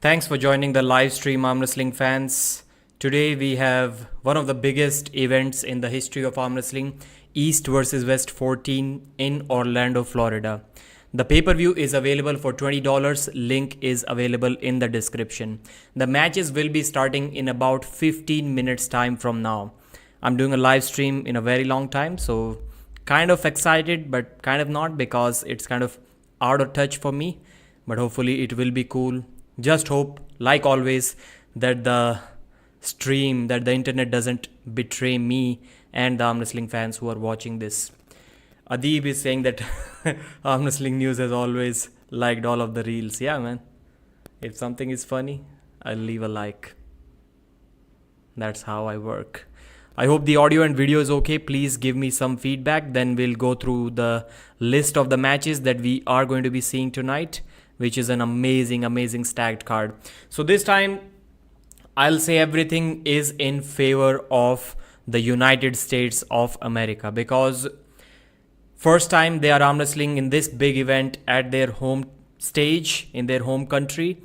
Thanks for joining the live stream, arm wrestling fans. Today we have one of the biggest events in the history of arm wrestling, East versus West 14 in Orlando, Florida. The pay-per-view is available for $20. Link is available in the description. The matches will be starting in about 15 minutes time from now. I'm doing a live stream in a very long time, so kind of excited but kind of not, because it's kind of out of touch for me, but hopefully it will be cool. Just hope, like always, that the internet doesn't betray me and the arm wrestling fans who are watching this. Adib is saying that arm wrestling news has always liked all of the reels. Yeah, man. If something is funny, I'll leave a like. That's how I work. I hope the audio and video is okay. Please give me some feedback. Then we'll go through the list of the matches that we are going to be seeing tonight, which is an amazing stacked card. So this time, I'll say everything is in favor of the United States of America, because first time they are arm wrestling in this big event at their home stage, in their home country,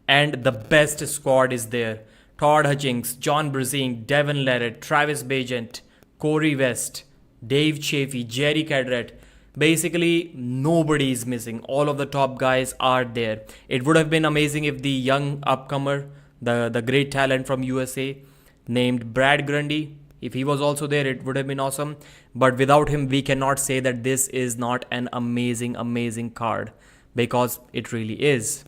and the best squad is there. Todd, Hutchings, John Brazine, Devon LARRATT, Travis Bagent, Corey West, Dave Chaffee, Jerry Cadret. Basically, nobody is missing. All of the top guys are there. It would have been amazing if the young upcomer, the great talent from USA named Brad Grundy, if he was also there, it would have been awesome. But without him, we cannot say that this is not an amazing card, because it really is.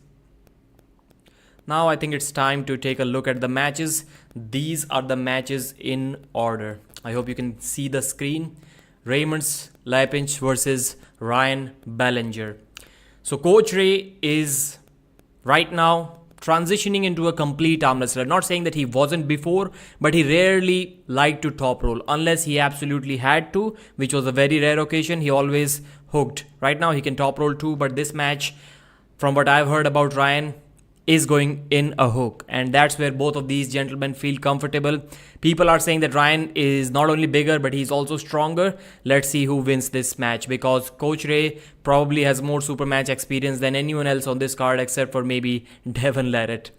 Now I think it's time to take a look at the matches. These are the matches in order. I hope you can see the screen. RAIMONDS LIEPINŠ versus Ryan Belanger. So Coach Ray is right now transitioning into a complete arm wrestler. Not saying that he wasn't before, but he rarely liked to top roll unless he absolutely had to, which was a very rare occasion. He always hooked. Right now he can top roll too, but this match, from what I've heard about Ryan, is going in a hook, and that's where both of these gentlemen feel comfortable. People are saying that Ryan is not only bigger, but he's also stronger. Let's see who wins this match, because Coach Ray probably has more super match experience than anyone else on this card, except for maybe Devon LARRATT.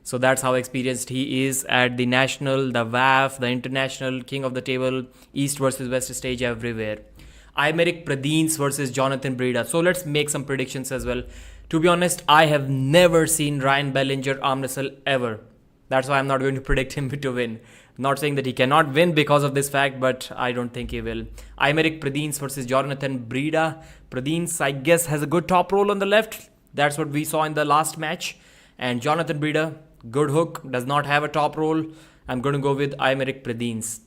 So that's how experienced he is at the national, the WAF, the international, king of the table, East versus West stage, everywhere. AYMERIC Pradines versus Jonathan Breda. So let's make some predictions as well. To be honest, I have never seen Ryan Belanger arm wrestle ever. That's why I'm not going to predict him to win. Not saying that he cannot win because of this fact, but I don't think he will. AYMERIC Pradines versus Jonathan Breda. Pradines, I guess, has a good top roll on the left. That's what we saw in the last match. And Jonathan Breda, good hook, does not have a top roll. I'm going to go with AYMERIC Pradines.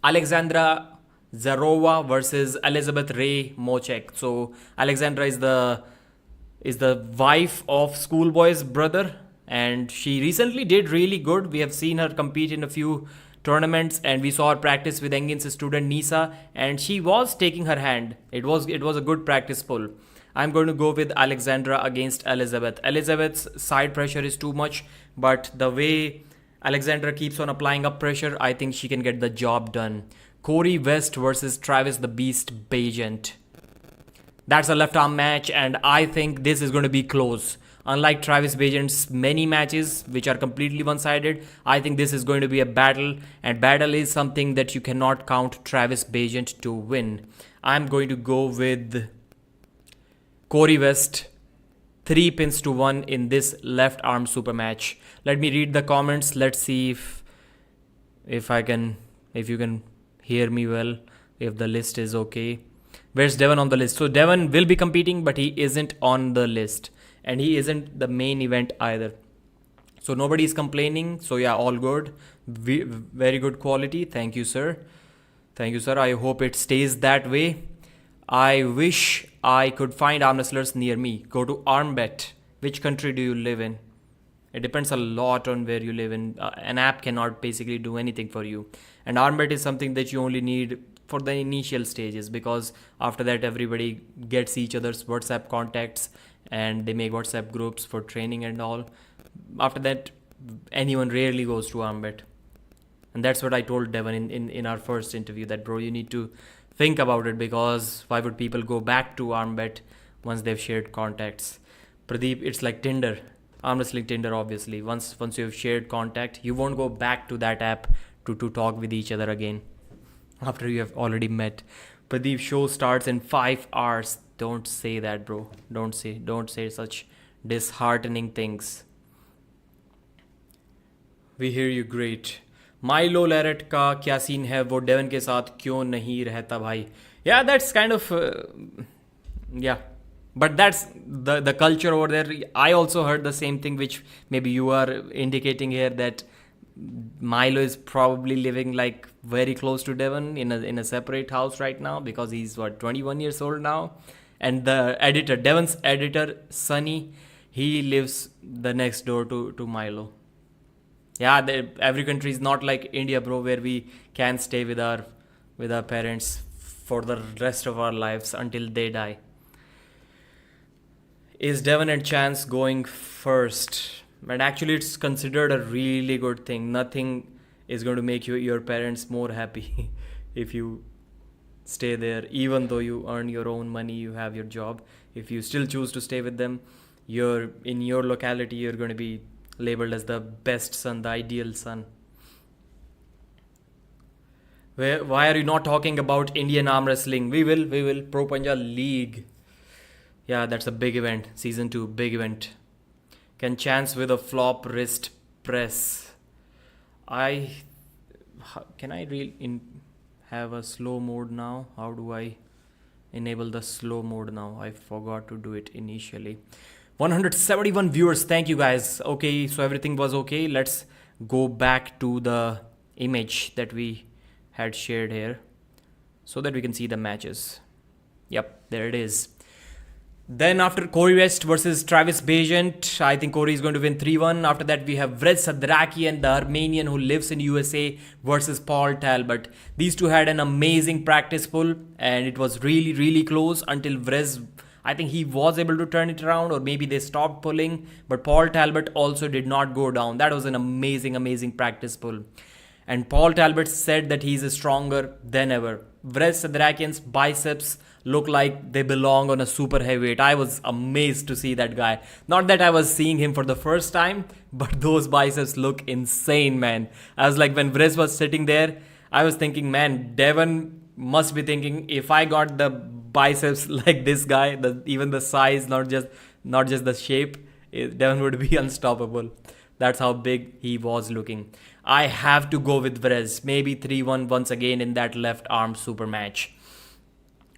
Alexandra Ozerova versus Elizabeth Ray Mocek. So Alexandra is the wife of Schoolboy's brother, and she recently did really good. We have seen her compete in a few tournaments, and we saw her practice with Engin's student Nisa, and she was taking her hand. It was a good practice pull. I'm going to go with Alexandra against Elizabeth. Elizabeth's side pressure is too much, but the way Alexandra keeps on applying up pressure, I think she can get the job done. Corey West versus Travis the Beast Bagent. That's a left arm match, and I think this is going to be close. Unlike Travis Bagent's many matches, which are completely one-sided, I think this is going to be a battle, and battle is something that you cannot count Travis Bagent to win. I'm going to go with Corey West, 3-1 in this left arm super match. Let me read the comments. Let's see if you can hear me well, if the list is okay. Where's Devon on the list? So Devon will be competing, but he isn't on the list. And he isn't the main event either. So nobody's complaining. So yeah, all good. Very good quality. Thank you, sir. Thank you, sir. I hope it stays that way. I wish I could find arm wrestlers near me. Go to ArmBet. Which country do you live in? It depends a lot on where you live in. An app cannot basically do anything for you. And ArmBet is something that you only need for the initial stages, because after that everybody gets each other's WhatsApp contacts and they make WhatsApp groups for training and all. After that, anyone rarely goes to ArmBet. And that's what I told Devon in our first interview, that bro, you need to think about it, because why would people go back to ArmBet once they've shared contacts? Pradeep, it's like Tinder. Arm wrestling Tinder, obviously. Once you have shared contact, you won't go back to that app to talk with each other again after you have already met. Pradeep, show starts in 5 hours. Don't say that, bro. Don't say such disheartening things. We hear you great. माइलो लैरेट का क्या scene है, वो Devon के साथ क्यों नहीं रहता भाई? Yeah, that's kind of yeah, but that's the culture over there. I also heard the same thing which maybe you are indicating here, that Milo is probably living like very close to Devon in a separate house right now, because he's 21 years old now, and the editor, Devon's editor Sunny, he lives the next door to Milo. Yeah, every country is not like India, bro, where we can stay with our parents for the rest of our lives until they die. Is Devon and Chance going first? And actually, it's considered a really good thing. Nothing is going to make your parents more happy if you stay there, even though you earn your own money, you have your job. If you still choose to stay with them, in your locality, you're going to be labeled as the best son, the ideal son. Why are you not talking about Indian arm wrestling? We will. Pro Punjab League. Yeah, that's a big event. Season 2, big event. Can Chance with a flop wrist press? Can I have a slow mode now? How do I enable the slow mode now? I forgot to do it initially. 171 viewers. Thank you guys. Okay, so everything was okay. Let's go back to the image that we had shared here so that we can see the matches. Yep, there it is. Then after Corey West versus Travis Bagent, I think Corey is going to win 3-1. After that, we have Sedrakyan, the Armenian who lives in USA, versus Paul Talbott. These two had an amazing practice pull, and it was really, really close until Vrez, I think he was able to turn it around, or maybe they stopped pulling. But Paul Talbott also did not go down. That was an amazing, amazing practice pull. And Paul Talbott said that he's stronger than ever. Vrez Sedrakyan's biceps look like they belong on a super heavyweight. I was amazed to see that guy. Not that I was seeing him for the first time, but those biceps look insane, man. I was like, when Vrez was sitting there, I was thinking, man, Devon must be thinking, if I got the biceps like this guy, even the size, not just the shape, Devon would be unstoppable. That's how big he was looking. I have to go with Vrez. Maybe 3-1 once again in that left arm super match.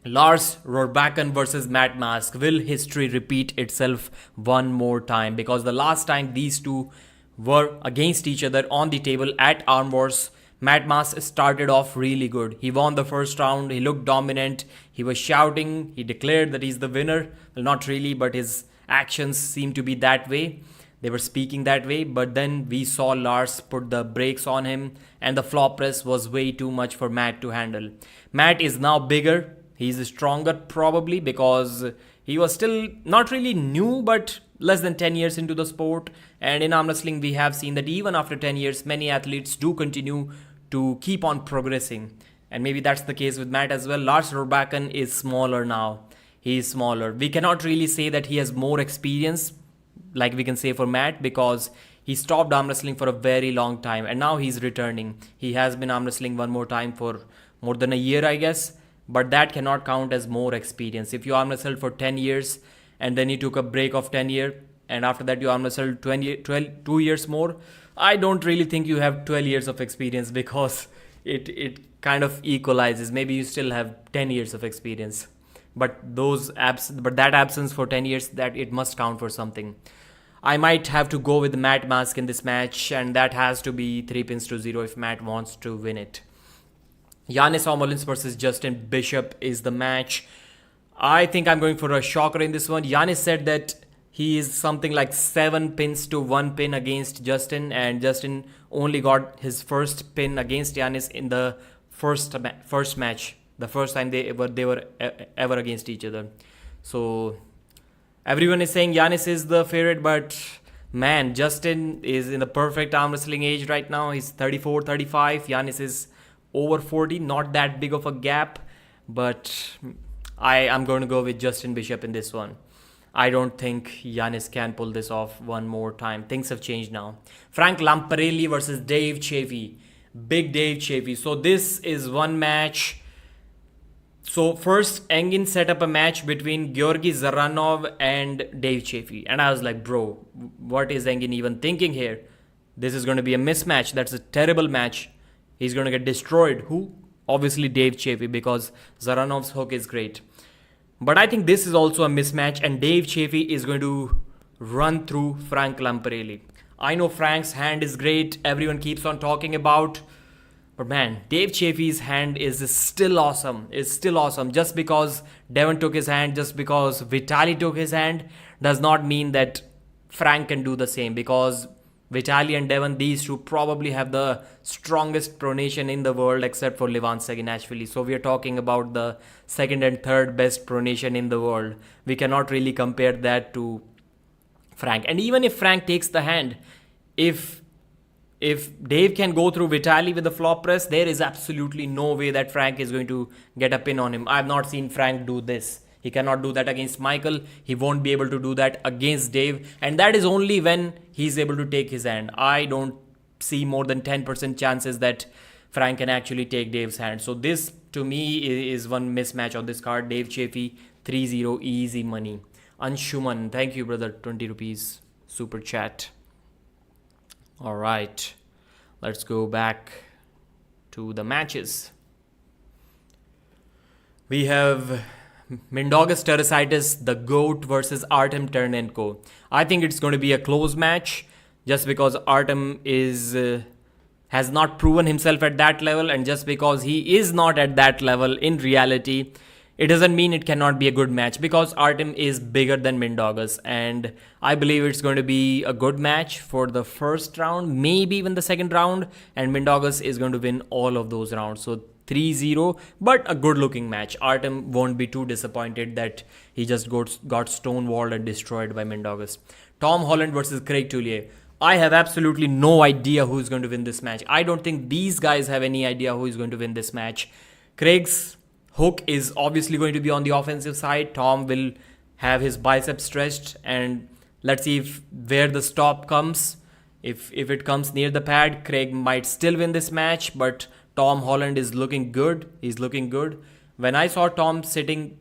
Lars Rørbakken versus Matt Mask. Will history repeat itself one more time? Because the last time these two were against each other on the table at Arm Wars, Matt Mask started off really good. He won the first round. He looked dominant. He was shouting. He declared that he's the winner. Well, not really, but his actions seemed to be that way. They were speaking that way, but then we saw Lars put the brakes on him, and the flop press was way too much for Matt to handle. Matt is now bigger. He's stronger probably because he was still not really new, but less than 10 years into the sport. And in arm wrestling, we have seen that even after 10 years, many athletes do continue to keep on progressing. And maybe that's the case with Matt as well. Lars Rørbakken is smaller now. He is smaller. We cannot really say that he has more experience like we can say for Matt, because he stopped arm wrestling for a very long time and now he's returning. He has been arm wrestling one more time for more than a year, I guess, but that cannot count as more experience. If you arm wrestled for 10 years and then you took a break of 10 years and after that you arm wrestled 2 years more, I don't really think you have 12 years of experience, because it kind of equalizes. Maybe you still have 10 years of experience, but that absence for 10 years, that it must count for something. I might have to go with Matt Mask in this match, and that has to be 3-0 if Matt wants to win it. Giannis Amolins versus Justin Bishop is the match. I think I'm going for a shocker in this one. Giannis said that he is something like 7 pins to 1 pin against Justin, and Justin only got his first pin against Giannis in the first match, the first time they were ever against each other. So everyone is saying Giannis is the favorite, but man, Justin is in the perfect arm wrestling age right now. He's 34, 35. Giannis is over 40. Not that big of a gap, but I'm going to go with Justin Bishop in this one. I don't think Yanis can pull this off one more time. Things have changed now. Frank Lamparelli versus Dave Chaffee. Big Dave Chaffee. So this is one match. So first, Engin set up a match between Georgi Zaranov and Dave Chaffee. And I was like, bro, what is Engin even thinking here? This is going to be a mismatch. That's a terrible match. He's going to get destroyed. Who? Obviously Dave Chaffee, because Zaranov's hook is great. But I think this is also a mismatch, and Dave Chaffee is going to run through Frank Lamparelli. I know Frank's hand is great. Everyone keeps on talking about. But man, Dave Chaffee's hand is still awesome. It's still awesome. Just because Devon took his hand, just because Vitaly took his hand, does not mean that Frank can do the same. Because Vitaly and Devon, these two probably have the strongest pronation in the world except for Levan Saginashvili. So we are talking about the second and third best pronation in the world. We cannot really compare that to Frank. And even if Frank takes the hand, if Dave can go through Vitaly with the flop press, there is absolutely no way that Frank is going to get a pin on him. I have not seen Frank do this. He cannot do that against Michael. He won't be able to do that against Dave. And that is only when he's able to take his hand. I don't see more than 10% chances that Frank can actually take Dave's hand. So this, to me, is one mismatch on this card. Dave Chaffee, 3-0, easy money. Anshuman, thank you, brother. 20 rupees. Super chat. All right. Let's go back to the matches. We have Mindaugas Tarasaitis, the GOAT versus Artem Taranenko. I think it's going to be a close match just because Artem has not proven himself at that level, and just because he is not at that level in reality, it doesn't mean it cannot be a good match, because Artem is bigger than Mindaugas, and I believe it's going to be a good match for the first round, maybe even the second round, and Mindaugas is going to win all of those rounds. So 3-0, but a good looking match. Artem won't be too disappointed that he just got stonewalled and destroyed by Mindaugas. Tom Holland versus Craig Tullier. I have absolutely no idea who's going to win this match. I don't think these guys have any idea who is going to win this match. Craig's hook is obviously going to be on the offensive side. Tom will have his biceps stretched, and let's see where the stop comes. If it comes near the pad, Craig might still win this match, but Tom Holland is looking good. He's looking good. When I saw Tom sitting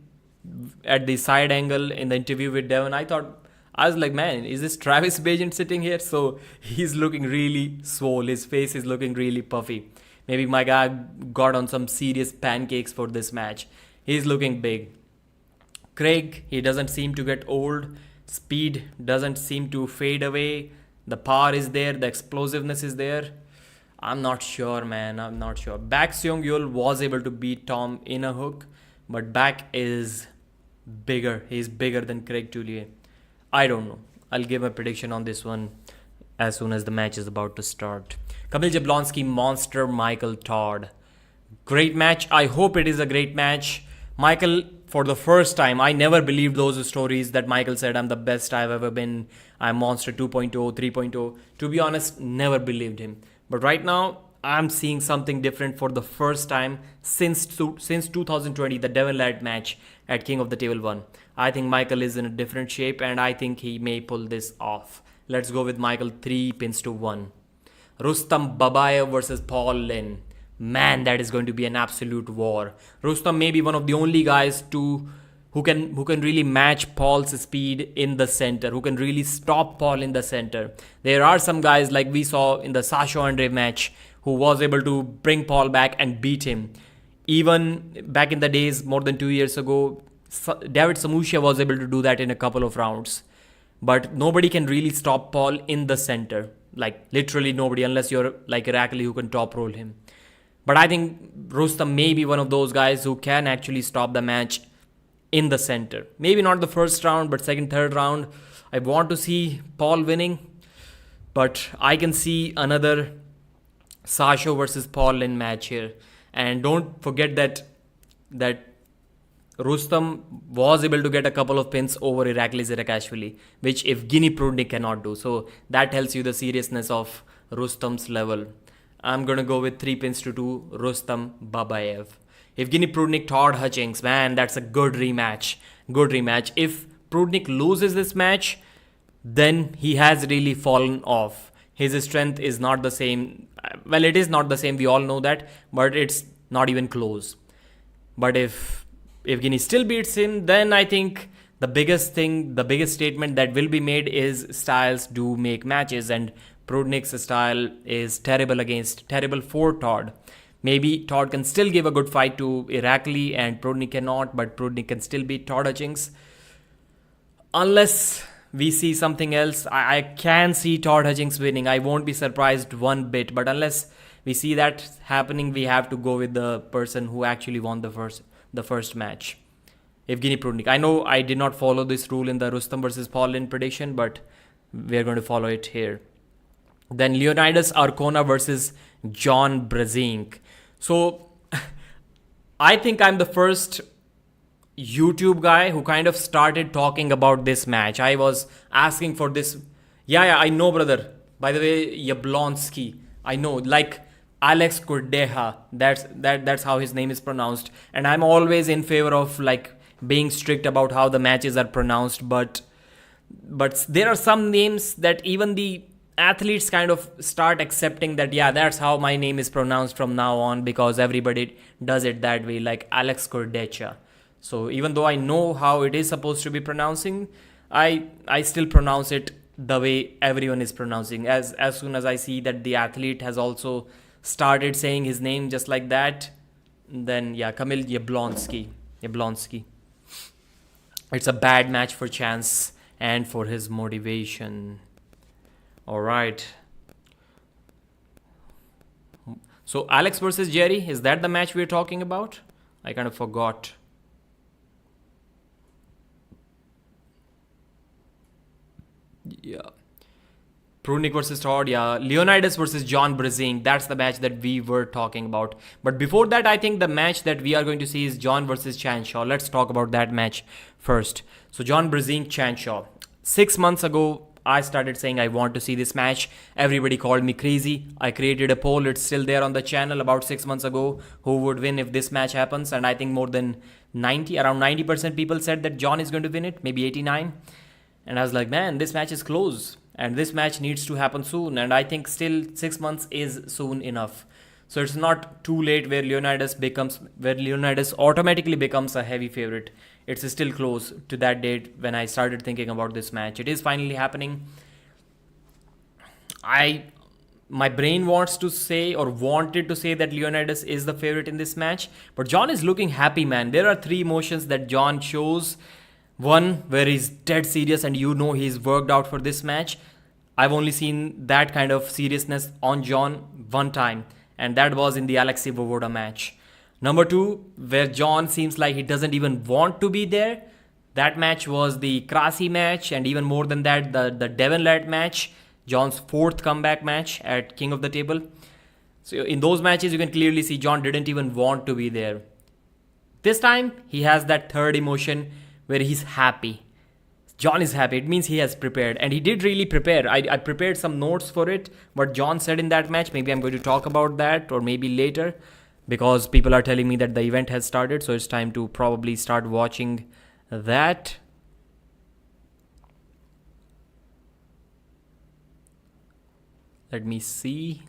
at the side angle in the interview with Devon, I was like, man, is this Travis Bagent sitting here? So he's looking really swole. His face is looking really puffy. Maybe my guy got on some serious pancakes for this match. He's looking big. Craig, he doesn't seem to get old. Speed doesn't seem to fade away. The power is there. The explosiveness is there. I'm not sure, man. I'm not sure. Back Seong Yul was able to beat Tom in a hook, but Back is bigger. He's bigger than Craig Tullier. I don't know. I'll give a prediction on this one as soon as the match is about to start. Kamil Jablonski, Monster, Michael Todd. Great match. I hope it is a great match. Michael, for the first time, I never believed those stories that Michael said, I'm the best I've ever been. I'm Monster 2.0, 3.0. To be honest, never believed him. But right now, I'm seeing something different for the first time since 2020, the Devon LARRATT match at King of the Table 1. I think Michael is in a different shape, and I think he may pull this off. Let's go with Michael 3-1. Rustam Babaiev versus Paul Linn. Man, that is going to be an absolute war. Rustam may be one of the only guys who can really match Paul's speed in the center, who can really stop Paul in the center. There are some guys like we saw in the Sasha Andre match who was able to bring Paul back and beat him. Even back in the days, more than 2 years ago, David Samusha was able to do that in a couple of rounds. But nobody can really stop Paul in the center. Like literally nobody, unless you're like Irakli who can top roll him. But I think Rustam may be one of those guys who can actually stop the match in the center. Maybe not the first round, but second, third round. I want to see Paul winning. But I can see another Sasha versus Paul Linn match here. And don't forget that Rustam was able to get a couple of pins over Irakli Zirakashvili, which Evgeny Prudnik cannot do. So that tells you the seriousness of Rustam's level. I'm going to go with 3-2, Rustam Babaiev. Evgeny Prudnik, Todd Hutchings. Man, that's a good rematch. Good rematch. If Prudnik loses this match, then he has really fallen off. His strength is not the same. Well, it is not the same, we all know that, but it's not even close. But if Evgeny still beats him, then I think the biggest statement that will be made is styles do make matches, and Prudnik's style is terrible for Todd. Maybe Todd can still give a good fight to Erlich and Prudnik cannot, but Prudnik can still beat Todd Hutchings. Unless we see something else, I can see Todd Hutchings winning. I won't be surprised one bit, but unless we see that happening, we have to go with the person who actually won the first match, Evgeny Prudnik. I know I did not follow this rule in the Rustam versus Paulin prediction, but we're going to follow it here. Then Leonidas Arcona versus John Brezink. So I think I'm the first YouTube guy who kind of started talking about this match. I was asking for this. Yeah, I know, brother. By the way, Jablonski. I know, like Alex KURDECHA. That's how his name is pronounced. And I'm always in favor of like being strict about how the matches are pronounced. But there are some names that even the athletes kind of start accepting that, yeah, that's how my name is pronounced from now on, because everybody does it that way, like Alex KURDECHA. So even though I know how it is supposed to be pronouncing, I still pronounce it the way everyone is pronouncing. As soon as I see that the athlete has also started saying his name just like that, then yeah, Kamil Jablonski. It's a bad match for Chance and for his motivation. All right. So Alex versus Jerry, is that the match we're talking about? I kind of forgot. Yeah. Prudnik versus Todd, yeah. Leonidas versus John Brezink, that's the match that we were talking about. But before that, I think the match that we are going to see is John versus Chanshaw. Let's talk about that match first. So John Brezink, Chanshaw. 6 months ago, I started saying I want to see this match. Everybody called me crazy. I created a poll. It's still there on the channel about 6 months ago. Who would win if this match happens? And I think more than around 90% people said that John is going to win it. Maybe 89. And I was like, man, this match is close. And this match needs to happen soon. And I think still 6 months is soon enough. So it's not too late where Leonidas automatically becomes a heavy favorite. It's still close to that date when I started thinking about this match. It is finally happening. My brain wants to say, or wanted to say, that Leonidas is the favorite in this match. But John is looking happy, man. There are 3 emotions that John shows. One, where he's dead serious and you know he's worked out for this match. I've only seen that kind of seriousness on John one time, and that was in the Alexei Vovoda match. Number 2, where John seems like he doesn't even want to be there. That match was the Krasi match, and even more than that, the Devon LARRATT match, John's 4th comeback match at King of the Table. So in those matches, you can clearly see John didn't even want to be there. This time, he has that 3rd emotion where he's happy. John is happy. It means he has prepared. And he did really prepare. I prepared some notes for it. What John said in that match, maybe I'm going to talk about that, or maybe later, because people are telling me that the event has started. So it's time to probably start watching that. Let me see.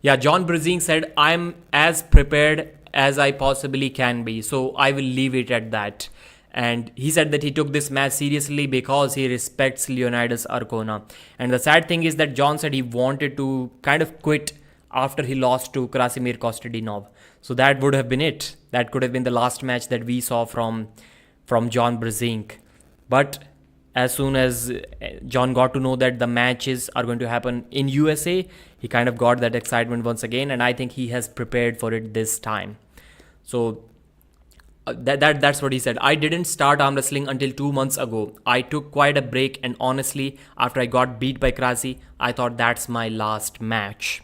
Yeah, John Brezink said, I'm as prepared as I possibly can be. So I will leave it at that. And he said that he took this match seriously because he respects Leonidas Arcona. And the sad thing is that John said he wanted to kind of quit after he lost to Krasimir Kostadinov. So that would have been it. That could have been the last match that we saw from John Brezink. But as soon as John got to know that the matches are going to happen in USA, he kind of got that excitement once again, and I think he has prepared for it this time. So that's what he said. I didn't start arm wrestling until 2 months ago. I took quite a break, and honestly, after I got beat by Krasi, I thought that's my last match.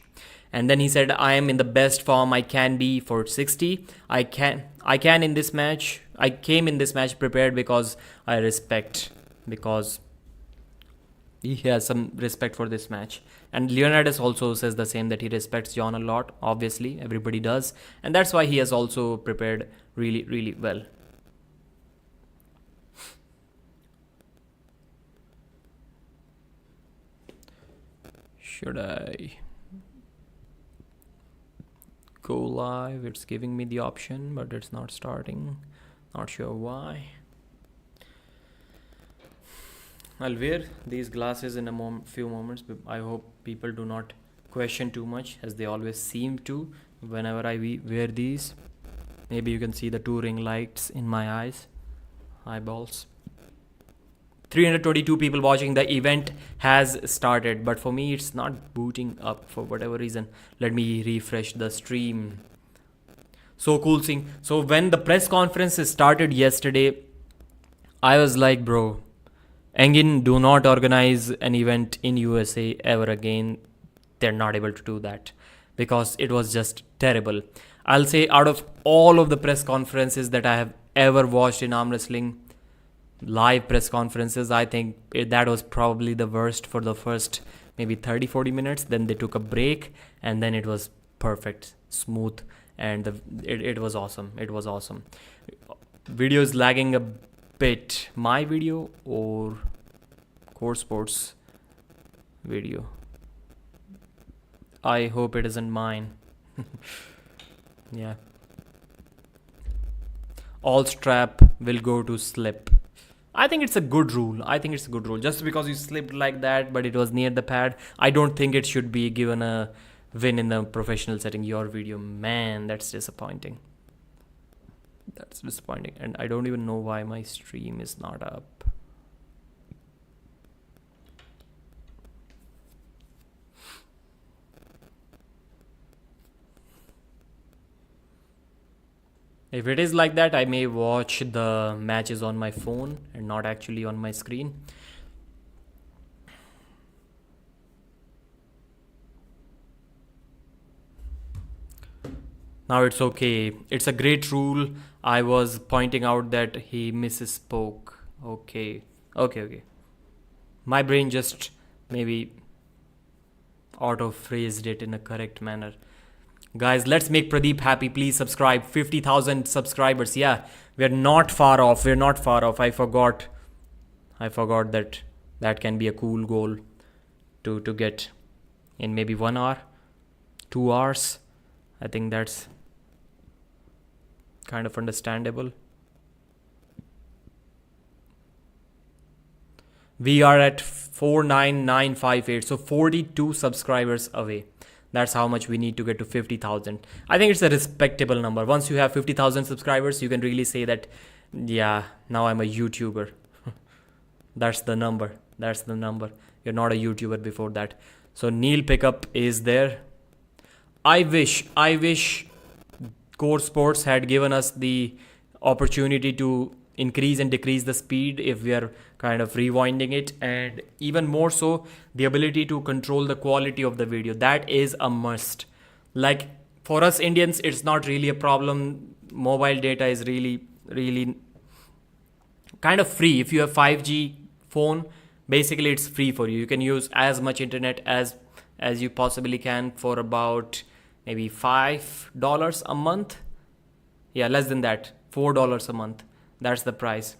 And then he said, I am in the best form I can be for 60. I came in this match prepared because I respect. Because he has some respect for this match. And Leonidas also says the same, that he respects John a lot. Obviously, everybody does. And that's why he has also prepared really, really well. Should I go live? It's giving me the option, but it's not starting. Not sure why. I'll wear these glasses in a few moments, but I hope people do not question too much, as they always seem to whenever I wear these. Maybe you can see the 2 ring lights in my eyeballs. 322 people watching. The event has started, but for me it's not booting up for whatever reason. Let me refresh the stream. So cool seeing. So when the press conference started yesterday, I was like, bro, Engin do not organize an event in USA ever again. They're not able to do that because it was just terrible. I'll say out of all of the press conferences that I have ever watched in arm wrestling, live press conferences, I think that was probably the worst for the first maybe 30-40 minutes. Then they took a break and then it was perfect, smooth, and it was awesome. It was awesome. Video is lagging a bit. My video or Core Sports video? I hope it isn't mine. Yeah. All strap will go to slip. I think it's a good rule. Just because you slipped like that, but it was near the pad, I don't think it should be given a win in the professional setting. Your video, man, that's disappointing. And I don't even know why my stream is not up. If it is like that, I may watch the matches on my phone and not actually on my screen. Now it's okay. It's a great rule. I was pointing out that he misspoke. Okay. My brain just maybe auto-phrased it in a correct manner. Guys, let's make Pradeep happy. Please subscribe. 50,000 subscribers. Yeah, we're not far off. I forgot that can be a cool goal to get in maybe 1 hour, 2 hours. I think that's kind of understandable. We are at 49958, so 42 subscribers away. That's how much we need to get to 50,000. I think it's a respectable number. Once you have 50,000 subscribers, you can really say that, yeah, now I'm a YouTuber. That's the number. You're not a YouTuber before that. So Neil Pickup is there. I wish Core Sports had given us the opportunity to increase and decrease the speed if we are kind of rewinding it, and even more so the ability to control the quality of the video. That is a must. Like for us Indians, it's not really a problem. Mobile data is really kind of free. If you have 5G phone, basically it's free for you. You can use as much internet as you possibly can for about maybe $5 a month. Yeah, less than that, $4 a month. That's the price.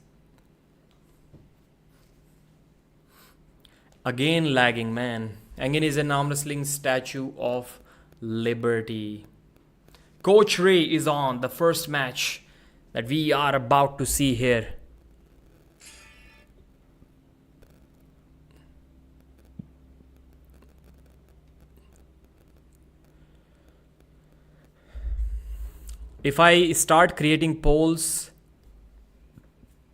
Again lagging, man. Engin is an arm wrestling statue of liberty. Coach Ray is on the first match that we are about to see here. If I start creating polls,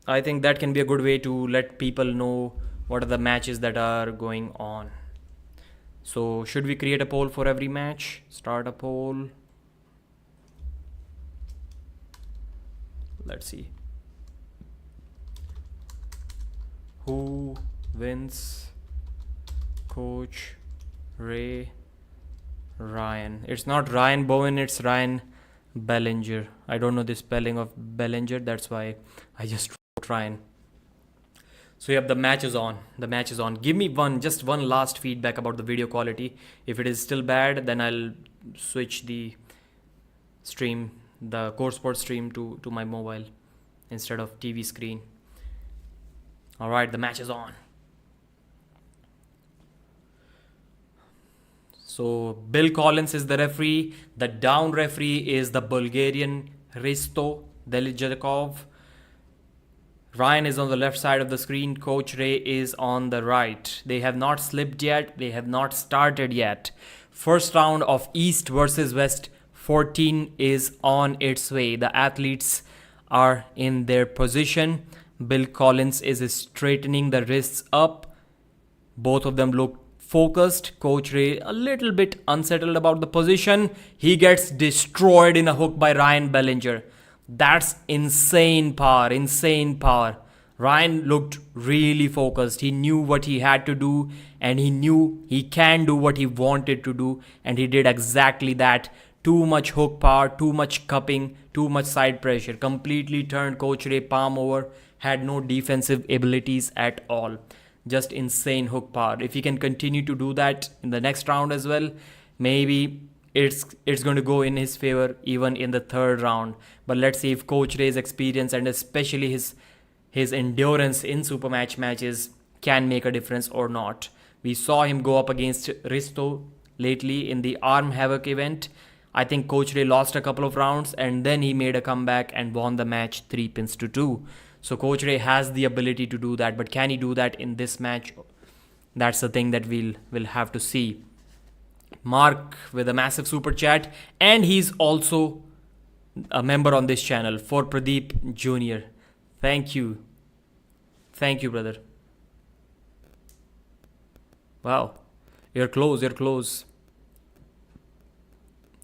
I think that can be a good way to let people know what are the matches that are going on. So should we create a poll for every match? Start a poll. Let's see. Who wins? Coach Ray Ryan. It's not Ryan Bowen, it's Ryan Belanger. I don't know the spelling of Belanger, that's why I just wrote Ryan. So yep, the match is on. The match is on. Give me just one last feedback about the video quality. If it is still bad, then I'll switch the stream, the Core Sports stream to my mobile instead of TV screen. All right, the match is on. So Bill Collins is the referee. The down referee is the Bulgarian Hristo Delijakov. Ryan is on the left side of the screen. Coach Ray is on the right. They have not slipped yet. They have not started yet. First round of East versus West 14 is on its way. The athletes are in their position. Bill Collins is straightening the wrists up. Both of them look focused. Coach Ray a little bit unsettled about the position. He gets destroyed in a hook by Ryan Belanger. That's insane power, insane power. Ryan looked really focused. He knew what he had to do, and he knew he can do what he wanted to do, and he did exactly that. Too much hook power, too much cupping, too much side pressure. Completely turned Coach Ray palm over. Had no defensive abilities at all. Just insane hook power. If he can continue to do that in the next round as well, maybe it's going to go in his favor even in the third round. But let's see if Coach Ray's experience and especially his endurance in supermatch matches can make a difference or not. We saw him go up against Risto lately in the Arm Havoc event. I think Coach Ray lost a couple of rounds and then he made a comeback and won the match 3-2. So Coach Ray has the ability to do that, but can he do that in this match? That's the thing that we'll have to see. Mark with a massive super chat, and he's also a member on this channel for Pradeep Jr. Thank you, brother. Wow, you're close.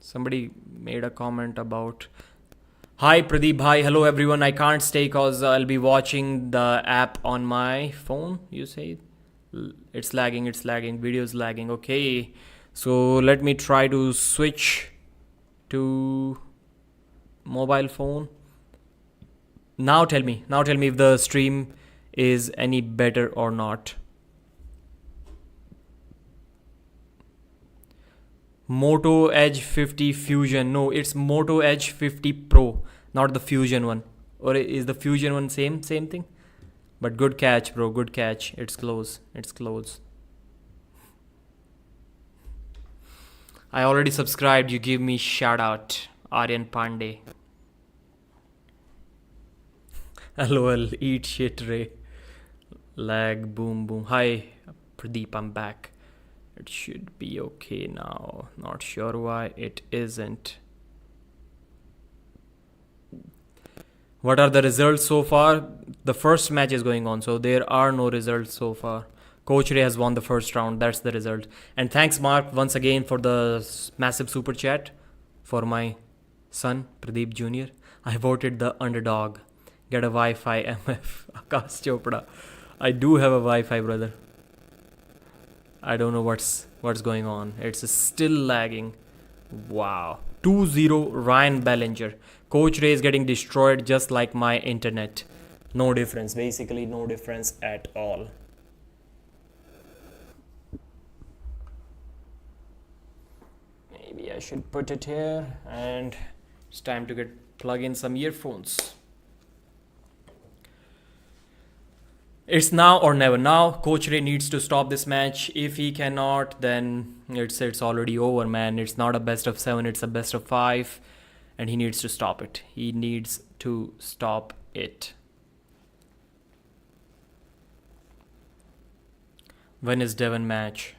Somebody made a comment about, hi Pradeep, hi, hello everyone. I can't stay cause I'll be watching the app on my phone. You say it's lagging, video's lagging. Okay, so let me try to switch to mobile phone. Now tell me if the stream is any better or not. Moto Edge 50 Fusion. No, it's Moto Edge 50 Pro, not the Fusion one. Or is the Fusion one same thing? But good catch, bro. Good catch. It's close. I already subscribed. You give me shout out. Aryan Pandey. LOL. Eat shit, Ray. Lag. Boom. Hi, Pradeep. I'm back. It should be okay now. Not sure why it isn't. What are the results so far? The first match is going on, so there are no results so far. Coach Ray has won the first round. That's the result. And thanks, Mark, once again for the massive super chat for my son, Pradeep Jr. I voted the underdog. Get a Wi-Fi, MF. Akash Chopra. I do have a Wi-Fi, brother. I don't know what's going on. It's still lagging. Wow. 2-0 Ryan Belanger. Coach Ray is getting destroyed just like my internet. No difference. Basically no difference at all. Maybe I should put it here, and it's time to plug in some earphones. It's now or never. Now Coach Ray needs to stop this match. If he cannot, then it's already over, man. It's not a best of 7, it's a best of 5, and he needs to stop it. When is Devon match?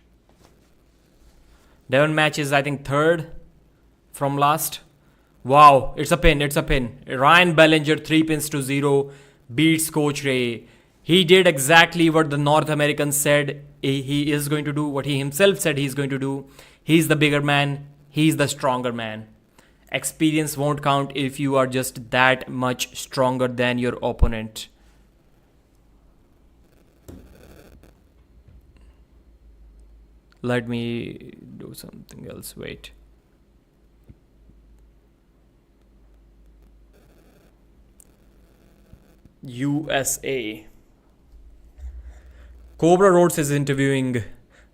Devon match is, I think, 3rd from last. Wow, it's a pin. Ryan Belanger 3-0 beats Coach Ray. He did exactly what the North American said he is going to do, what he himself said he's going to do. He's the bigger man. He's the stronger man. Experience won't count if you are just that much stronger than your opponent. Let me do something else. Wait. USA. Cobra Rhodes is interviewing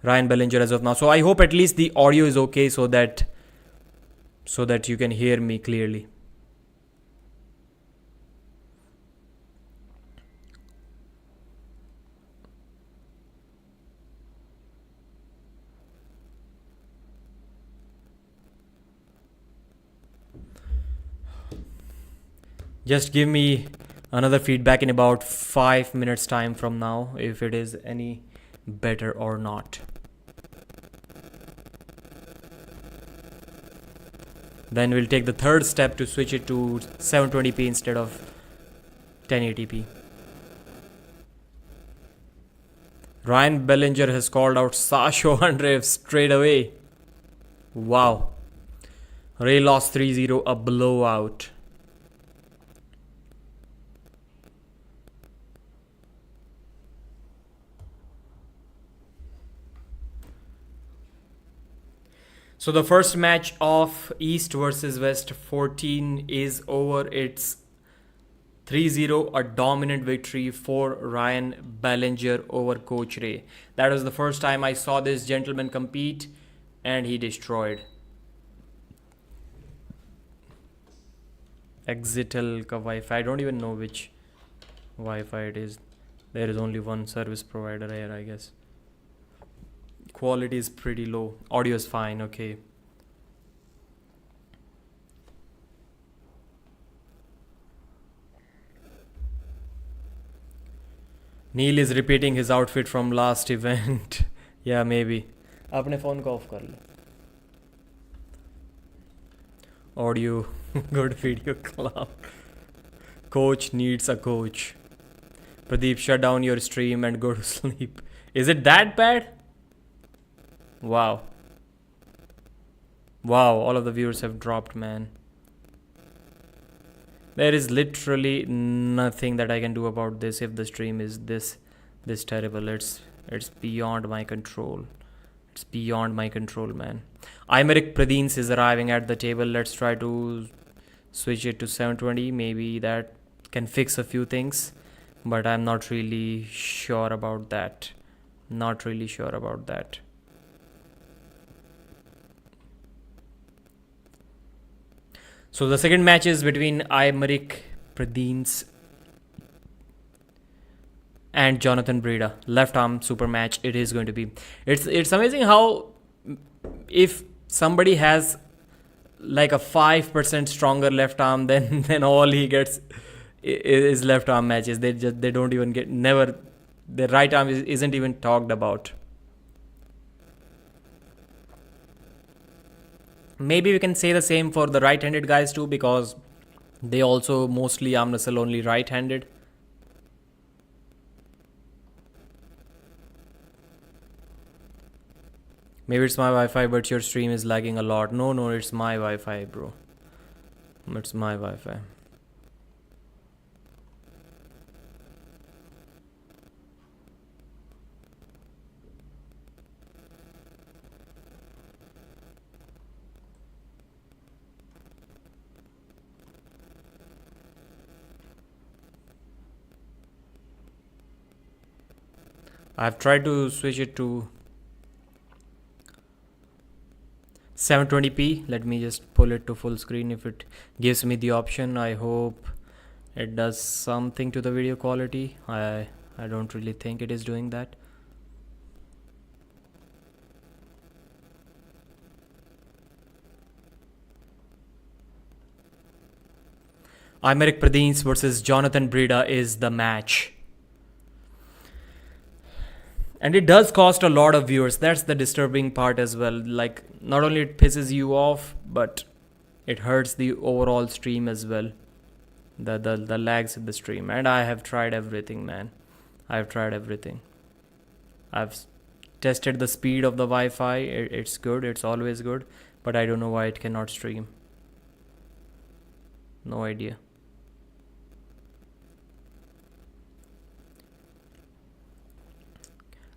Ryan Belanger as of now. So I hope at least the audio is okay so that you can hear me clearly. Just give me another feedback in about 5 minutes time from now if it is any better or not. Then we'll take the third step to switch it to 720p instead of 1080p. Ryan Belanger has called out Sasho Andreev straight away. Wow. Ray lost 3-0, a blowout. So the first match of East versus West 14 is over. It's 3-0, a dominant victory for Ryan Belanger over Coach Ray. That was the first time I saw this gentleman compete, and he destroyed. Exital ka Wi-Fi. I don't even know which Wi-Fi it is. There is only one service provider here, I guess. Quality is pretty low. Audio is fine. Okay. Neil is repeating his outfit from last event. Yeah, maybe. अपने phone को off कर ले. Audio, good video cloud. Coach needs a coach. Pradeep, shut down your stream and go to sleep. Is it that bad? Wow. Wow, all of the viewers have dropped, man. There is literally nothing that I can do about this if the stream is this terrible. It's beyond my control. It's beyond my control, man. AYMERIC Pradines is arriving at the table. Let's try to switch it to 720. Maybe that can fix a few things, but I'm not really sure about that. Not really sure about that. So the second match is between AYMERIC Pradines and Jonathan Breda. Left arm super match it is going to be. It's amazing how if somebody has like a 5% stronger left arm, then all he gets is left arm matches. They don't even get, never, their right arm isn't even talked about. Maybe we can say the same for the right-handed guys too, because they also mostly arm wrestle only right-handed. Maybe it's my Wi-Fi, but your stream is lagging a lot. No, it's my Wi-Fi, bro. It's my Wi-Fi. I've tried to switch it to 720p. Let me just pull it to full screen if it gives me the option. I hope it does something to the video quality. I don't really think it is doing that. AYMERIC Pradines versus Jonathan Breda is the match. And it does cost a lot of viewers. That's the disturbing part as well. Like, not only it pisses you off, but it hurts the overall stream as well. The lags in the stream. And I have tried everything, man. I've tried everything. I've tested the speed of the Wi-Fi. It's good. It's always good. But I don't know why it cannot stream. No idea.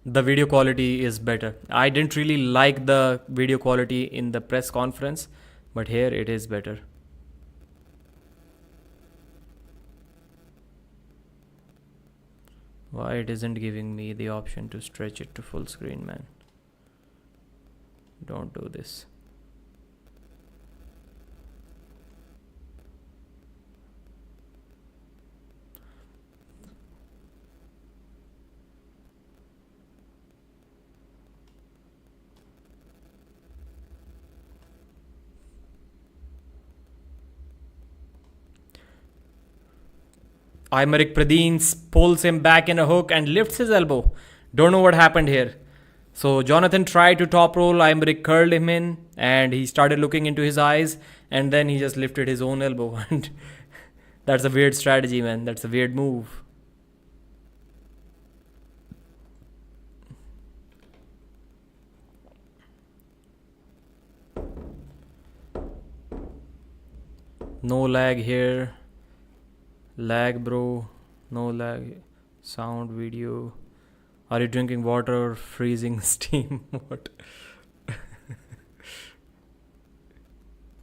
The video quality is better. I didn't really like the video quality in the press conference, but here it is better. Why it isn't giving me the option to stretch it to full screen, man? Don't do this. AYMERIC Pradines pulls him back in a hook and lifts his elbow. Don't know what happened here. So Jonathan tried to top roll. AYMERIC curled him in and he started looking into his eyes and then he just lifted his own elbow. And that's a weird strategy, man. That's a weird move. No lag here. Lag, bro. No lag. Sound, video. Are you drinking water or freezing steam? What?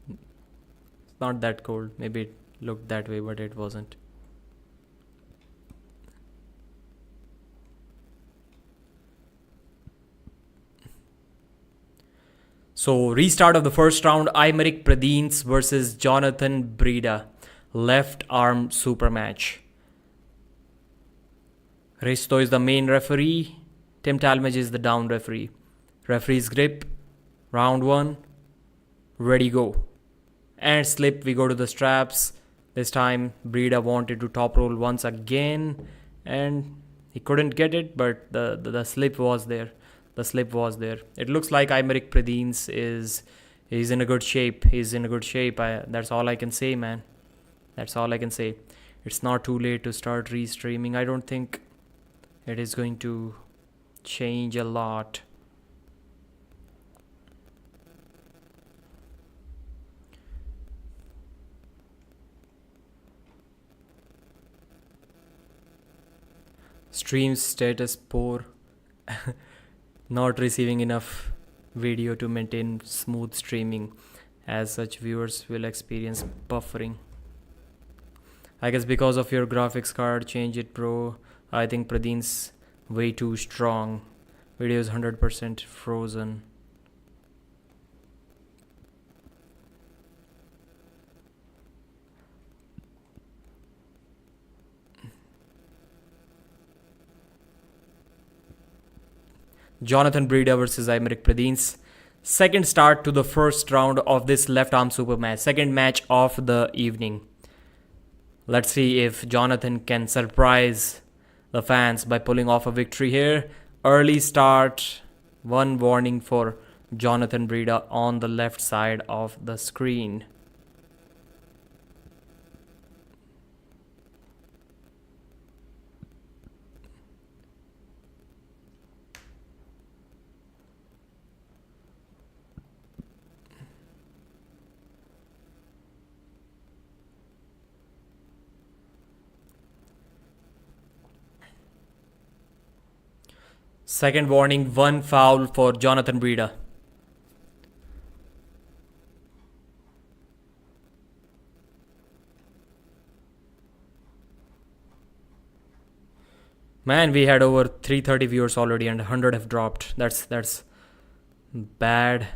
It's not that cold. Maybe it looked that way, but it wasn't. So, restart of the first round. AYMERIC Pradines versus Jonathan Breda. Left arm super match. Risto is the main referee. Tim Talmadge is the down referee. Referee's grip. Round 1. Ready, go. And slip, we go to the straps. This time Breda wanted to top roll once again and he couldn't get it, but the slip was there. The slip was there. It looks like AYMERIC Pradines is in a good shape. He's in a good shape. That's all I can say, man. That's all I can say. It's not too late to start restreaming. I don't think it is going to change a lot. Stream status poor. Not receiving enough video to maintain smooth streaming. As such, viewers will experience buffering. I guess because of your graphics card, change it, bro. I think Pradines way too strong. Video is 100% frozen. Jonathan Breda versus AYMERIC Pradines. Second start to the first round of this left arm super match. Second match of the evening. Let's see if Jonathan can surprise the fans by pulling off a victory here. Early start. One warning for Jonathan Breda on the left side of the screen. Second warning, one foul for Jonathan Breda. Man, we had over 330 viewers already and 100 have dropped. That's bad.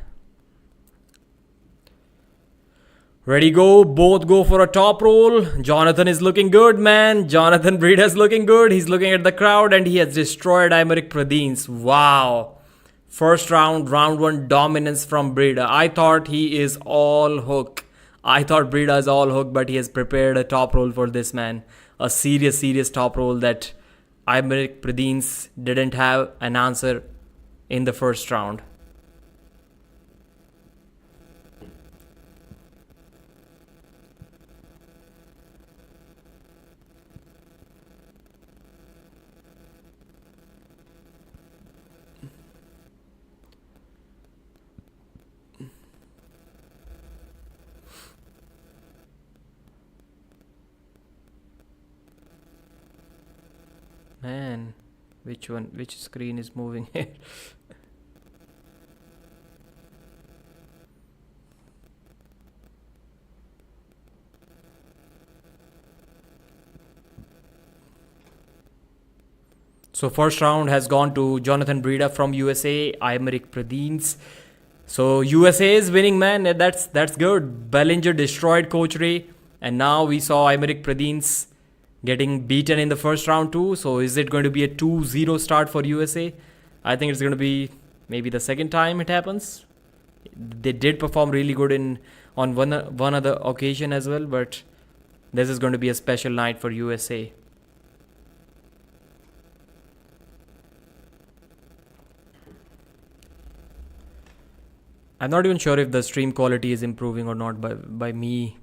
Ready, go. Both go for a top roll. Jonathan is looking good, man. Jonathan Breda is looking good. He's looking at the crowd and he has destroyed AYMERIC Pradines. Wow. First round, round 1 dominance from Breda. I thought he is all hook. I thought Breda is all hook, but he has prepared a top roll for this man. A serious top roll that AYMERIC Pradines didn't have an answer in the first round. Man, which screen is moving here? So first round has gone to Jonathan Breda from USA, AYMERIC Pradines. So USA is winning, man. That's good. Belanger destroyed Coach Ray, and now we saw AYMERIC Pradines getting beaten in the first round too. So is it going to be a 2-0 start for USA? I think it's going to be maybe the second time it happens. They did perform really good on one other occasion as well, but this is going to be a special night for USA. I'm not even sure if the stream quality is improving or not by me.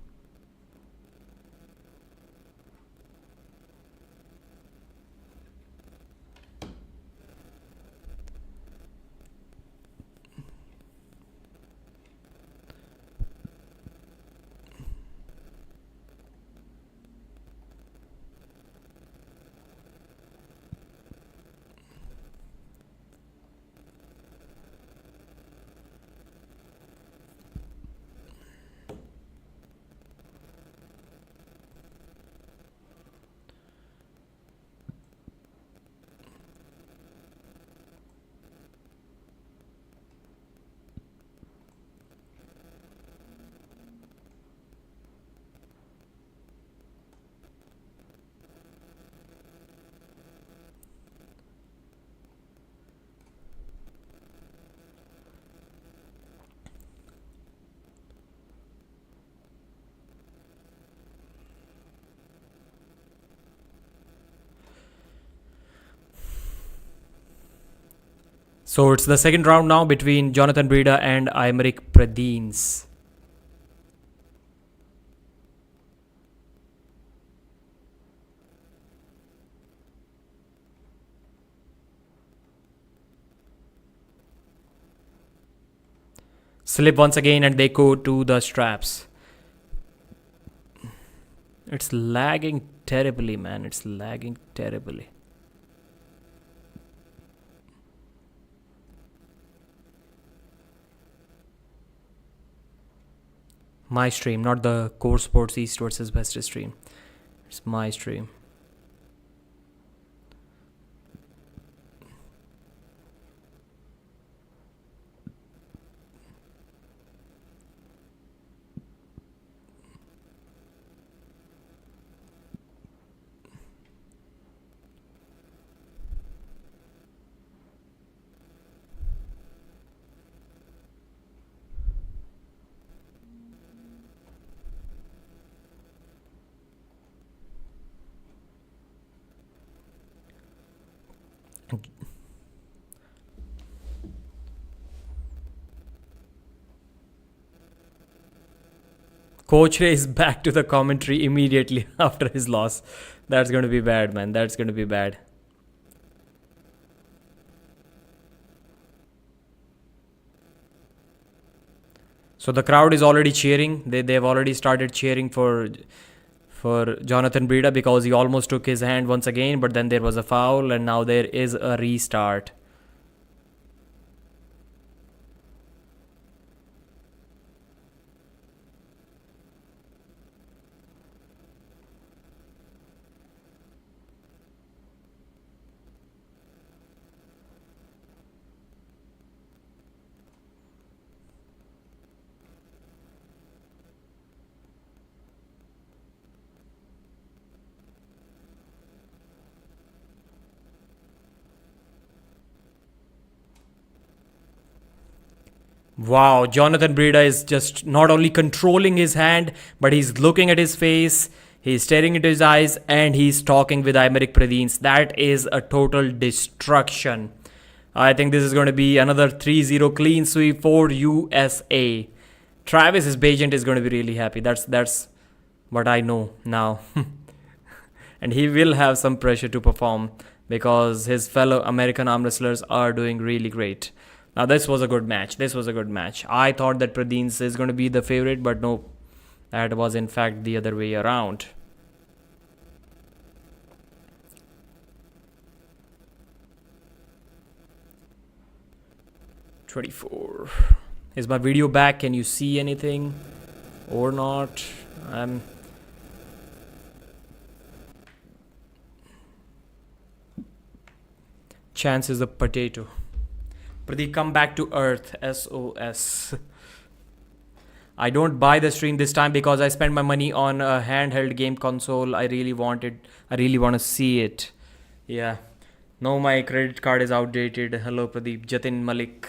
So it's the second round now between Jonathan Breda and AYMERIC Pradines. Slip once again and they go to the straps. It's lagging terribly, man. It's lagging terribly. My stream, not the Core Sports East versus West stream. It's my stream. Coach Ray is back to the commentary immediately after his loss. That's going to be bad, man. That's going to be bad. So the crowd is already cheering. They've already started cheering for Jonathan Breda because he almost took his hand once again, but then there was a foul and now there is a restart. Wow, Jonathan Breda is just not only controlling his hand, but he's looking at his face, he's staring into his eyes, and he's talking with AYMERIC Pradines. That is a total destruction. I think this is going to be another 3-0 clean sweep for USA. Travis's Bagent is going to be really happy. That's what I know now. And he will have some pressure to perform because his fellow American arm wrestlers are doing really great. Now this was a good match. This was a good match. I thought that Pradines is going to be the favorite, but no. That was in fact the other way around. $24. Is my video back? Can you see anything or not? Chance is a potato. Pradeep, come back to earth. SOS. I don't buy the stream this time because I spent my money on a handheld game console. I really want to see it. Yeah. No, my credit card is outdated. Hello, Pradeep. Jatin Malik.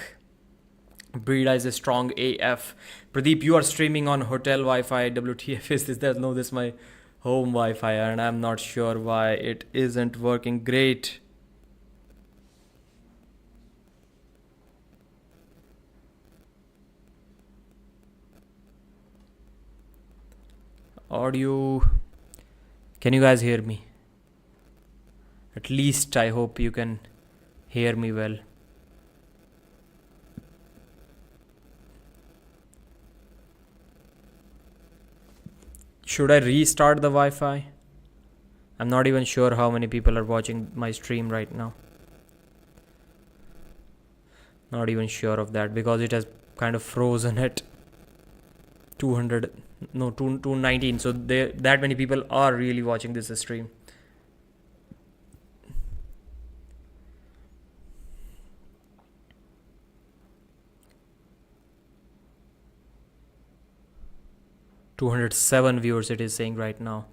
Breda is a strong AF. Pradeep, you are streaming on hotel Wi-Fi. WTF is this? No, this is my home Wi-Fi and I'm not sure why it isn't working great. Audio. Can you guys hear me? At least I hope you can hear me well. Should I restart the Wi-Fi? I'm not even sure how many people are watching my stream right now. Not even sure of that because it has kind of frozen at 219. So that many people are really watching this stream. $207 viewers it is saying right now.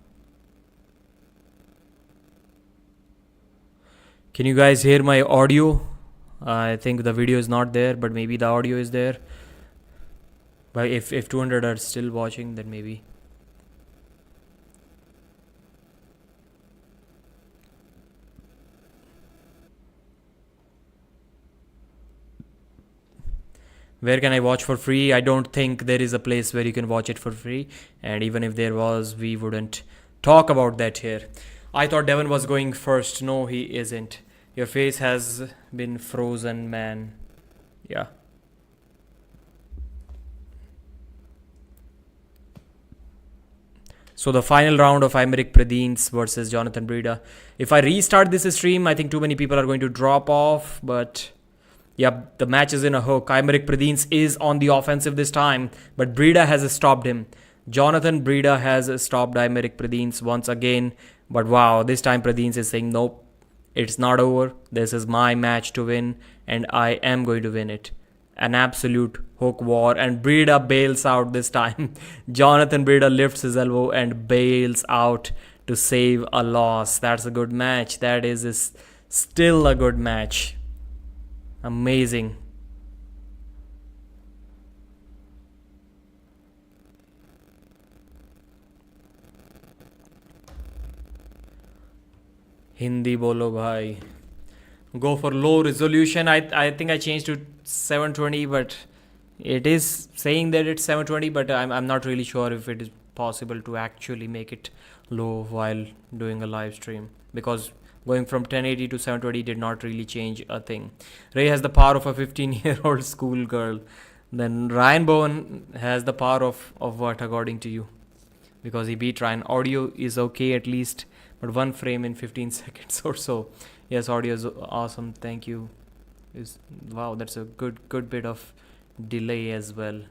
Can you guys hear my audio? I think the video is not there, but maybe the audio is there. But if 200 are still watching, then maybe. Where can I watch for free? I don't think there is a place where you can watch it for free. And even if there was, we wouldn't talk about that here. I thought Devon was going first. No, he isn't. Your face has been frozen, man. Yeah. So the final round of AYMERIC Pradines versus Jonathan Breda. If I restart this stream, I think too many people are going to drop off. But yeah, the match is in a hook. AYMERIC Pradines is on the offensive this time, but Breda has stopped him. Jonathan Breda has stopped AYMERIC Pradines once again. But wow, this time Pradines is saying, nope, it's not over. This is my match to win, and I am going to win it. An absolute hook war, and Breda bails out this time. Jonathan Breda lifts his elbow and bails out to save a loss. That's a good match. That is still a good match. Amazing. Hindi bolo bhai. Go for low resolution. I think I changed to 720, but it is saying that it's 720, but I'm not really sure if it is possible to actually make it low while doing a live stream, because going from 1080 to 720 did not really change a thing. Ray has the power of a 15-year-old schoolgirl. Then Ryan Bowen has the power of what, according to you? Because he beat Ryan. Audio is okay at least, but one frame in 15 seconds or so. Yes, audio is awesome. Thank you. Wow, that's a good bit of delay as well.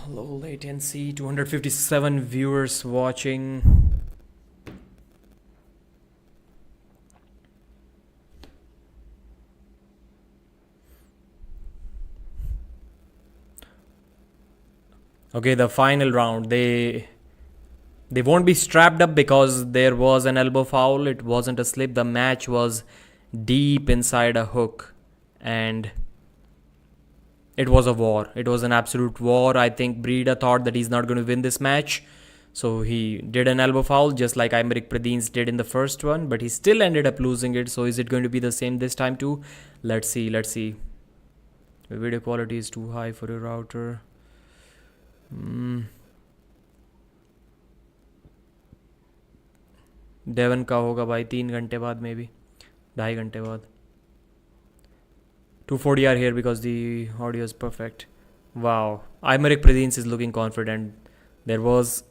Low latency, 257 viewers watching. Okay, the final round, they won't be strapped up because there was an elbow foul. It wasn't a slip. The match was deep inside a hook, and it was a war. It was an absolute war. I think Breda thought that he's not going to win this match, so he did an elbow foul just like AYMERIC Pradines did in the first one, but he still ended up losing it. So is it going to be the same this time too? Let's see. The video quality is too high for your router. डेवन का होगा भाई 3 घंटे बाद, may be 2.5 घंटे बाद. 240 are here because the audio is perfect. Wow, AYMERIC Pradines is looking confident. There was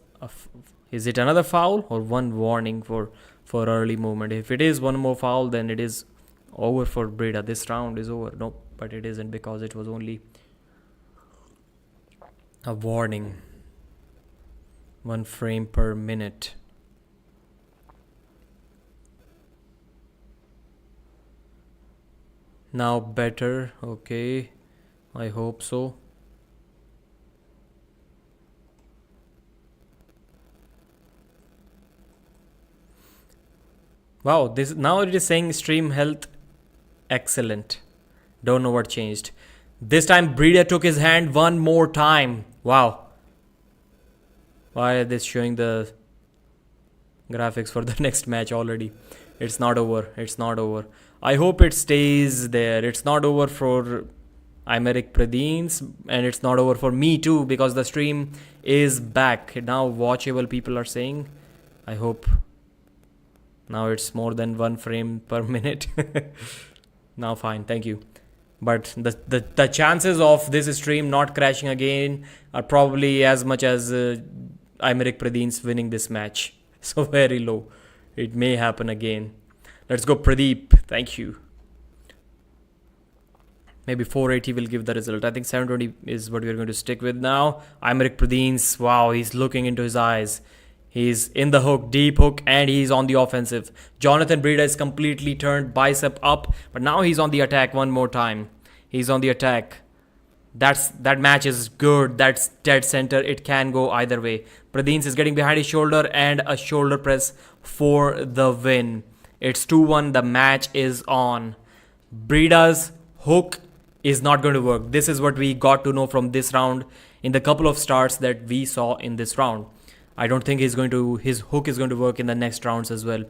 is it another foul or one warning for early movement? If it is one more foul, then it is Over for Breda. This round is over. Nope, but it isn't because it was only a warning. 1 frame per minute. Now better. Okay, I hope so. Wow, this now it is saying stream health excellent. Don't know what changed. This time Breda took his hand one more time. Wow. Why are they showing the graphics for the next match already? It's not over. It's not over. I hope it stays there. It's not over for AYMERIC Pradines, and it's not over for me too, because the stream is back. Now watchable people are saying. I hope now it's more than 1 frame per minute. Now fine, thank you. But the chances of this stream not crashing again are probably as much as AYMERIC Pradines winning this match. So very low. It may happen again. Let's go Pradeep. Thank you. Maybe 480 will give the result. I think 720 is what we're going to stick with now. AYMERIC Pradines. Wow, he's looking into his eyes. He's in the hook, deep hook, and he's on the offensive. Jonathan Breda is completely turned bicep up, but now he's on the attack one more time. He's on the attack. That match is good. That's dead center. It can go either way. Pradines is getting behind his shoulder and a shoulder press for the win. It's 2-1. The match is on. Breda's hook is not going to work. This is what we got to know from this round in the couple of starts that we saw in this round. I don't think his hook is going to work in the next rounds as well.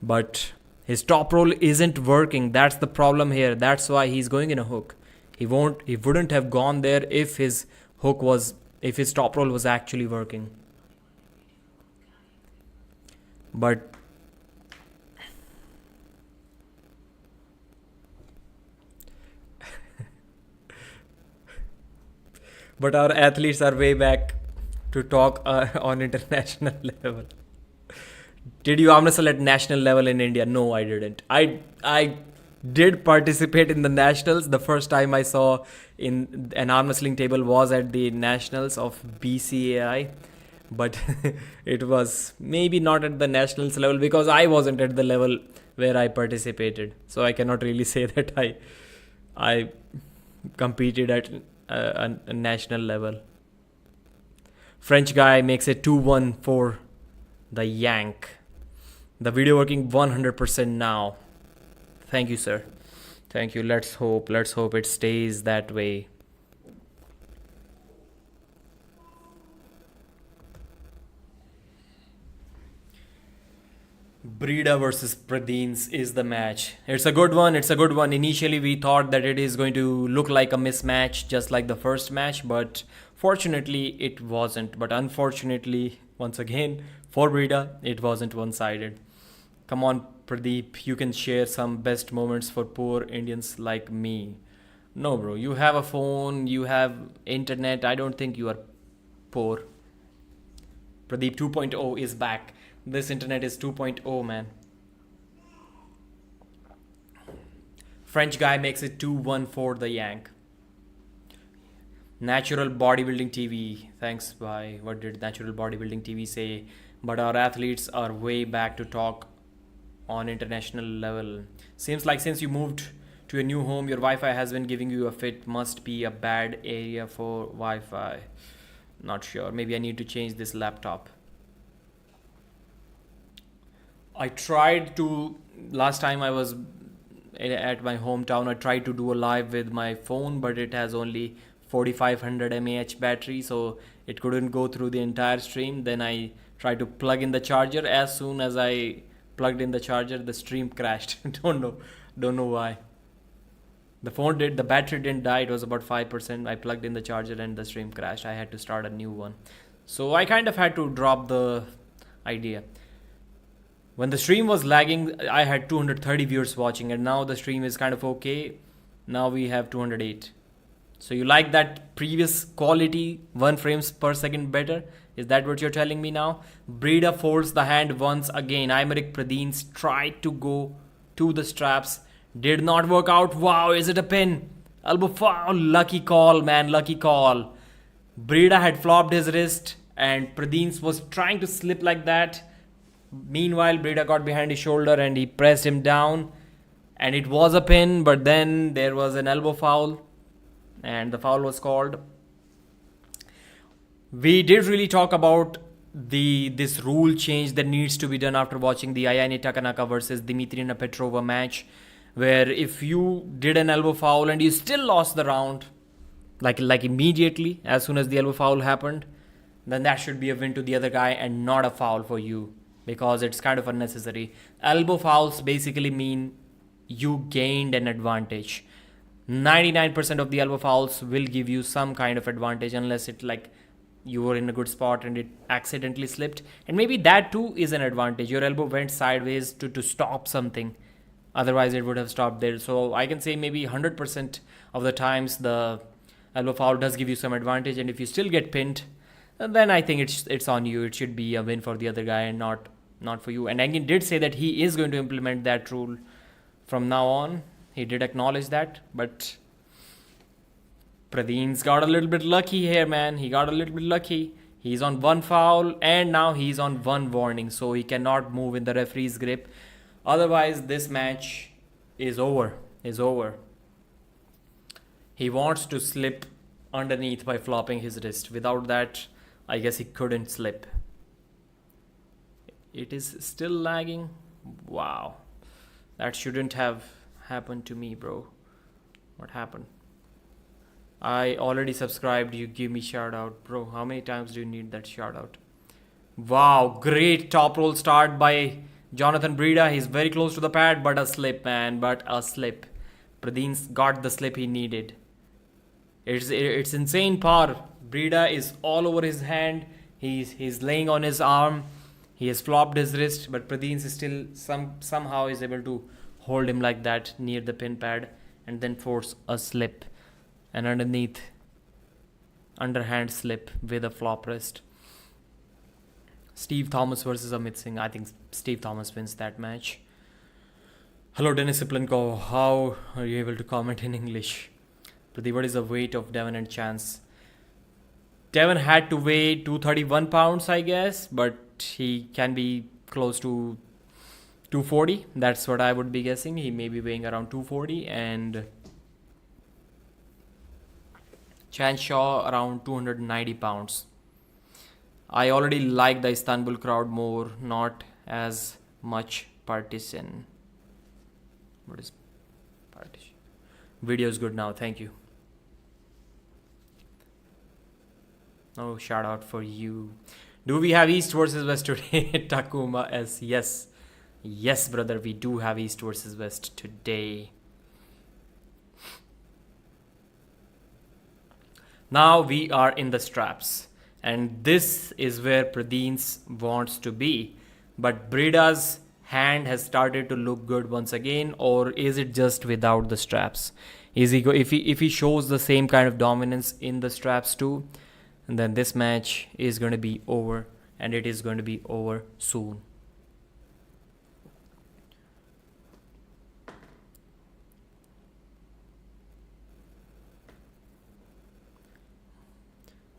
But his top roll isn't working. That's the problem here. That's why he's going in a hook. He wouldn't have gone there if his top roll was actually working. But our athletes are way back to talk on international level. Did you arm wrestle at national level in India? No, I didn't. I did participate in the nationals. The first time I saw in an arm wrestling table was at the nationals of BCAI, but it was maybe not at the nationals level because I wasn't at the level where I participated. So I cannot really say that I competed at a national level. French guy makes it 2-1 for the Yank. The video working 100% now. Thank you, sir. Thank you. Let's hope it stays that way. Breda versus Pradines is the match. It's a good one. Initially, we thought that it is going to look like a mismatch, just like the first match, but fortunately, it wasn't. But unfortunately, once again, for Breda, it wasn't one-sided. Come on, Pradeep, you can share some best moments for poor Indians like me. No, bro, you have a phone, you have internet. I don't think you are poor. Pradeep 2.0 is back. This internet is 2.0, man. French guy makes it 2-1 for the Yank. Natural Bodybuilding TV. Thanks, bye. What did Natural Bodybuilding TV say? But our athletes are way back to talk on international level. Seems like since you moved to a new home, your Wi-Fi has been giving you a fit. Must be a bad area for Wi-Fi. Not sure. Maybe I need to change this laptop. I tried to, last time I was at my hometown, I tried to do a live with my phone, but it has only 4500 mAh battery, so it couldn't go through the entire stream. Then I tried to plug in the charger. As soon as I plugged in the charger, the stream crashed. Don't know why. The battery didn't die. It was about 5%. I plugged in the charger and the stream crashed. I had to start a new one. So I kind of had to drop the idea. When the stream was lagging, I had 230 viewers watching, and now the stream is kind of okay. Now we have 208. So you like that previous quality, 1 frames per second better? Is that what you're telling me now? Breda folds the hand once again. AYMERIC Pradines tried to go to the straps Did not work out. Wow, is it a pin? Elbow foul. Lucky call, man. Lucky call. Breda had flopped his wrist and Pradines was trying to slip like that. Meanwhile, Breda got behind his shoulder and he pressed him down. And it was a pin, but then there was an elbow foul. And the foul was called. We did really talk about this rule change that needs to be done after watching the Ayane Takanaka versus Dimitrina Petrova match, where if you did an elbow foul and you still lost the round, like immediately as soon as the elbow foul happened, then that should be a win to the other guy and not a foul for you, because it's kind of unnecessary. Elbow fouls basically mean you gained an advantage. 99% of the elbow fouls will give you some kind of advantage, unless it like you were in a good spot and it accidentally slipped, and maybe that too is an advantage. Your elbow went sideways to stop something, otherwise it would have stopped there. So I can say maybe 100% of the times the elbow foul does give you some advantage, and if you still get pinned, then I think it's on you. It should be a win for the other guy and not for you. And Engin did say that he is going to implement that rule from now on. He did acknowledge that, but Pradines got a little bit lucky here, man. He got a little bit lucky. He's on one foul and now he's on one warning, so he cannot move in the referee's grip. Otherwise, this match is over. He wants to slip underneath by flopping his wrist. Without that, I guess he couldn't slip. It is still lagging. Wow. That shouldn't have happened to me, bro. What happened? I already subscribed. You give me shout out. Bro, how many times do you need that shout out? Wow, great top roll start by Jonathan Breda. He's very close to the pad, but a slip, man. But a slip. Pradines got the slip he needed. It's insane power. Breda is all over his hand. He's laying on his arm. He has flopped his wrist, but Pradines is still somehow is able to hold him like that near the pin pad and then force a slip. And underneath, underhand slip with a flop wrist. Steve Thomas versus Amit Singh. I think Steve Thomas wins that match. Hello, Dennis Siplenko. How are you able to comment in English? Pradeep, what is the weight of Devon and Chance? Devon had to weigh 231 pounds, I guess, but he can be close to 240. That's what I would be guessing. He may be weighing around 240, and Chance Shaw around 290 pounds. I already like the Istanbul crowd more, not as much partisan. What is partisan? Video is good now, thank you. Oh, shout out for you. Do we have East versus West today? Takuma S. Yes. Yes, brother, we do have East versus West today. Now we are in the straps. And this is where Pradines wants to be. But Breda's hand has started to look good once again, or is it just without the straps? Is he if he shows the same kind of dominance in the straps too, then this match is going to be over, and it is going to be over soon.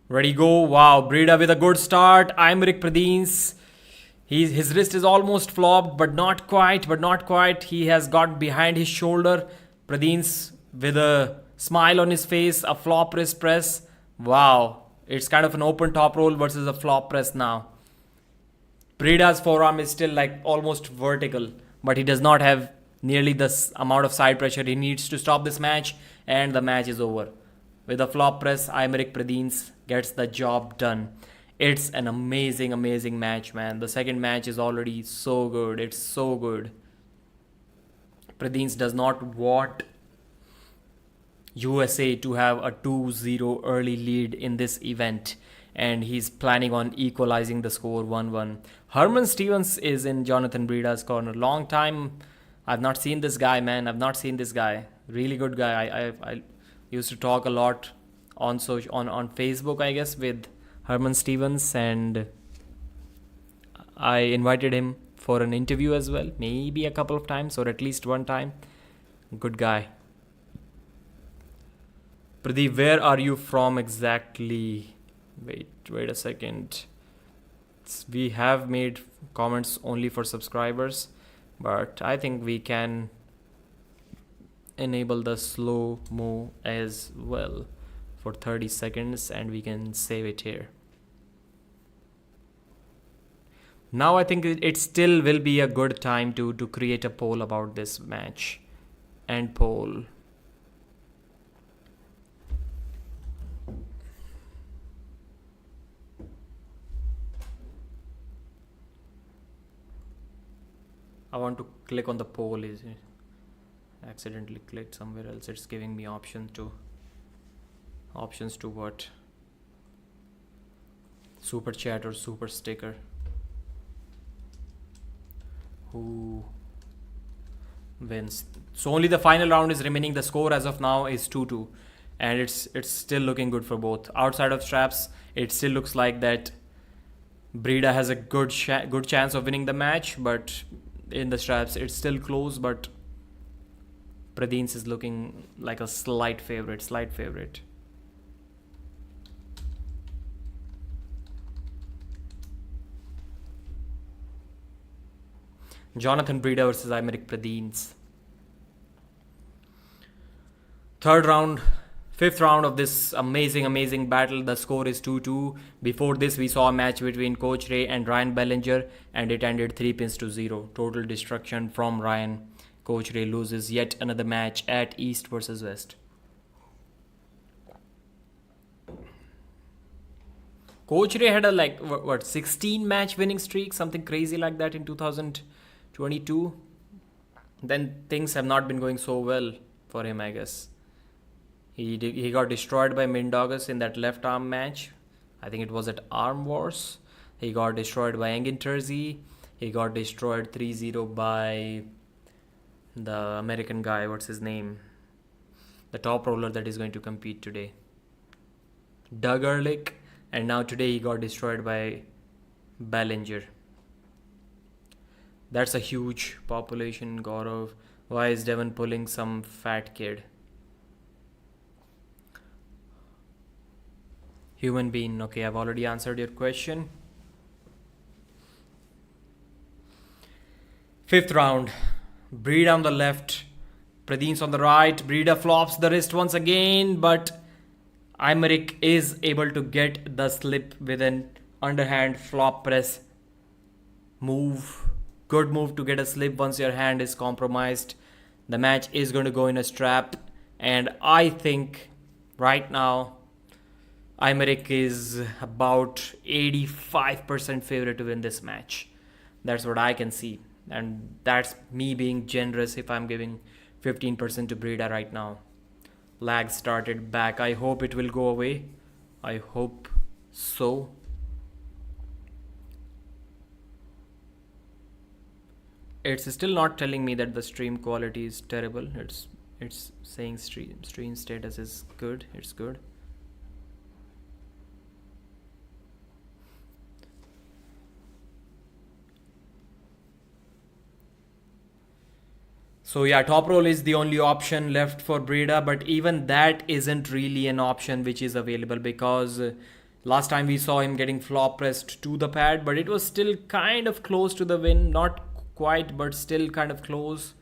Ready, go. Wow, Breda with a good start. AYMERIC Pradines. His wrist is almost flopped, but not quite. He has got behind his shoulder. Pradines with a smile on his face, a flop wrist press. Wow. It's kind of an open top roll versus a flop press now. Breda's forearm is still like almost vertical, but he does not have nearly this amount of side pressure he needs to stop this match, and the match is over. With a flop press, AYMERIC Pradines gets the job done. It's an amazing, amazing match, man. The second match is already so good. It's so good. Pradines does not want USA to have a 2-0 early lead in this event, and he's planning on equalizing the score 1-1. Herman Stevens is in Jonathan Breda's corner. Long time I've not seen this guy, man. I've not seen this guy. Really good guy. I used to talk a lot on Facebook, I guess, with Herman Stevens, and I invited him for an interview as well, maybe a couple of times, or at least one time. Good guy. Pradeep, where are you from exactly? Wait a second. We have made comments only for subscribers, but I think we can enable the slow mo as well for 30 seconds and we can save it here. Now I think it still will be a good time to create a poll about this match. And poll. I want to click on the poll. Is it accidentally clicked somewhere else? It's giving me options to what? Super chat or super sticker. Who wins? So only the final round is remaining. The score as of now is 2-2, and it's still looking good for both. Outside of straps, it still looks like that Breda has a good chance of winning the match, but in the straps it's still close. But Pradines is looking like a slight favorite. Jonathan Breda versus AYMERIC Pradines. Fifth round of this amazing battle. The score is 2-2. Before this, we saw a match between Coach Ray and Ryan Belanger, and it ended 3-0. Total destruction from Ryan. Coach Ray loses yet another match at East versus West. Coach Ray had a 16 match winning streak, something crazy like that in 2022. Then things have not been going so well for him, I guess. He got destroyed by Mindaugas in that left arm match. I think it was at Arm Wars. He got destroyed by Engin Terzi. He got destroyed 3-0 by the American guy. What's his name? The top roller that is going to compete today. Doug Erlich. And now today he got destroyed by Belanger. That's a huge population, Gaurav. Why is Devon pulling some fat kid? Human being. Okay, I've already answered your question. Fifth round. Breda on the left. Pradines on the right. Breda flops the wrist once again, but AYMERIC is able to get the slip with an underhand flop press move. Good move to get a slip once your hand is compromised. The match is going to go in a strap, and I think right now AYMERIC is about 85% favorite to win this match. That's what I can see, and that's me being generous if I'm giving 15% to Breda right now. Lag started back. I hope it will go away. I hope so. It's still not telling me that the stream quality is terrible. It's saying stream status is good. It's good. So yeah, top roll is the only option left for Breda, but even that isn't really an option which is available, because last time we saw him getting flop pressed to the pad, but it was still kind of close to the win. Not quite, but still kind of close.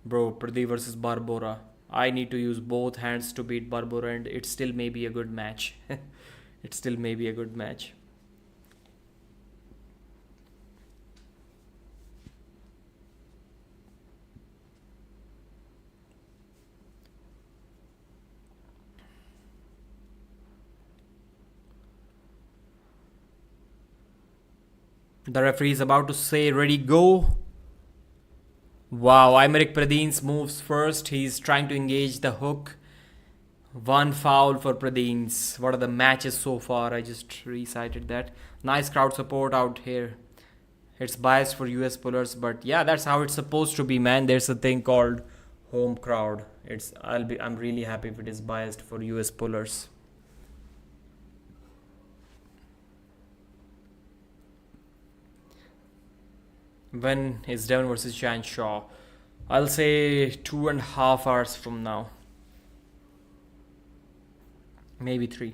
Bro, Pradeep versus Barbora. I need to use both hands to beat Barbora, and it still may be a good match. It still may be a good match. The referee is about to say, ready, go. Wow, AYMERIC Pradines moves first. He's trying to engage the hook. One foul for Pradines. What are the matches so far? I just recited that. Nice crowd support out here. It's biased for US pullers, but yeah, that's how it's supposed to be, man. There's a thing called home crowd. I'm really happy if it is biased for US pullers. When is Devon versus Chan Shaw? I'll say 2.5 hours from now. Maybe 3.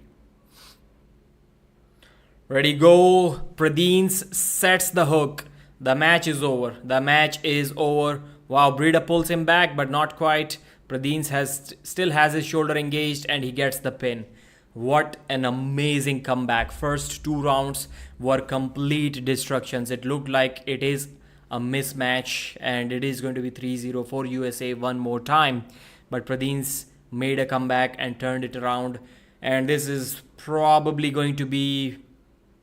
Ready, go. Pradines sets the hook. The match is over. The match is over. Wow, Breda pulls him back, but not quite. Pradines still has his shoulder engaged and he gets the pin. What an amazing comeback. First 2 rounds were complete destructions. It looked like it is a mismatch and it is going to be 3-0 for USA one more time. But Pradines made a comeback and turned it around. And this is probably going to be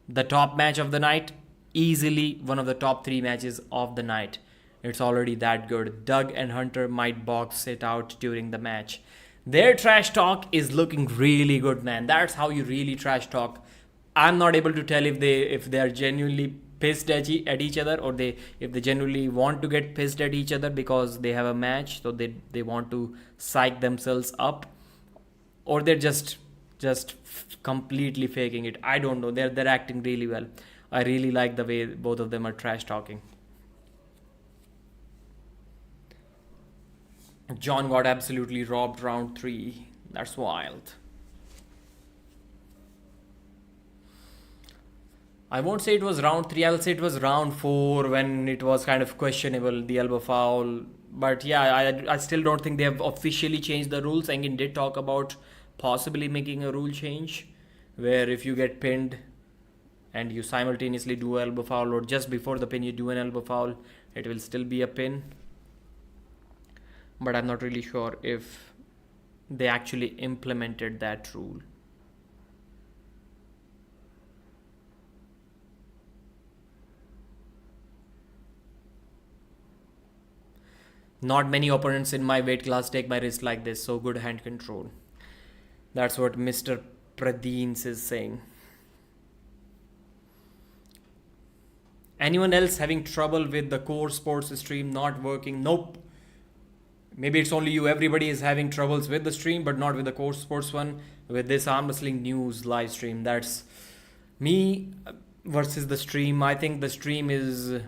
the top match of the night. Easily one of the top 3 matches of the night. It's already that good. Doug and Hunter might box it out during the match. Their trash talk is looking really good, man. That's how you really trash talk. I'm not able to tell if they are genuinely pissed at each other, or if they genuinely want to get pissed at each other because they have a match, so they want to psych themselves up, or they're just completely faking it. I don't know. They're acting really well. I really like the way both of them are trash talking. John got absolutely robbed round 3. That's wild. I won't say it was round 3. I'll say it was round 4 when it was kind of questionable, the elbow foul. But yeah, I still don't think they have officially changed the rules. Engin did talk about possibly making a rule change where if you get pinned and you simultaneously do an elbow foul, or just before the pin you do an elbow foul, it will still be a pin. But I'm not really sure if they actually implemented that rule. Not many opponents in my weight class take my wrist like this, so good hand control. That's what Mr. Pradines is saying. Anyone else having trouble with the core sports stream not working? Nope. Maybe it's only you. Everybody is having troubles with the stream, but not with the core sports one. With this arm wrestling news live stream, that's me versus the stream. I think the stream is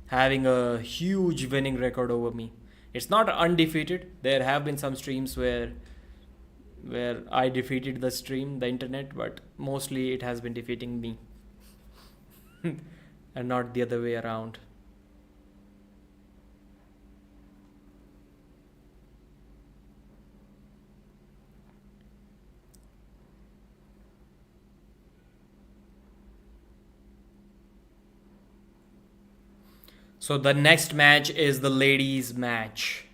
having a huge winning record over me. It's not undefeated. There have been some streams where I defeated the stream, the internet, but mostly it has been defeating me and not the other way around. So the next match is the ladies' match.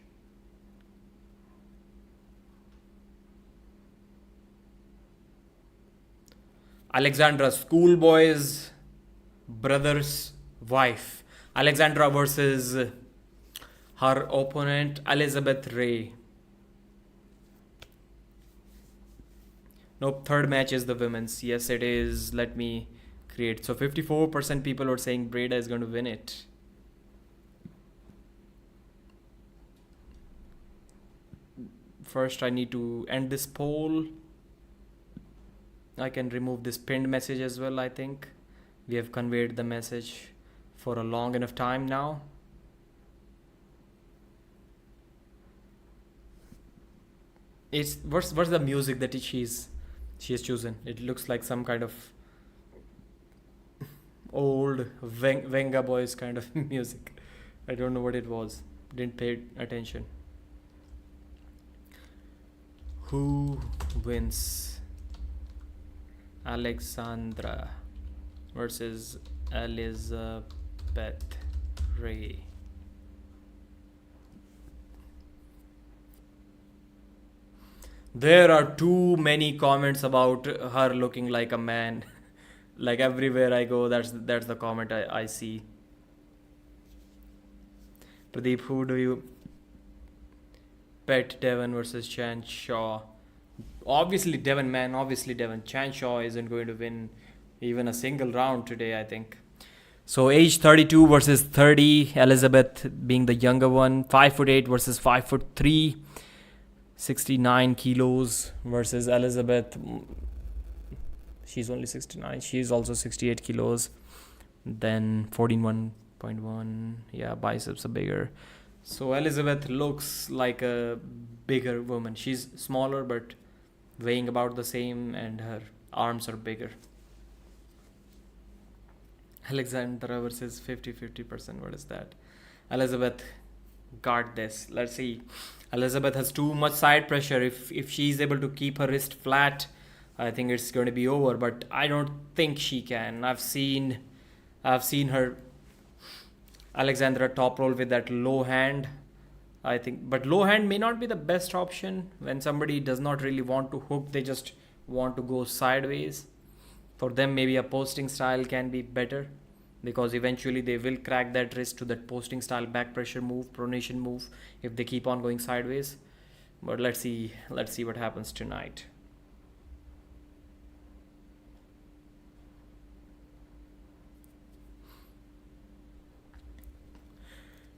Alexandra, schoolboy's brother's wife. Alexandra versus her opponent, Elizabeth Ray. Nope, third match is the women's. Yes, it is. Let me create. So 54% people are saying Breda is going to win it. First, I need to end this poll. I can remove this pinned message as well, I think. We have conveyed the message for a long enough time now. What's the music that she has chosen? It looks like some kind of old Venga Boys kind of music. I don't know what it was. Didn't pay attention. Who wins? Alexandra versus Elizabeth Ray. There are too many comments about her looking like a man. Like everywhere I go, that's the comment I see. Pradeep, who do you bet? Devon versus Chan Shaw. Obviously Devon, man. Obviously Devon. Chan Shaw isn't going to win even a single round today, I think. So age 32 versus 30. Elizabeth being the younger one. 5'8" versus 5'3". 69 kilos versus Elizabeth. She's only 69. She's also 68 kilos. Then 14.1. Yeah, biceps are bigger. So Elizabeth looks like a bigger woman. She's smaller but weighing about the same, and her arms are bigger. Alexandra versus 50-50%. What is that? Elizabeth got this. Let's see. Elizabeth has too much side pressure. If she's able to keep her wrist flat, I think it's going to be over. But I don't think she can. I've seen her Alexandra top roll with that low hand. I think, but low hand may not be the best option when somebody does not really want to hook. They just want to go sideways. For them, maybe a posting style can be better, because eventually they will crack that wrist to that posting style back pressure move, pronation move, if they keep on going sideways. But let's see what happens tonight.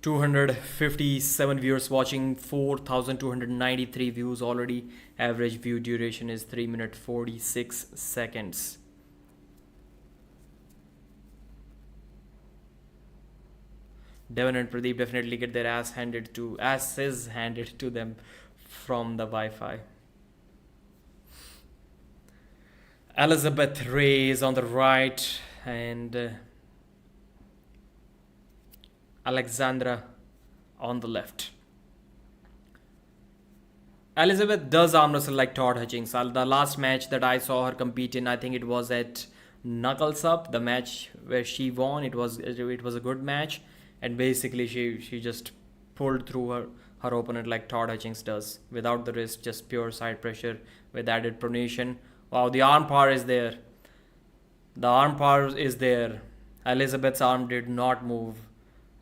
$257 viewers watching, 4,293 views already. Average view duration is 3 minutes 46 seconds. Devon and Pradeep definitely get their asses handed to them from the Wi-Fi. Elizabeth Ray is on the right, and Alexandra on the left. Elizabeth does arm wrestle like Todd Hutchings. The last match that I saw her compete in, I think it was at Knuckles Up, the match where she won. It was a good match, and basically she just pulled through her opponent like Todd Hutchings does, without the wrist, just pure side pressure with added pronation. Wow, the arm power is there. The arm power is there. Elizabeth's arm did not move.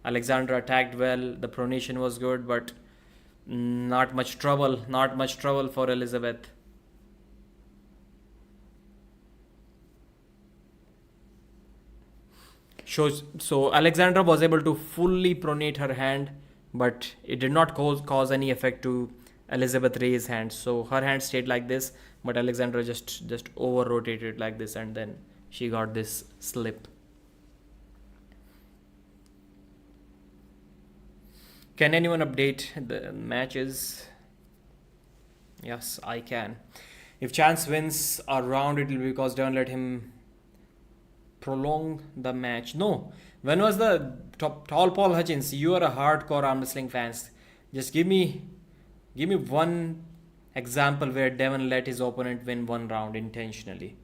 Alexandra attacked well. The pronation was good, but not much trouble. Not much trouble for Elizabeth. So Alexandra was able to fully pronate her hand, but it did not cause any effect to Elizabeth Ray's hand. So her hand stayed like this, but Alexandra just over rotated like this, and then she got this slip. Can anyone update the matches? Yes, I can. If Chance wins a round, it will be because don't let him prolong the match. No. When was the Tall Paul Hutchins? You are a hardcore arm wrestling fans. Just give me one example where Devon let his opponent win one round intentionally.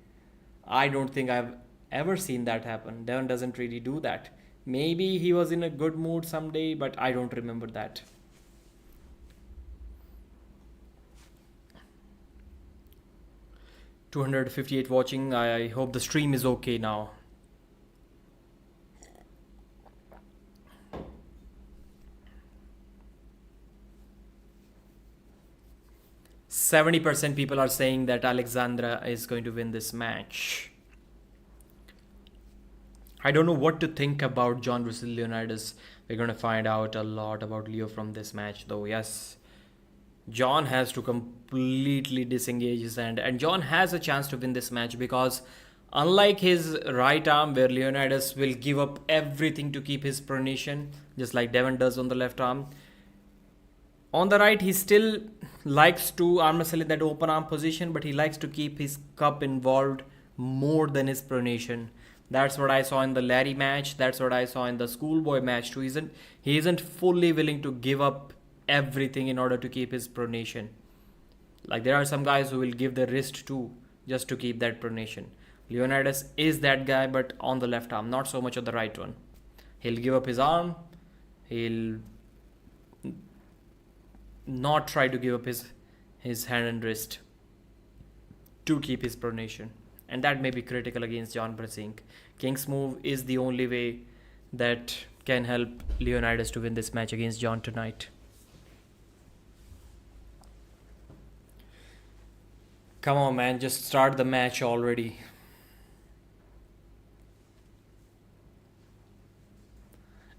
I don't think I've ever seen that happen. Devon doesn't really do that. Maybe he was in a good mood someday, but I don't remember that. $258 watching. I hope the stream is okay now. %70 people are saying that Alexandra is going to win this match. I don't know what to think about John versus Leonidas. We're going to find out a lot about Leo from this match, though. Yes, John has to completely disengage his hand, and John has a chance to win this match, because unlike his right arm, where Leonidas will give up everything to keep his pronation, just like Devon does on the left arm, on the right he still likes to arm wrestle in that open arm position, but he likes to keep his cup involved more than his pronation. That's what I saw in the Larry match. That's what I saw in the schoolboy match too. He isn't fully willing to give up everything in order to keep his pronation. Like, there are some guys who will give their wrist too, just to keep that pronation. Leonidas is that guy, but on the left arm, not so much on the right one. He'll give up his arm. He'll not try to give up his hand and wrist to keep his pronation. And that may be critical against John Brasink. King's move is the only way that can help Leonidas to win this match against John tonight. Come on, man, just start the match already.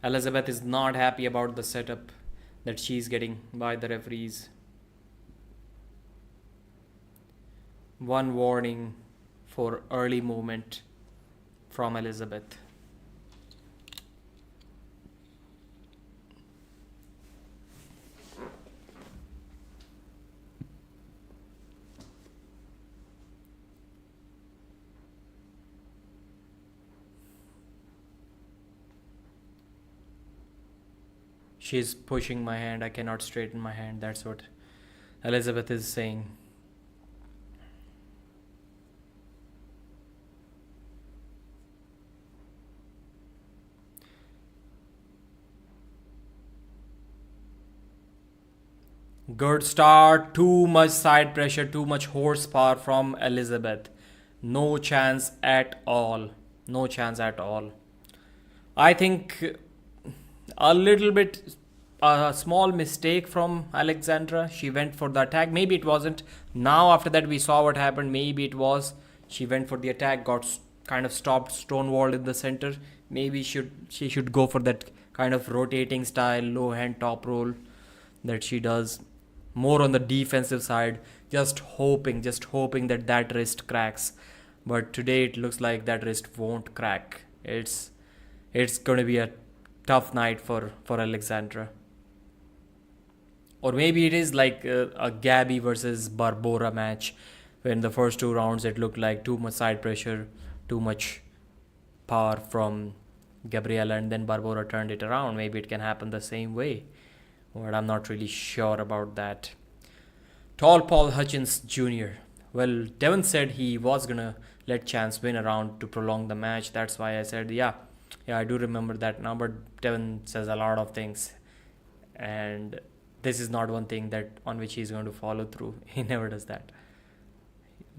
Elizabeth is not happy about the setup that she's getting by the referees. One warning for early movement from Elizabeth. She's pushing my hand. I cannot straighten my hand. That's what Elizabeth is saying. Good start. Too much side pressure, too much horsepower from Elizabeth. No chance at all. No chance at all. I think a little bit a small mistake from Alexandra. She went for the attack. Maybe it wasn't. Now after that we saw what happened. Maybe it was. She went for the attack, got kind of stopped, stonewalled in the center. Maybe she should go for that kind of rotating style, low hand top roll that she does. More on the defensive side, just hoping that wrist cracks. But today it looks like that wrist won't crack. It's going to be a tough night for Alexandra. Or maybe it is like a Gabby versus Barbora match, where in the first 2 rounds it looked like too much side pressure, too much power from Gabriela, and then Barbora turned it around. Maybe it can happen the same way, but I'm not really sure about that. Tall Paul Hutchings Jr. Well, Devon said he was gonna let Chance win a round to prolong the match. That's why I said, yeah, I do remember that now. But Devon says a lot of things, and this is not one thing that on which he's going to follow through. He never does that.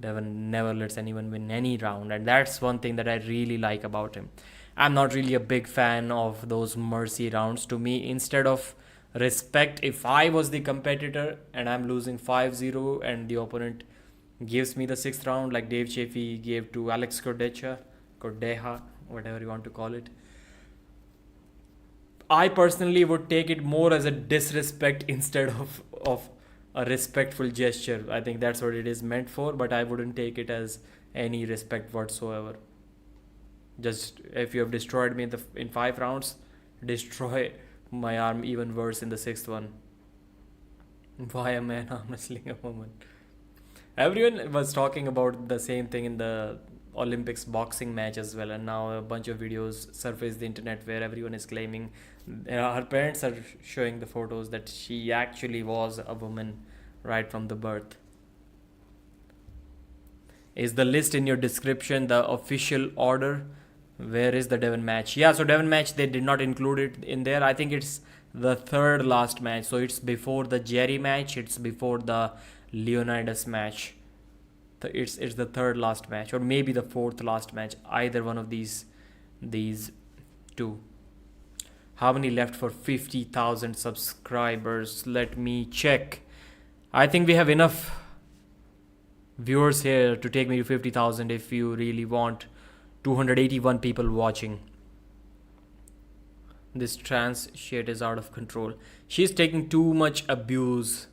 Devon never lets anyone win any round, and that's one thing that I really like about him. I'm not really a big fan of those mercy rounds. To me, instead of respect, if I was the competitor and I'm losing 5-0 and the opponent gives me the 6th round like Dave Chaffee gave to Alex KURDECHA, whatever you want to call it, I personally would take it more as a disrespect instead of a respectful gesture. I think that's what it is meant for, but I wouldn't take it as any respect whatsoever. Just if you have destroyed me in 5 rounds, destroy my arm even worse in the 6th one. Why a man arm wrestling a woman? Everyone was talking about the same thing in the Olympics boxing match as well, and now a bunch of videos surface the internet where everyone is claiming her parents are showing the photos that she actually was a woman right from the birth. Is the list in your description the official order? Where is the Devon match? Yeah, so Devon match, they did not include it in there. I think it's the 3rd last match. So it's before the Jerry match. It's before the Leonidas match. It's the 3rd last match, or maybe the 4th last match. Either one of these 2. How many left for 50,000 subscribers? Let me check. I think we have enough viewers here to take me to 50,000 if you really want. 281 people watching. This trans shit is out of control. She's taking too much abuse.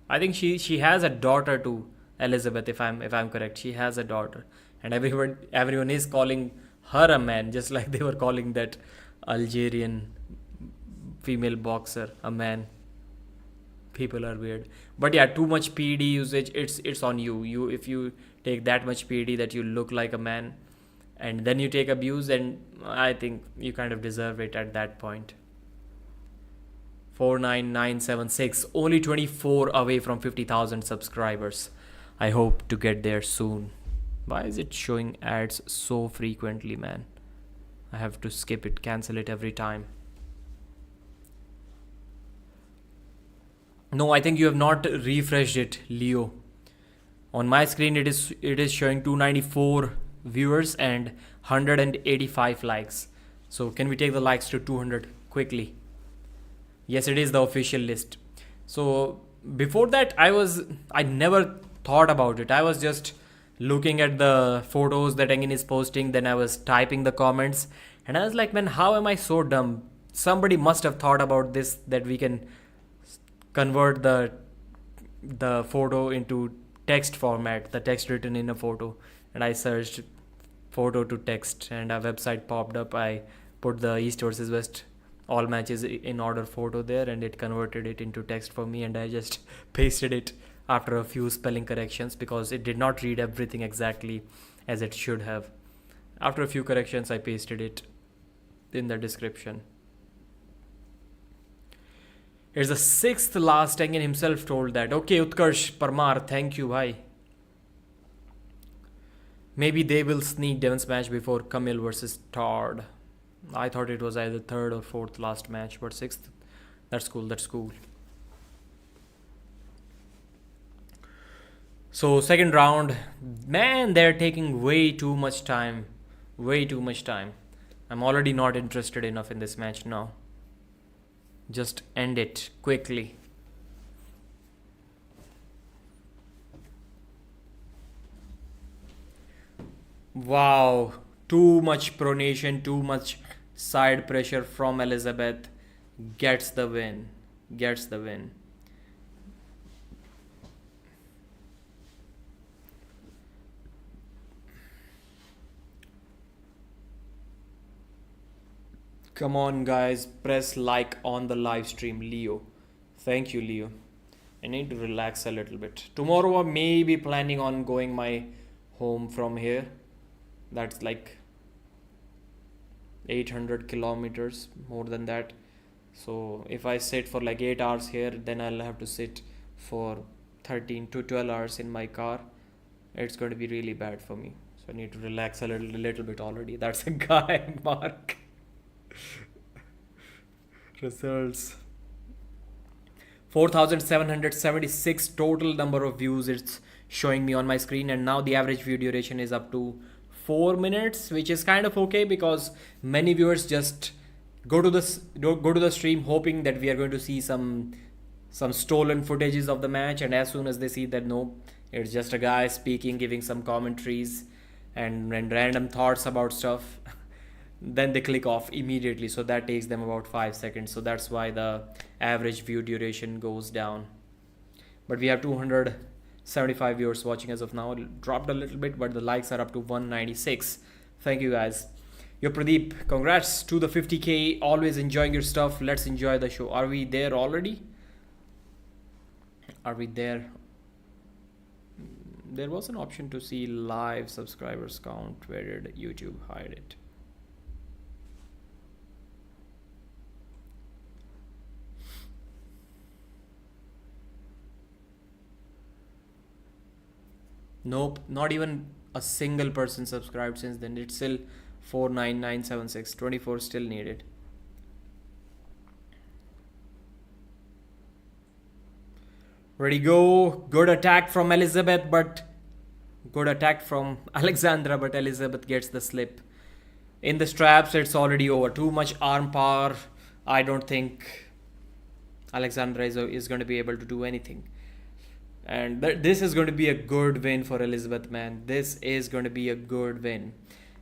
I think she has a daughter too, Elizabeth, if I'm correct. She has a daughter, and everyone is calling her a man, just like they were calling that Algerian female boxer a man. People are weird. But yeah, too much PD usage, it's on you. If you take that much PD that you look like a man, and then you take abuse, and I think you kind of deserve it at that point. 49976, only 24 away from 50,000 subscribers. I hope to get there soon. Why is it showing ads so frequently, man? I have to skip it, cancel it every time. No, I think you have not refreshed it, Leo. On my screen it is showing 294 viewers and 185 likes. So can we take the likes to 200 quickly? Yes, it is the official list. So before that I never thought about it. I was just looking at the photos that Engin is posting, then I was typing the comments, and I was like, man, how am I so dumb? Somebody must have thought about this, that we can convert the photo into text format, the text written in a photo. And I searched photo to text and a website popped up. I put the East versus West all matches in order photo there, and it converted it into text for me, and I just pasted it after a few spelling corrections because it did not read everything exactly as it should have. After a few corrections, I pasted it in the description. It's the 6th last. Tengen himself told that. Okay, Utkarsh Parmar, thank you, bhai. Maybe they will sneak Devon's match before Camille versus Todd. I thought it was either 3rd or 4th last match, but 6th. That's cool, that's cool. So, second round. Man, they're taking way too much time. Way too much time. I'm already not interested enough in this match now. Just end it quickly. Wow. Too much pronation, too much side pressure from Elizabeth. Gets the win. Gets the win. Come on, guys, press like on the live stream, Leo. Thank you, Leo. I need to relax a little bit. Tomorrow I may be planning on going my home from here. That's like 800 kilometers, more than that. So if I sit for like 8 hours here, then I'll have to sit for 13 to 12 hours in my car. It's going to be really bad for me. So I need to relax a little bit already. That's a guy, Mark. Results. 4,776 total number of views it's showing me on my screen, and now the average view duration is up to 4 minutes, which is kind of okay because many viewers just go to the stream hoping that we are going to see some stolen footages of the match, and as soon as they see that no, it's just a guy speaking, giving some commentaries and random thoughts about stuff, then they click off immediately. So that takes them about 5 seconds. So that's why the average view duration goes down. But we have 275 viewers watching as of now. It dropped a little bit, but the likes are up to 196. Thank you, guys. Yo, Pradeep, congrats to the 50k. Always enjoying your stuff. Let's enjoy the show. Are we there already? Are we there? There was an option to see live subscribers count. Where did YouTube hide it? Nope, not even a single person subscribed since then. It's still 49976. 24 still needed. Ready, go. Good attack from Elizabeth, but good attack from Alexandra, but Elizabeth gets the slip. In the straps, it's already over. Too much arm power. I don't think Alexandra is going to be able to do anything. And this is going to be a good win for Elizabeth, man. This is going to be a good win.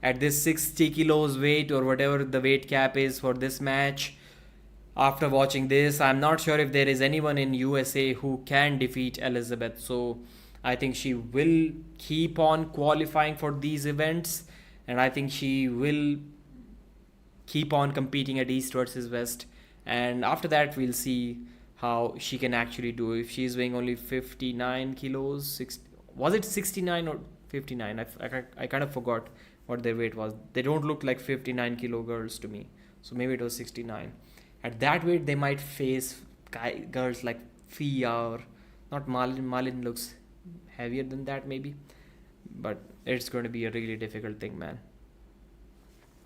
At this 60 kilos weight or whatever the weight cap is for this match, after watching this, I'm not sure if there is anyone in USA who can defeat Elizabeth. So I think she will keep on qualifying for these events. And I think she will keep on competing at East versus West. And after that, we'll see how she can actually do. If she's weighing only 59 kilos, was it 69 or 59? I kind of forgot what their weight was. They don't look like 59 kilo girls to me. So maybe it was 69. At that weight, they might face girls like Fia or not Malin. Malin looks heavier than that maybe. But it's going to be a really difficult thing, man.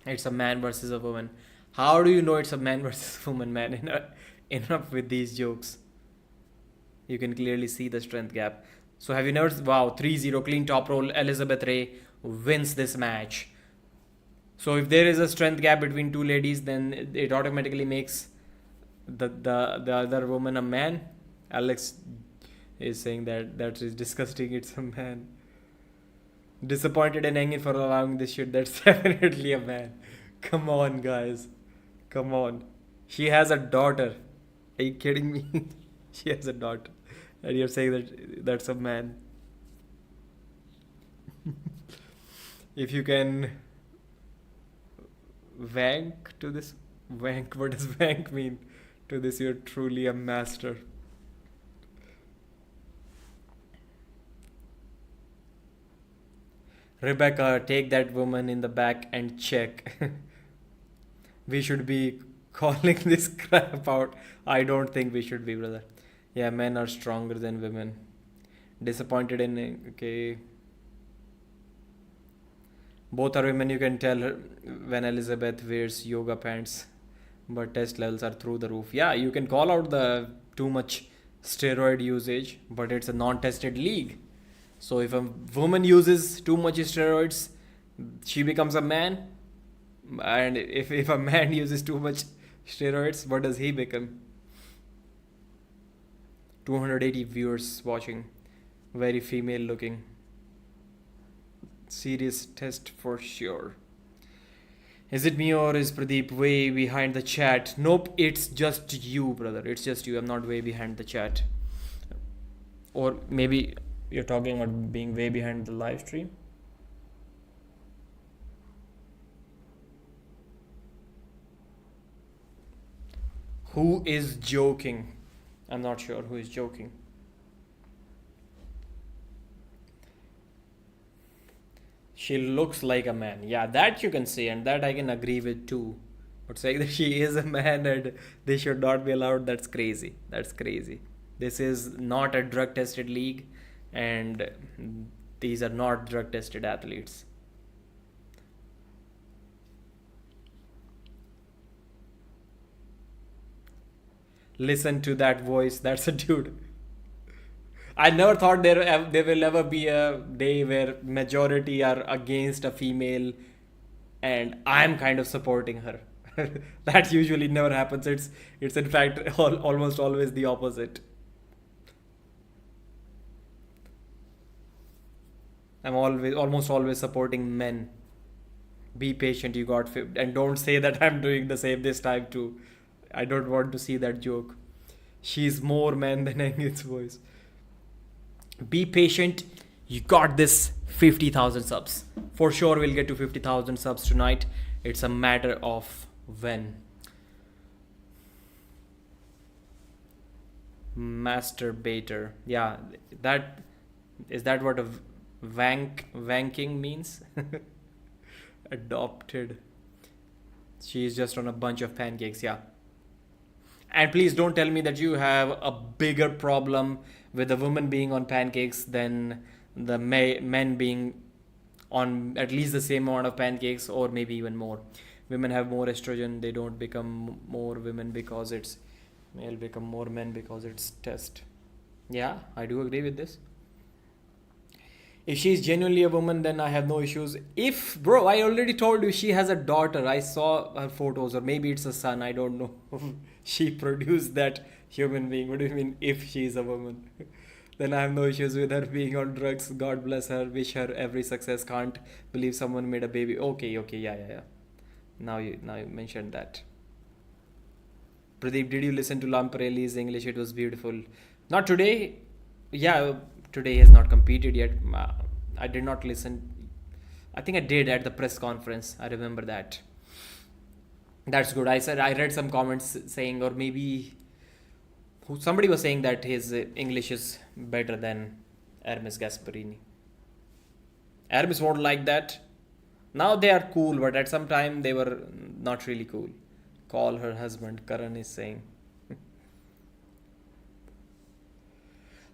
It's a man versus a woman. How do you know it's a man versus a woman, man? Enough with these jokes. You can clearly see the strength gap. So have you never... Wow, 3-0 clean top roll. Elizabeth Ray wins this match. So if there is a strength gap between two ladies, then it automatically makes the other woman a man. Alex is saying that is disgusting. It's a man. Disappointed and angry for allowing this shit. That's definitely a man. Come on, guys. Come on. She has a daughter. Are you kidding me? She has a daughter. And you're saying that that's a man. If you can wank to this. Wank, what does wank mean? To this, you're truly a master. Rebecca, take that woman in the back and check. We should be Calling this crap out. I don't think we should be, brother. Yeah, men are stronger than women. Disappointed in. Okay. Both are women, you can tell her when Elizabeth wears yoga pants. But test levels are through the roof. Yeah, you can call out the too much steroid usage, but it's a non-tested league. So if a woman uses too much steroids, she becomes a man. And if a man uses too much steroids, what does he become? 280 viewers watching. Very female looking. Serious test for sure. Is it me or is Pradeep way behind the chat? Nope, it's just you, brother. It's just you. I'm not way behind the chat. Or maybe you're talking about being way behind the live stream. Who is joking? I'm not sure who is joking. She looks like a man. Yeah, that you can say, and that I can agree with too. But saying that she is a man and they should not be allowed, that's crazy. That's crazy. This is not a drug tested league, and these are not drug tested athletes. Listen to that voice. That's a dude. I never thought there will ever be a day where majority are against a female and I'm kind of supporting her. That usually never happens. It's in fact almost always the opposite. I'm almost always supporting men. Be patient, you got and don't say that I'm doing the same this time too. I don't want to see that joke. She's more man than Engel's voice. Be patient. You got this. 50,000 subs. For sure we'll get to 50,000 subs tonight. It's a matter of when. Masturbator. Yeah, that is that what a wanking means? Adopted. She's just on a bunch of pancakes. Yeah. And please don't tell me that you have a bigger problem with a woman being on pancakes than the men being on at least the same amount of pancakes, or maybe even more. Women have more estrogen. They don't become more women because it's male, become more men because it's test. Yeah, I do agree with this. If she's genuinely a woman, then I have no issues. If, bro, I already told you she has a daughter. I saw her photos, or maybe it's a son. I don't know. She produced that human being. What do you mean if she's a woman? Then I have no issues with her being on drugs. God bless her. Wish her every success. Can't believe someone made a baby. Okay, yeah. Now you mentioned that. Pradeep, did you listen to Lamparelli's English? It was beautiful. Not today. Yeah, today he has not competed yet. I did not listen. I think I did at the press conference. I remember that. That's good. I read some comments saying, or maybe somebody was saying that his English is better than Hermes Gasparini. Hermes won't like that. Now they are cool, but at some time they were not really cool. Call her husband, Karan is saying.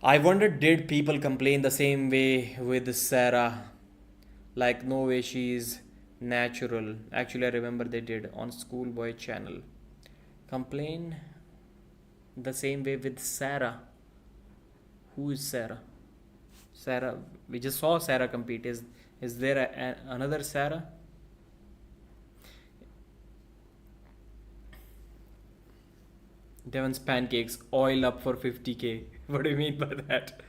I wonder, did people complain the same way with Sarah? Like, no way, she's natural. Actually, I remember they did on Schoolboy channel. Complain the same way with Sarah. Who is Sarah? Sarah, we just saw Sarah compete. Is there another Sarah? Devon's pancakes, oil up for 50k. What do you mean by that?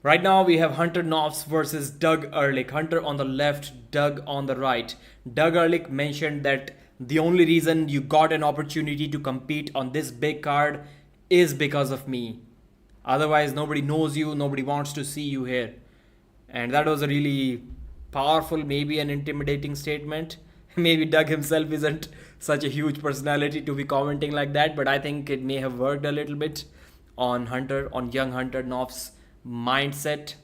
Right now we have Hunter Noffz versus Doug Erlich. Hunter on the left, Doug on the right. Doug Erlich mentioned that the only reason you got an opportunity to compete on this big card is because of me. Otherwise, nobody knows you, nobody wants to see you here. And that was a really powerful, maybe an intimidating statement. Maybe Doug himself isn't such a huge personality to be commenting like that, but I think it may have worked a little bit on Hunter, on young Hunter Noff's mindset.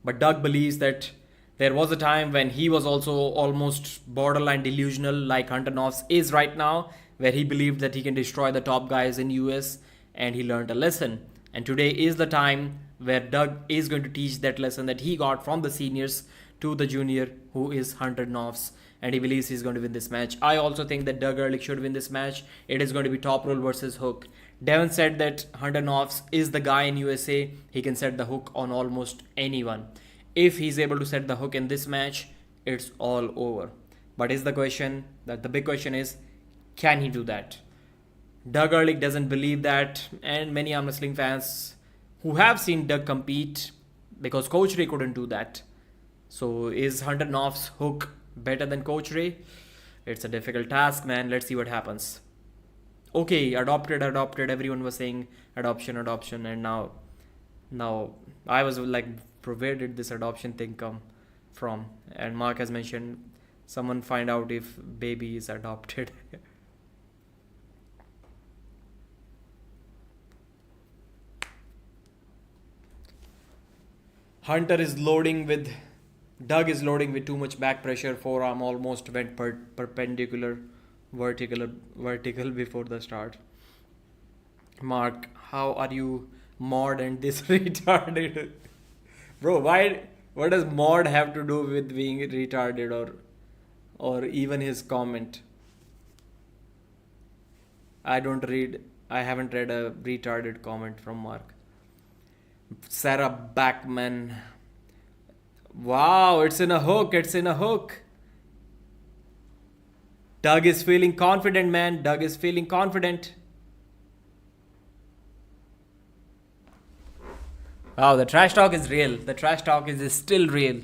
But Doug believes that There was a time when he was also almost borderline delusional, like Hunter Noffz is right now, where he believed that he can destroy the top guys in US, and he learned a lesson. And today is the time where Doug is going to teach that lesson that he got from the seniors to the junior, who is Hunter Noffz, and he believes he's going to win this match. I also think that Doug Erlich should win this match. It is going to be top roll versus hook. Devon said that Hunter Noffz is the guy in USA. He can set the hook on almost anyone. If he's able to set the hook in this match, it's all over. But is the question, that the big question is, can he do that? Doug Erlich doesn't believe that, and many arm wrestling fans who have seen Doug compete, because Coach Ray couldn't do that. So is Hunter Noff's hook better than Coach Ray? It's a difficult task, man. Let's see what happens. Okay, adopted. Everyone was saying adoption, and now I was like, where did this adoption thing come from? And Mark has mentioned, someone find out if baby is adopted. Doug is loading with too much back pressure. Forearm almost went perpendicular, vertical before the start. Mark, how are you mod and this retarded? Bro, what does mod have to do with being retarded or even his comment? I haven't read a retarded comment from Mark. Sarah Backman. Wow, it's in a hook. Doug is feeling confident, man. Doug is feeling confident. Wow, the trash talk is real. The trash talk is still real.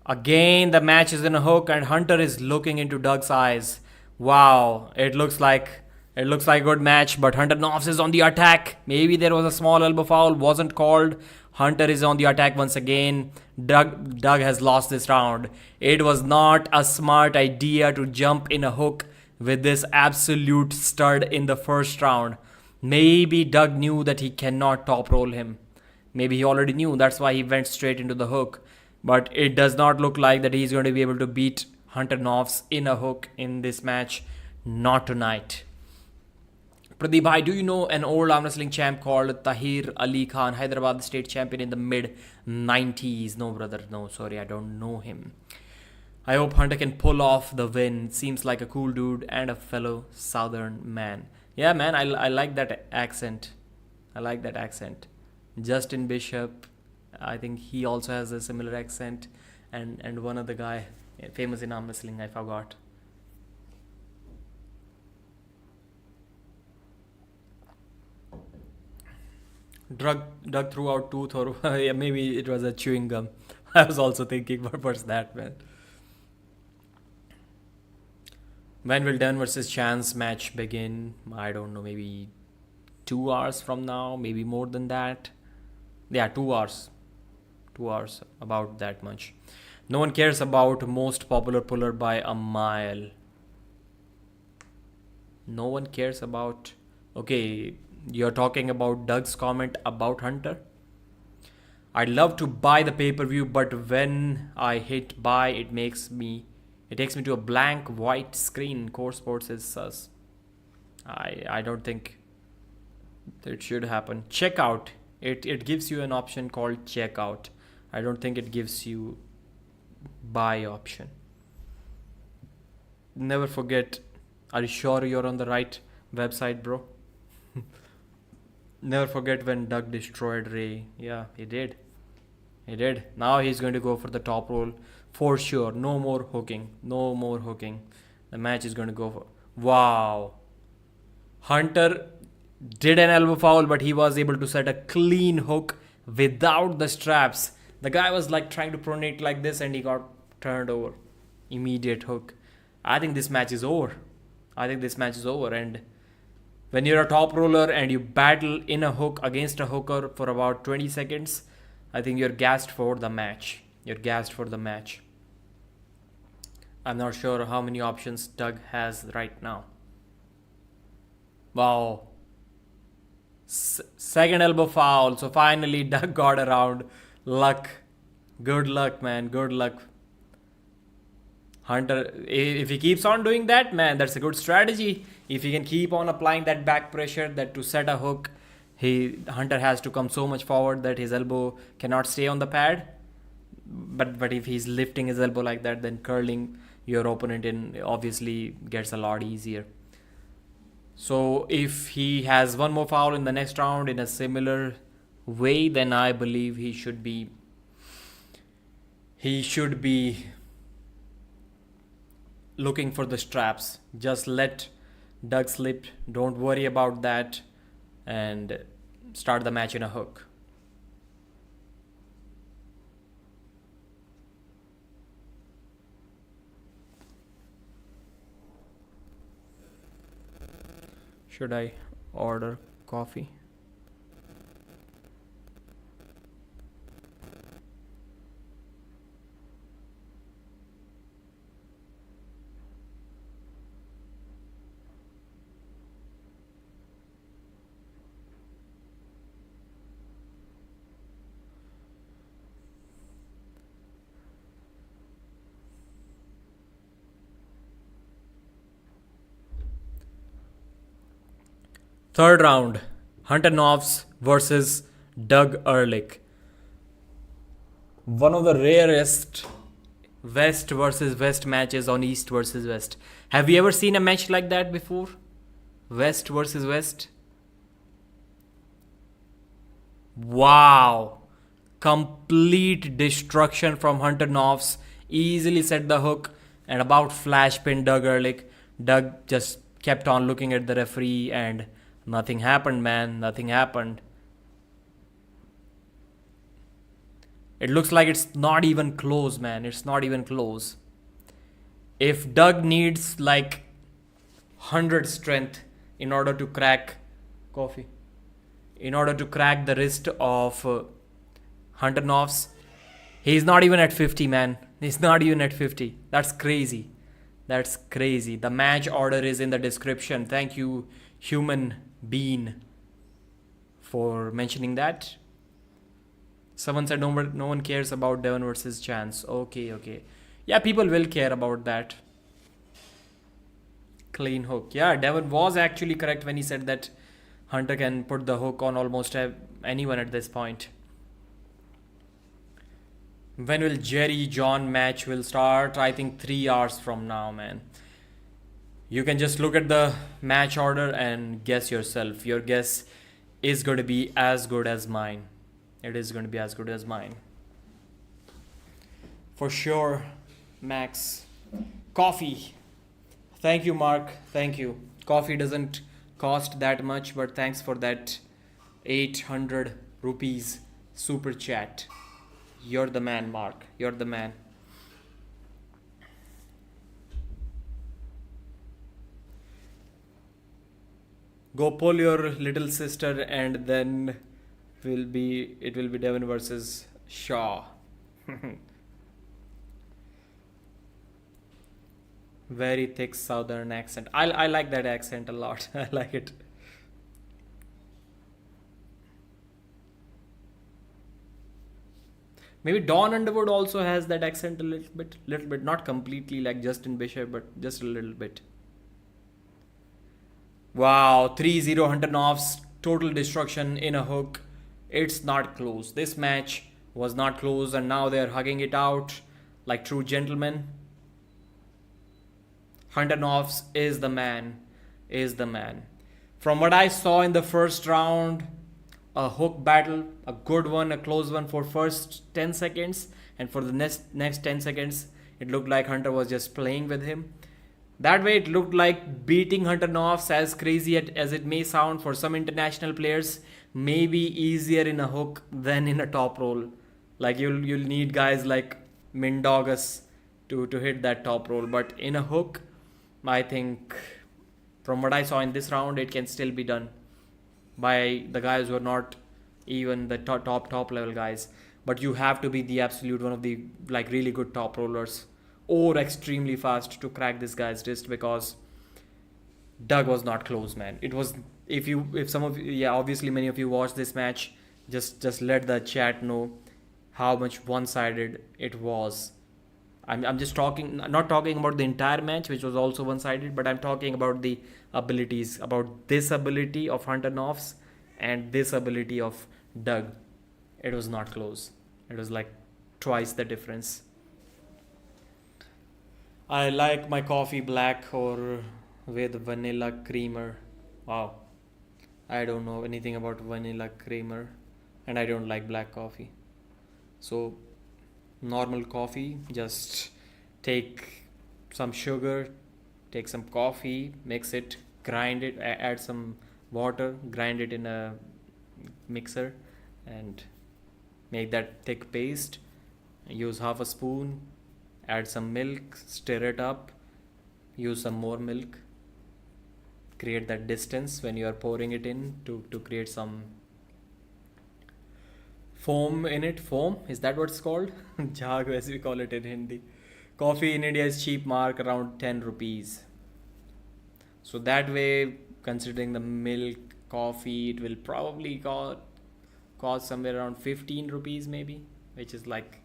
Again, the match is in a hook, and Hunter is looking into Doug's eyes. Wow, it looks like a good match, but Hunter Noffz is on the attack. Maybe there was a small elbow foul, wasn't called. Hunter is on the attack once again. Doug has lost this round. It was not a smart idea to jump in a hook with this absolute stud in the first round. Maybe Doug knew that he cannot top roll him. Maybe he already knew, that's why he went straight into the hook. But it does not look like that he's going to be able to beat Hunter Noffz in a hook in this match. Not tonight. Pradeep, bhai, do you know an old arm wrestling champ called Tahir Ali Khan, Hyderabad state champion in the mid-90s? No, brother. No, sorry, I don't know him. I hope Hunter can pull off the win. Seems like a cool dude and a fellow southern man. Yeah, man, I like that accent. Justin Bishop, I think he also has a similar accent. And one other guy, famous in arm wrestling, I forgot. Doug threw out tooth, or yeah, maybe it was a chewing gum. I was also thinking, what was that, man? When will Dunn versus Chance match begin? I don't know, maybe 2 hours from now, maybe more than that. Yeah, 2 hours. 2 hours, about that much. No one cares about most popular puller by a mile. No one cares about... Okay, you're talking about Doug's comment about Hunter? I'd love to buy the pay-per-view, but when I hit buy, it takes me to a blank white screen. Core Sports is sus. I don't think it should happen. Checkout. It gives you an option called checkout. I don't think it gives you buy option. Never forget. Are you sure you're on the right website, bro? Never forget when Doug destroyed Ray. Yeah, he did. Now he's going to go for the top roll for sure. No more hooking. The match is going to go for... Wow. Hunter did an elbow foul, but he was able to set a clean hook without the straps. The guy was like trying to pronate like this, and he got turned over. Immediate hook. I think this match is over. And when you're a top roller and you battle in a hook against a hooker for about 20 seconds, I think you're gassed for the match. You're gassed for the match. I'm not sure how many options Doug has right now. Wow. Second elbow foul. So finally Doug got around. Luck. Good luck, man. Good luck. Hunter, if he keeps on doing that, man, that's a good strategy. If he can keep on applying that back pressure, that to set a hook, Hunter has to come so much forward that his elbow cannot stay on the pad. But if he's lifting his elbow like that, then curling your opponent in obviously gets a lot easier. So if he has one more foul in the next round in a similar way, then I believe he should be looking for the straps. Just let Doug slip. Don't worry about that. And start the match in a hook. Should I order coffee? Third round, Hunter Noffz versus Doug Erlich. One of the rarest West versus West matches on East versus West. Have you ever seen a match like that before? West versus West? Wow. Complete destruction from Hunter Noffz. Easily set the hook and about flash pin Doug Erlich. Doug just kept on looking at the referee and nothing happened, man. Nothing happened. It looks like it's not even close, man. It's not even close. If Doug needs like 100 strength in order to crack the wrist of Hunter Noffz, he's not even at 50, man. He's not even at 50. That's crazy. That's crazy. The match order is in the description. Thank you, Human Bean, for mentioning that. Someone said no one cares about Devon versus Chance. Okay. Yeah, people will care about that. Clean hook. Yeah, Devon was actually correct when he said that Hunter can put the hook on almost anyone at this point. When will Jerry John match will start? I think 3 hours from now, man. You can just look at the match order and guess yourself. Your guess is going to be as good as mine. It is going to be as good as mine. For sure, Max. Coffee. Thank you, Mark. Thank you. Coffee doesn't cost that much, but thanks for that 800 rupees super chat. You're the man, Mark. You're the man. Go pull your little sister and then it will be Devon versus Shaw. Very thick southern accent. I like that accent a lot. I like it. Maybe Don Underwood also has that accent a little bit, not completely like Justin Bishop, but just a little bit. Wow, 3-0 Hunter Noffz, total destruction in a hook. It's not close. This match was not close and now they're hugging it out like true gentlemen. Hunter Noffz is the man. From what I saw in the first round, a hook battle, a good one, a close one for first 10 seconds, and for the next 10 seconds it looked like Hunter was just playing with him. That way it looked like beating Hunter Noffz, as crazy as it may sound for some international players, may be easier in a hook than in a top roll. Like you'll need guys like Mindogus to hit that top roll, but in a hook, I think from what I saw in this round, it can still be done by the guys who are not even the top level guys. but you have to be the absolute one of the like really good top rollers or extremely fast to crack this guy's wrist, because Doug was not close, man. It was, if some of you, yeah, obviously many of you watched this match, just let the chat know how much one-sided it was. I'm just not talking about the entire match, which was also one-sided, but I'm talking about the abilities, about this ability of Hunter Noffz and this ability of Doug. It was not close. It was like twice the difference. I like my coffee black or with vanilla creamer. Wow. I don't know anything about vanilla creamer, and I don't like black coffee. So normal coffee, just take some sugar, take some coffee, mix it, grind it, add some water, grind it in a mixer and make that thick paste. Use half a spoon, add some milk, stir it up, use some more milk, create that distance when you are pouring it in to create some foam in it. Foam, is that what it's called? Jhag, as we call it in Hindi. Coffee in India is cheap, mark around 10 rupees. So that way, considering the milk coffee, it will probably cost somewhere around 15 rupees maybe, which is like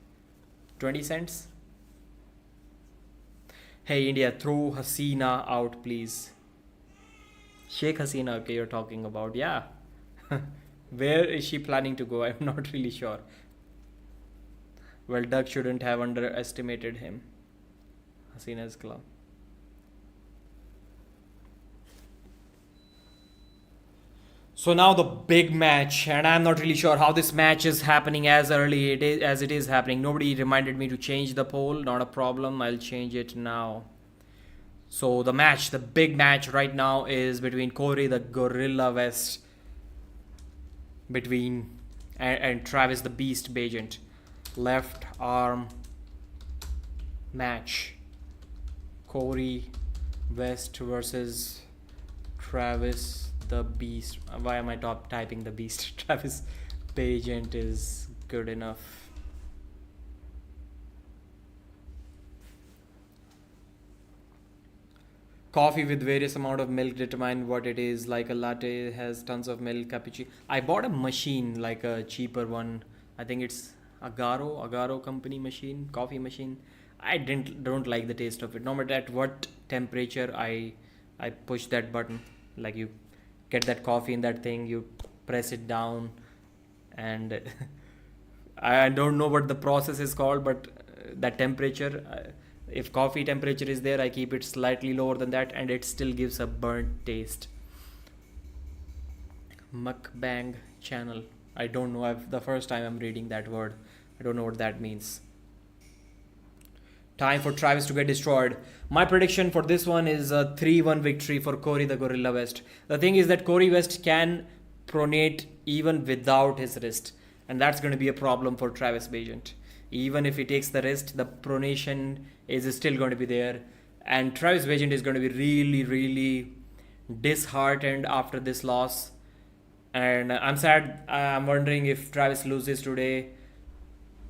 20 cents. Hey India, throw Hasina out please. Sheikh Hasina, okay, you're talking about, yeah. Where is she planning to go? I'm not really sure. Well, Doug shouldn't have underestimated him. Hasina's club. So now the big match, and I'm not really sure how this match is happening as early as it is happening. Nobody reminded me to change the poll. Not a problem. I'll change it now. So the match, the big match right now is between Corey the Gorilla West and Travis the Beast Bagent. Left arm match. Corey West versus Travis the Beast. Why am I typing the Beast? Travis Bagent is good enough. Coffee with various amount of milk determine what it is. Like a latte has tons of milk. Cappuccino. I bought a machine, like a cheaper one. I think it's Agaro company machine, coffee machine. I don't like the taste of it. No matter at what temperature I push that button, like you get that coffee in that thing, you press it down, and I don't know what the process is called, but that temperature. If coffee temperature is there, I keep it slightly lower than that, and it still gives a burnt taste. Mukbang channel. I don't know. The first time I'm reading that word. I don't know what that means. Time for Travis to get destroyed. My prediction for this one is a 3-1 victory for Corey the Gorilla West. The thing is that Corey West can pronate even without his wrist, and that's going to be a problem for Travis Bagent. Even if he takes the wrist, the pronation is still going to be there, and Travis Bagent is going to be really, really disheartened after this loss. And I'm sad. I'm wondering if Travis loses today,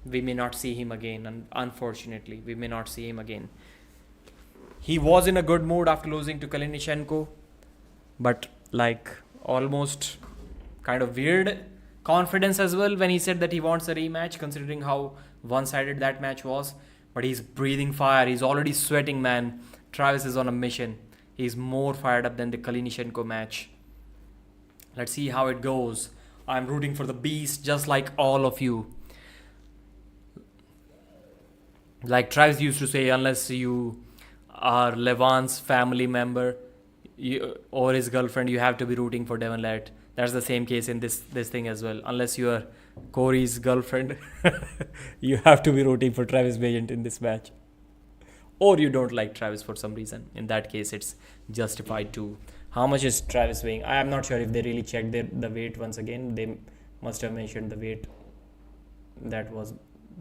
we may not see him again. And unfortunately, we may not see him again. He was in a good mood after losing to Kalinichenko, but like almost kind of weird confidence as well when he said that he wants a rematch, considering how one-sided that match was. But he's breathing fire. He's already sweating, man. Travis is on a mission. He's more fired up than the Kalinichenko match. Let's see how it goes. I'm rooting for the Beast, just like all of you. Like Travis used to say, unless you are Levant's family member or his girlfriend, you have to be rooting for Devon Lett. That's the same case in this thing as well. Unless you are Corey's girlfriend, you have to be rooting for Travis Bagent in this match. Or you don't like Travis for some reason. In that case, it's justified too. How much is Travis weighing? I am not sure if they really checked the weight once again. They must have mentioned the weight that was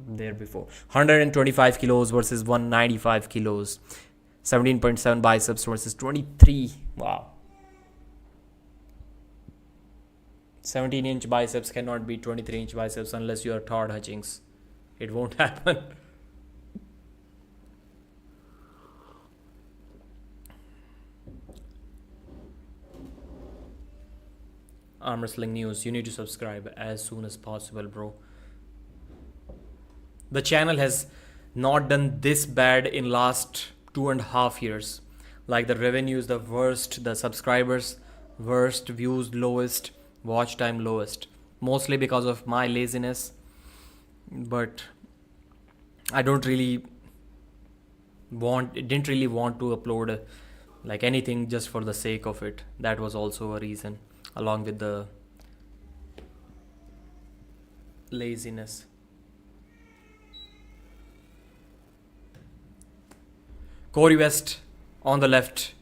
there before. 125 kilos versus 195 kilos. 17.7 biceps versus 23. Wow. 17-inch biceps cannot beat 23-inch biceps unless you are Todd Hutchings. It won't happen. Arm wrestling news. You need to subscribe as soon as possible, bro. The channel has not done this bad in last 2.5 years. Like the revenue is the worst, the subscribers worst, views lowest, watch time lowest. Mostly because of my laziness. But I didn't really want to upload like anything just for the sake of it. That was also a reason, along with the laziness. Corey West on the left,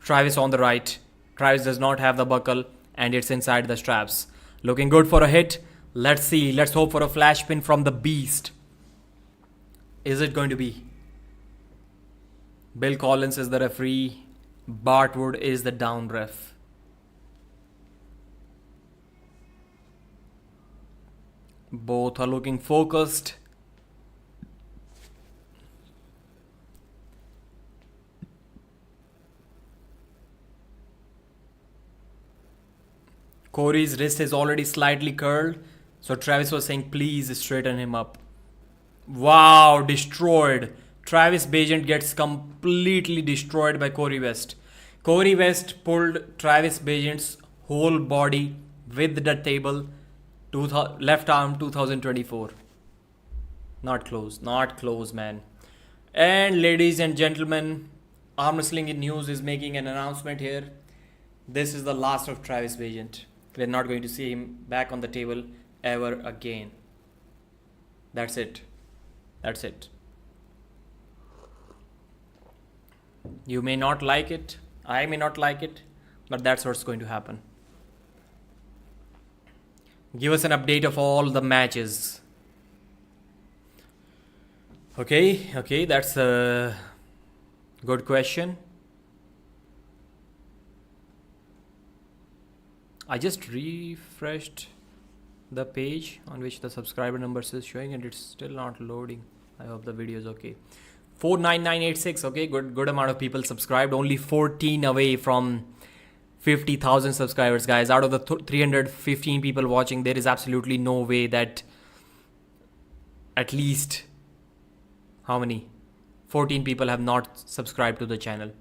Travis on the right. Travis does not have the buckle and it's inside the straps. Looking good for a hit. Let's see. Let's hope for a flash pin from the beast. Is it going to be? Bill Collins is the referee. Bart Wood is the down ref. Both are looking focused. Corey's wrist is already slightly curled. So Travis was saying, please straighten him up. Wow, destroyed. Travis Bagent gets completely destroyed by Corey West. Corey West pulled Travis Bagent's whole body with the table. Left arm 2024. Not close, man. And ladies and gentlemen, Arm Wrestling News is making an announcement here. This is the last of Travis Bagent. We're not going to see him back on the table ever again. That's it. That's it. You may not like it. I may not like it. But that's what's going to happen. Give us an update of all the matches. Okay, that's a good question. I just refreshed the page on which the subscriber numbers is showing and it's still not loading. I hope the video is okay. 49986. Okay, good amount of people subscribed. Only 14 away from 50,000 subscribers, guys. Out of the 315 people watching, there is absolutely no way that at least how many? 14 people have not subscribed to the channel.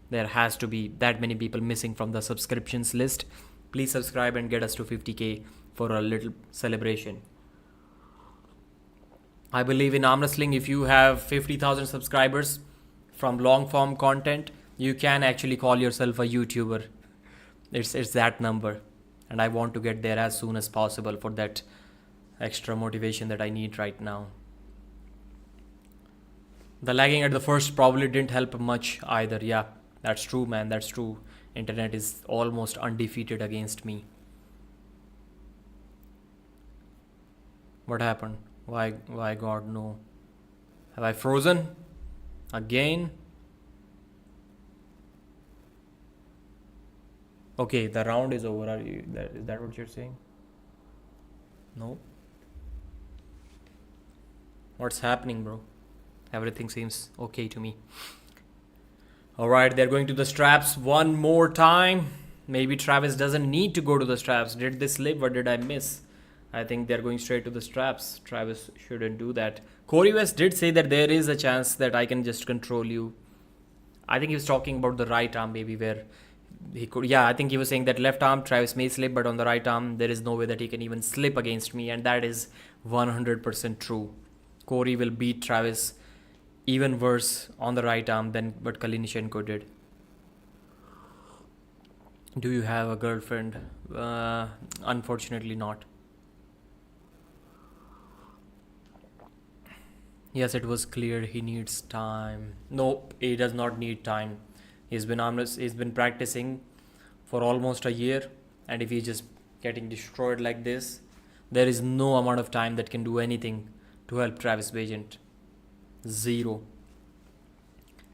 There has to be that many people missing from the subscriptions list. Please subscribe and get us to 50k for a little celebration. I believe in arm wrestling, if you have 50,000 subscribers from long form content, you can actually call yourself a YouTuber. It's that number. And I want to get there as soon as possible for that extra motivation that I need right now. The lagging at the first probably didn't help much either. Yeah, that's true, man. That's true. Internet is almost undefeated against me. What happened? Why God, no. Have I frozen? Again? Okay, the round is over. Is that what you're saying? No. What's happening, bro? Everything seems okay to me. Alright, they're going to the straps one more time. Maybe Travis doesn't need to go to the straps. Did they slip or did I miss? I think they're going straight to the straps. Travis shouldn't do that. Corey West did say that there is a chance that I can just control you. I think he was talking about the right arm, maybe where he could. Yeah, I think he was saying that left arm Travis may slip, but on the right arm there is no way that he can even slip against me, and that is 100% true. Corey will beat Travis even worse on the right arm than what Kalinichenko did. Do you have a girlfriend? Unfortunately not. Yes, it was clear he needs time. No, he does not need time. He's been practicing for almost a year, and if he's just getting destroyed like this, there is no amount of time that can do anything to help Travis Bagent. Zero.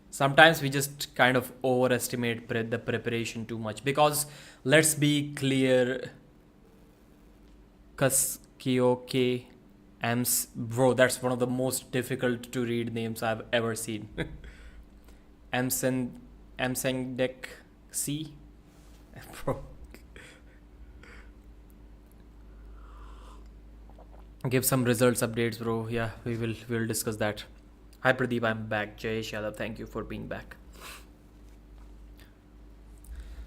Sometimes we just kind of overestimate the preparation too much, because let's be clear, Kaskioke Ams. Bro, that's one of the most difficult to read names I've ever seen. Amsengdek C. Bro. Give some results updates, bro. Yeah, we'll discuss that. Hi Pradeep, I'm back. Jayesh Yadav, thank you for being back.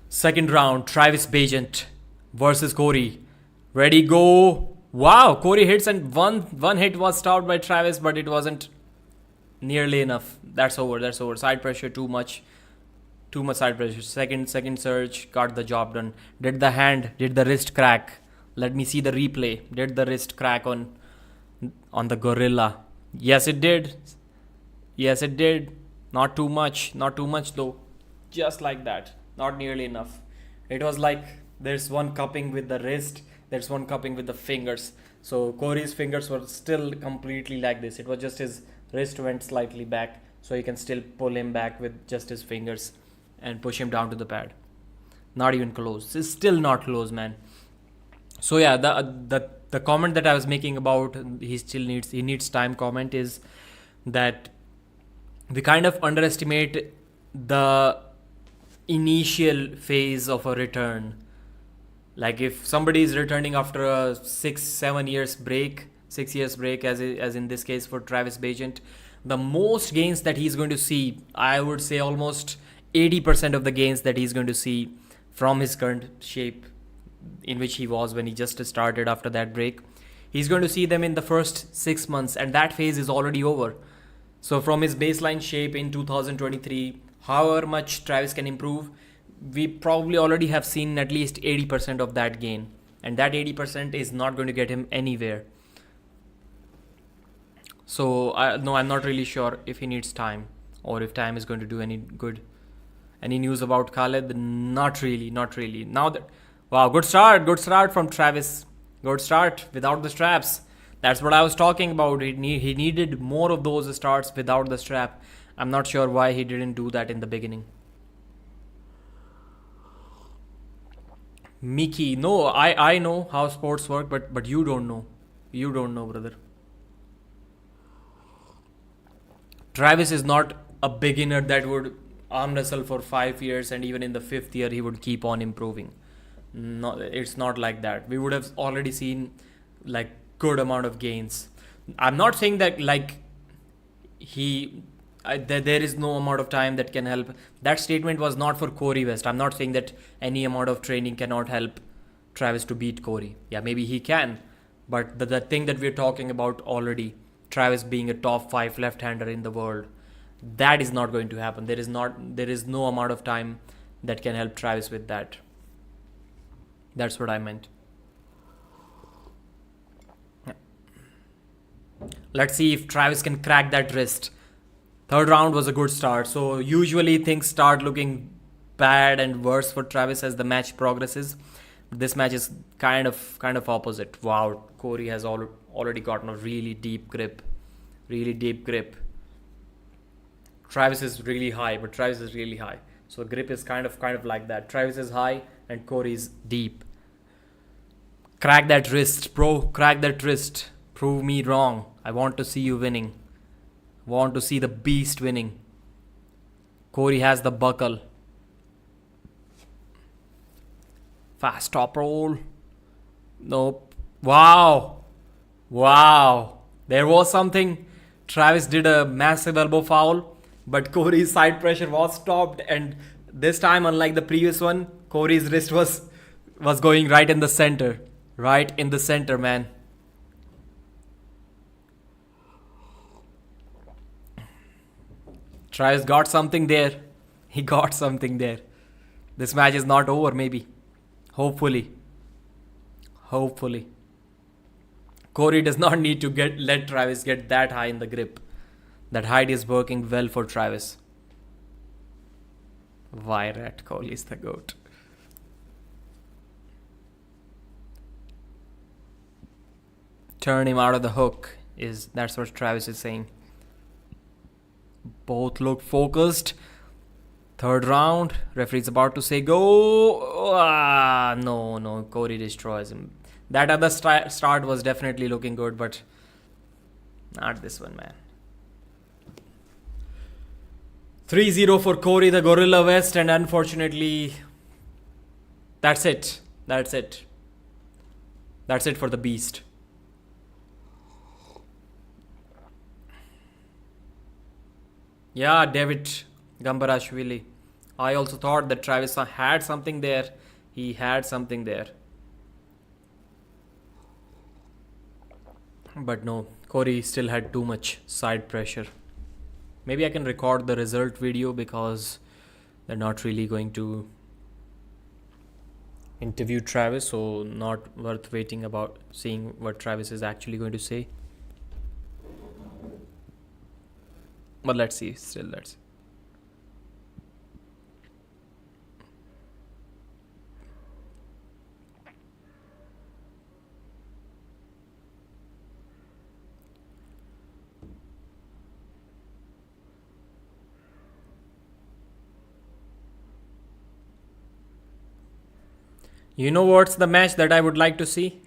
Second round, Travis Bagent versus Corey. Ready, go. Wow, Corey hits and one hit was stopped by Travis, but it wasn't nearly enough. That's over. Side pressure, too much side pressure. Second surge, got the job done. Did the wrist crack? Let me see the replay. Did the wrist crack on the gorilla? Yes, it did. Not too much though. Just like that. Not nearly enough. It was like there's one cupping with the wrist, there's one cupping with the fingers. So Corey's fingers were still completely like this. It was just his wrist went slightly back, so you can still pull him back with just his fingers and push him down to the pad. Not even close. It's still not close, man. So yeah, the comment that I was making about he needs time comment is that we kind of underestimate the initial phase of a return. Like if somebody is returning after a 6 years break as in this case for Travis Bagent, the most gains that he's going to see, I would say almost 80% of the gains that he's going to see from his current shape in which he was when he just started after that break, he's going to see them in the first 6 months, and that phase is already over. So from his baseline shape in 2023, however much Travis can improve, we probably already have seen at least 80% of that gain, and that 80% is not going to get him anywhere. So I'm not really sure if he needs time or if time is going to do any good. Any news about Khaled? Not really. Now that, wow, good start from Travis. Good start without the straps. That's what I was talking about. He needed more of those starts without the strap. I'm not sure why he didn't do that in the beginning. Mickey, no, I know how sports work, but you don't know. You don't know, brother. Travis is not a beginner that would arm wrestle for 5 years and even in the 5th year he would keep on improving. No, it's not like that. We would have already seen like good amount of gains. I'm not saying that like there is no amount of time that can help. That statement was not for Corey West. I'm not saying that any amount of training cannot help Travis to beat Corey. Yeah, maybe he can, but the thing that we're talking about already, Travis being a top 5 left-hander in the world, that is not going to happen. There is no amount of time that can help Travis with that. That's what I meant. Let's see if Travis can crack that wrist. Third round was a good start. So usually things start looking bad and worse for Travis as the match progresses. This match is kind of opposite. Wow, Corey has already gotten a really deep grip. Travis is really high, but Travis is really high. So grip is kind of like that. Travis is high and Corey is deep. Crack that wrist, bro. Crack that wrist. Prove me wrong. I want to see you winning. Want to see the beast winning. Corey has the buckle. Fast top roll. Nope. Wow. There was something. Travis did a massive elbow foul, but Corey's side pressure was stopped, and this time, unlike the previous one, Corey's wrist was going right in the center. Right in the center, man. Travis got something there. He got something there. This match is not over, maybe. Hopefully. Corey does not need to let Travis get that high in the grip. That height is working well for Travis. Virat Kohli is the GOAT. Turn him out of the hook. That's what Travis is saying. Both look focused. Third round. Referee's about to say go. No. Corey destroys him. That other start was definitely looking good, but not this one, man. 3-0 for Corey, the Gorilla West, and unfortunately, that's it. That's it. That's it for the Beast. Yeah, David Gambarashvili. I also thought that Travis had something there. He had something there. But no, Corey still had too much side pressure. Maybe I can record the result video because they're not really going to interview Travis, so not worth waiting about seeing what Travis is actually going to say. But let's see, still let's see. You know what's the match that I would like to see?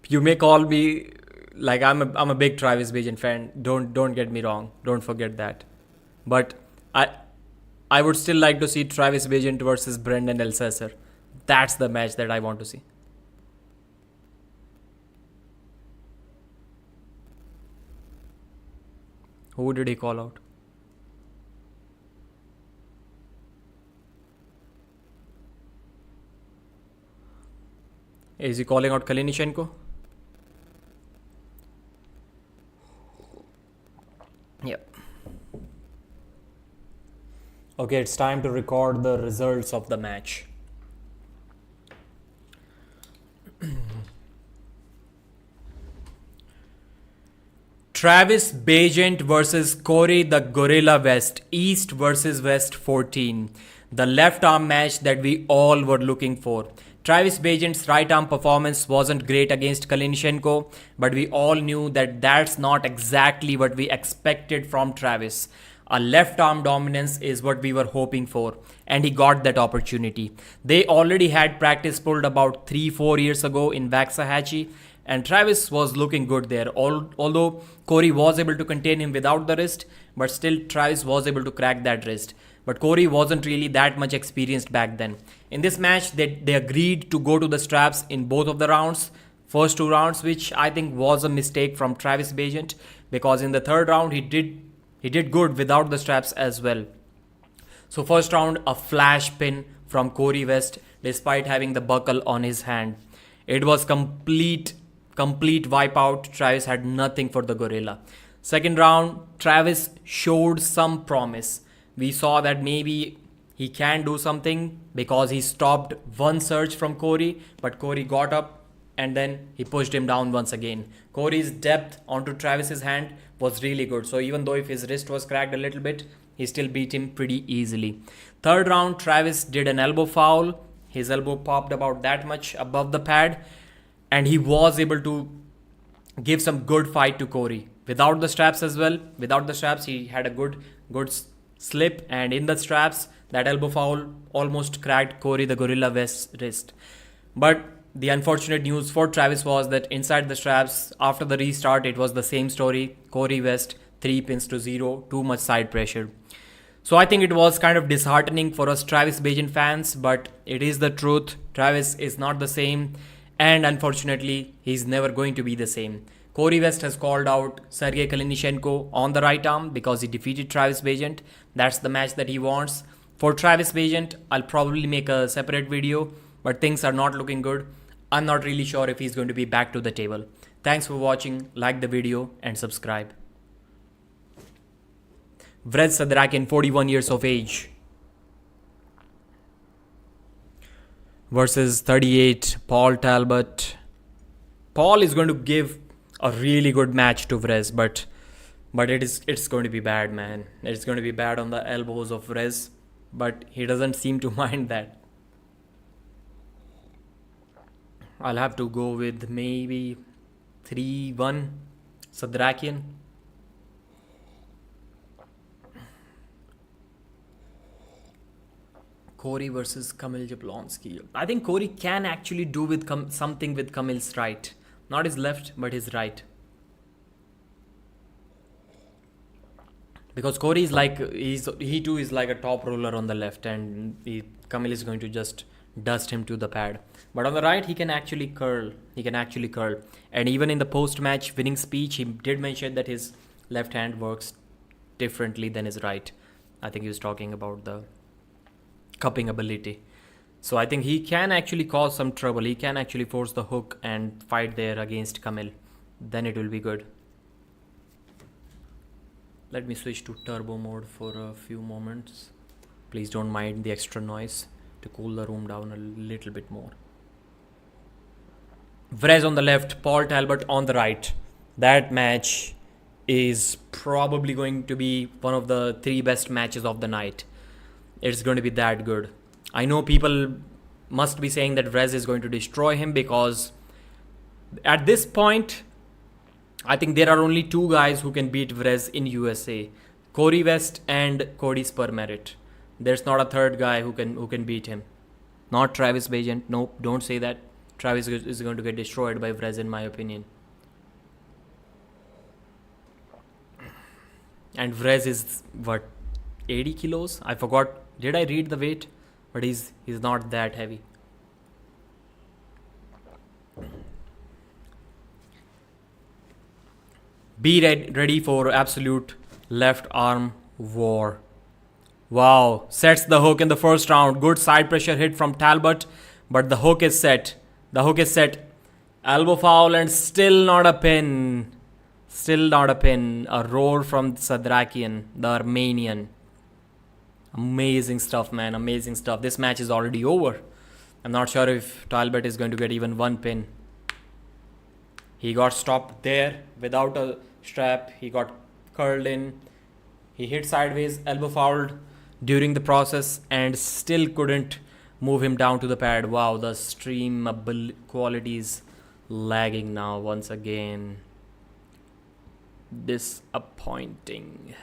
You may call me like I'm a big Travis Bagent fan. Don't get me wrong. Don't forget that. But I would still like to see Travis Bagent versus Brendan Elsesser. That's the match that I want to see. Who did he call out? Is he calling out Kalinichenko? Yep. Okay, it's time to record the results of the match. Travis Bagent versus Corey the Gorilla West, East versus West 14. The left arm match that we all were looking for. Travis Bagent's right arm performance wasn't great against Kalinichenko, but we all knew that that's not exactly what we expected from Travis. A left arm dominance is what we were hoping for, and he got that opportunity. They already had practice pulled about 3-4 years ago in Waxahachie, and Travis was looking good there. Although Corey was able to contain him without the wrist, but still Travis was able to crack that wrist. But Corey wasn't really that much experienced back then. In this match, they agreed to go to the straps in both of the rounds. First 2 rounds, which I think was a mistake from Travis Bagent, because in the third round he did good without the straps as well. So first round, a flash pin from Corey West despite having the buckle on his hand. It was complete wipeout. Travis had nothing for the Gorilla. Second round, Travis showed some promise. We saw that maybe he can do something because he stopped one surge from Corey, but Corey got up and then he pushed him down once again. Corey's depth onto Travis's hand was really good. So even though if his wrist was cracked a little bit, he still beat him pretty easily. Third round, Travis did an elbow foul. His elbow popped about that much above the pad, and he was able to give some good fight to Corey. Without the straps as well. Without the straps, he had a good slip, and in the straps, that elbow foul almost cracked Corey the Gorilla West's wrist. But the unfortunate news for Travis was that inside the straps, after the restart, it was the same story. Corey West, 3-0, too much side pressure. So I think it was kind of disheartening for us Travis Bagent fans, but it is the truth. Travis is not the same, and unfortunately, he's never going to be the same. Corey West has called out Sergey Kalinichenko on the right arm because he defeated Travis Bagent. That's the match that he wants. For Travis Bagent, I'll probably make a separate video, but things are not looking good. I'm not really sure if he's going to be back to the table. Thanks for watching, like the video and subscribe. Vred Sedrakyan, 41 years of age, versus 38, Paul Talbott. Paul is going to give a really good match to Vrez, but it's going to be bad, man. It's going to be bad on the elbows of Vrez, but he doesn't seem to mind that. I'll have to go with maybe 3-1 Sedrakyan. Corey versus Kamil Jablonski. I think Corey can actually do with something with Kamil's right. Not his left, but his right. Because Corey is like, he too is like a top roller on the left, and Kamil is going to just dust him to the pad. But on the right, he can actually curl. And even in the post-match winning speech, he did mention that his left hand works differently than his right. I think he was talking about the cupping ability. So I think he can actually cause some trouble. He can actually force the hook and fight there against Kamil. Then it will be good. Let me switch to turbo mode for a few moments. Please don't mind the extra noise to cool the room down a little bit more. Vrez on the left, Paul Talbott on the right. That match is probably going to be one of the 3 best matches of the night. It's going to be that good. I know people must be saying that Vrez is going to destroy him, because at this point, I think there are only 2 guys who can beat Vrez in USA. Corey West and Cody Spermerit. There's not a third guy who can beat him. Not Travis Bagent. Nope, don't say that. Travis is going to get destroyed by Vrez, in my opinion. And Vrez is, what, 80 kilos? I forgot. Did I read the weight? But he's not that heavy. Be ready for absolute left arm war. Wow. Sets the hook in the first round. Good side pressure hit from Talbott. But the hook is set. Elbow foul and still not a pin. A roar from Sedrakyan, the Armenian. Amazing stuff, man. Amazing stuff. This match is already over. I'm not sure if Talbott is going to get even 1 pin. He got stopped there without a strap. He got curled in. He hit sideways, elbow fouled during the process, and still couldn't move him down to the pad. Wow, the stream quality is lagging now once again. Disappointing.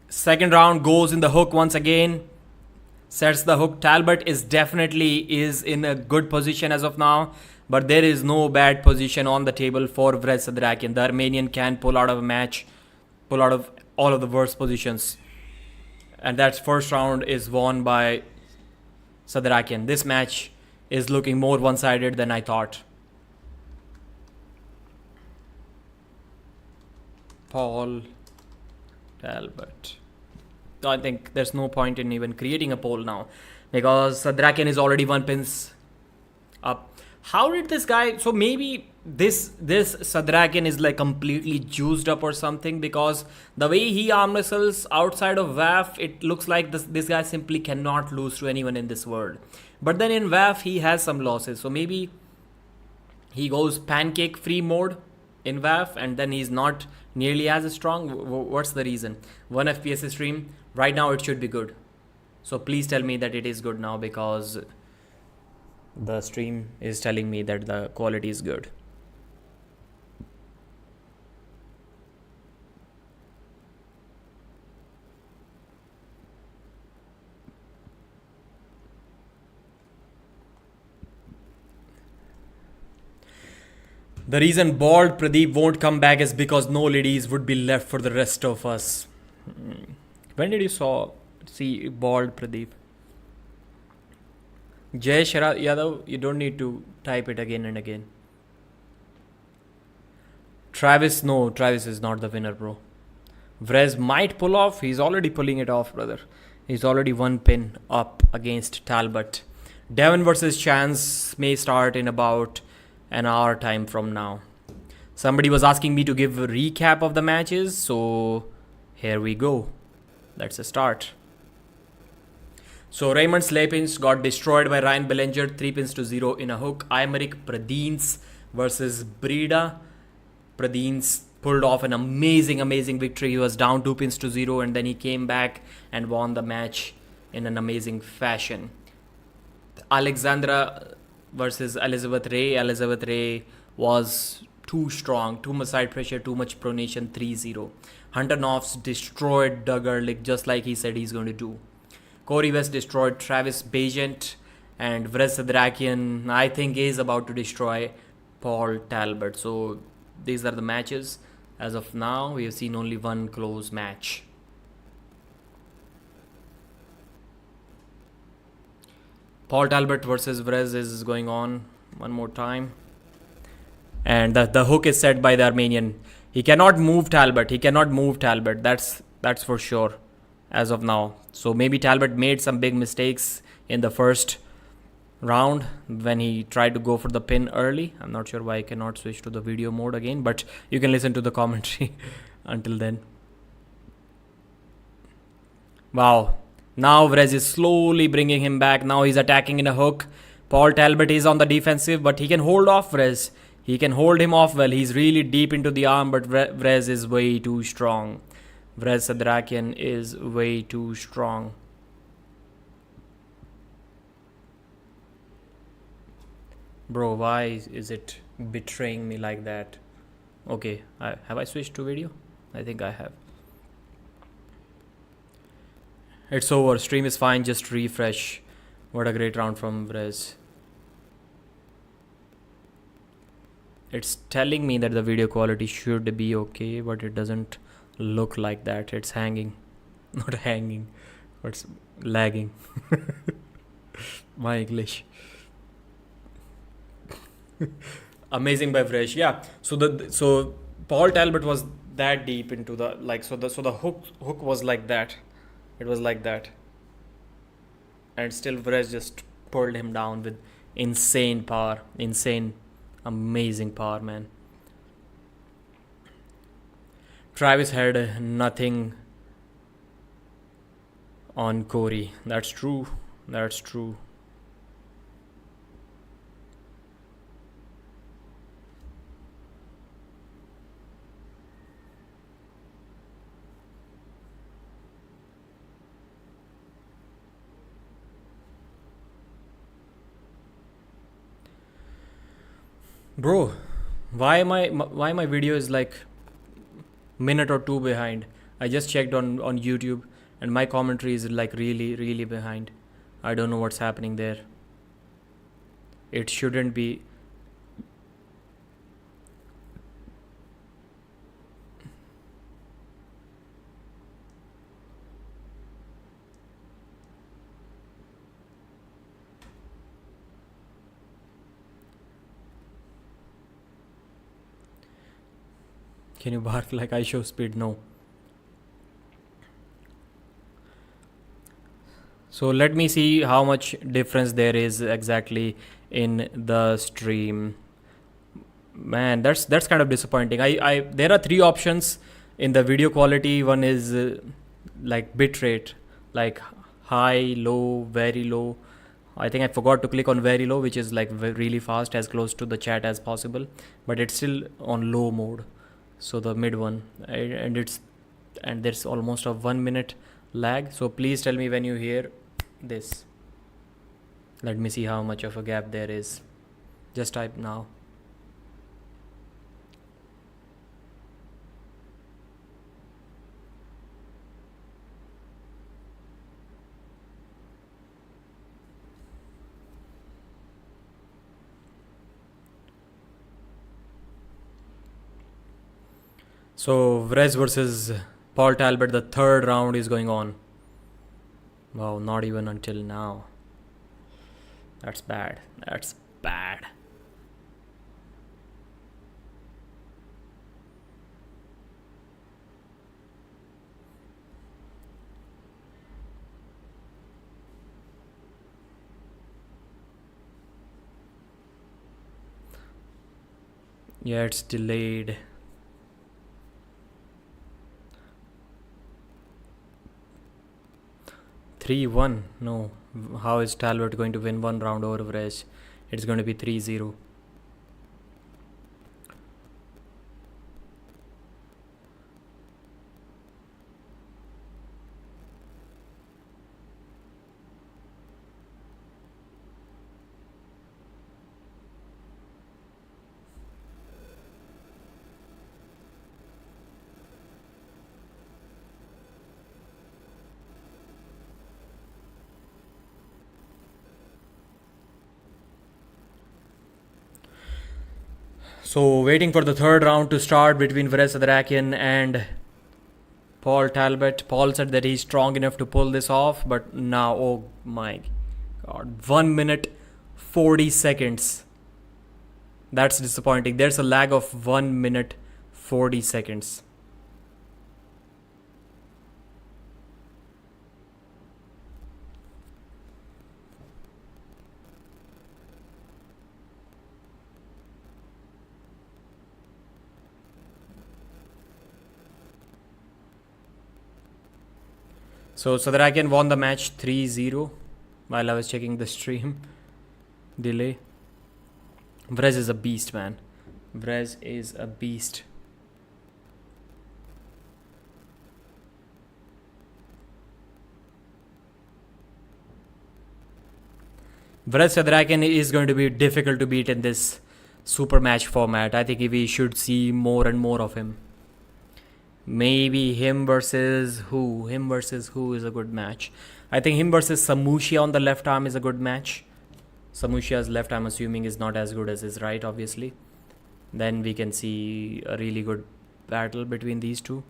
Second round goes in the hook once again. Sets the hook. Talbott is definitely in a good position as of now. But there is no bad position on the table for Vrez Sedrakyan. The Armenian can pull out of a match. Pull out of all of the worst positions. And that first round is won by Sedrakyan. This match is looking more one-sided than I thought. Paul Talbott. I think there's no point in even creating a poll now, because Sedrakyan is already 1 pins up. How did this guy... So maybe this Sedrakyan is like completely juiced up or something, because the way he arm wrestles outside of WAF, it looks like this guy simply cannot lose to anyone in this world. But then in WAF, he has some losses. So maybe he goes pancake free mode in WAF, and then he's not nearly as strong. What's the reason? 1 FPS stream. Right now it should be good. So please tell me that it is good now, because the stream is telling me that the quality is good. The reason Bald Pradeep won't come back is because no ladies would be left for the rest of us. When did you see Bald Pradeep? Jay Yadav, you don't need to type it again and again. Travis, no, Travis is not the winner, bro. Vrez might pull off. He's already pulling it off, brother. He's already 1 pin up against Talbott. Devon versus Chance may start in about an hour time from now. Somebody was asking me to give a recap of the matches, so here we go. Let's start. So RAIMONDS LIEPINŠ got destroyed by Ryan Belanger 3-0 in a hook. AYMERIC Pradines versus Breda. Pradines pulled off an amazing victory. He was down 2-0 and then he came back and won the match in an amazing fashion. Alexandra versus Elizabeth Ray. Elizabeth Ray was too strong, too much side pressure, too much pronation, 3-0. Hunter Noffz destroyed Doug Erlich just like he said he's going to do. Corey West destroyed Travis Bagent, and Sedrakyan, I think, is about to destroy Paul Talbott. So these are the matches. As of now, we have seen only one close match. Paul Talbott versus Vrez is going on one more time. And the hook is set by the Armenian. He cannot move Talbott. He cannot move Talbott. That's for sure as of now. So maybe Talbott made some big mistakes in the first round when he tried to go for the pin early. I'm not sure why I cannot switch to the video mode again, but you can listen to the commentary until then. Wow. Now Vrez is slowly bringing him back. Now he's attacking in a hook. Paul Talbott is on the defensive, but he can hold off Vrez. He can hold him off well. He's really deep into the arm, but Vrez is way too strong. Vrez Sedrakyan is way too strong. Bro, why is it betraying me like that? Okay, have I switched to video? I think I have. It's over. Stream is fine. Just refresh. What a great round from Vrez. It's telling me that the video quality should be okay, but it doesn't look like that. It's hanging. Not hanging. It's lagging. My English. Amazing by Vrez. Yeah. So Paul Talbott was that deep into the so the hook was like that. It was like that. And still Vrez just pulled him down with insane power. Insane. Amazing power, man. Travis had nothing on Corey. That's true. That's true. Bro, why my video is like minute or two behind? I just checked on YouTube and my commentary is like really behind. I don't know what's happening there. It shouldn't be. Can you bark like I show speed? No. So let me see how much difference there is exactly in the stream. Man, that's kind of disappointing. There are three options in the video quality. One is like bitrate, like high, low, very low. I think I forgot to click on very low, which is like really fast, as close to the chat as possible, but it's still on low mode. So the mid one, and there's almost a 1 minute lag. So please tell me when you hear this. Let me see how much of a gap there is. Just type now. So Vrez versus Paul Talbott, the third round is going on. Wow, not even until now. That's bad. That's bad. Yeah, it's delayed. (3-1) No. How is Talbott going to win one round over Vrez? It's going to be 3-0. So waiting for the third round to start between Sedrakyan and Talbott. Paul said that he's strong enough to pull this off, but now, oh my god, 1 minute 40 seconds. That's disappointing. There's a lag of 1 minute 40 seconds. So Sedrakyan won the match 3-0 while I was checking the stream delay. Vrez is a beast, man. Vrez is a beast. Vrez Sedrakyan is going to be difficult to beat in this super match format. I think we should see more and more of him. Maybe him versus who? Him versus who is a good match? I think him versus Samushia on the left arm is a good match. Samushia's left, I'm assuming, is not as good as his right, obviously. Then we can see a really good battle between these two.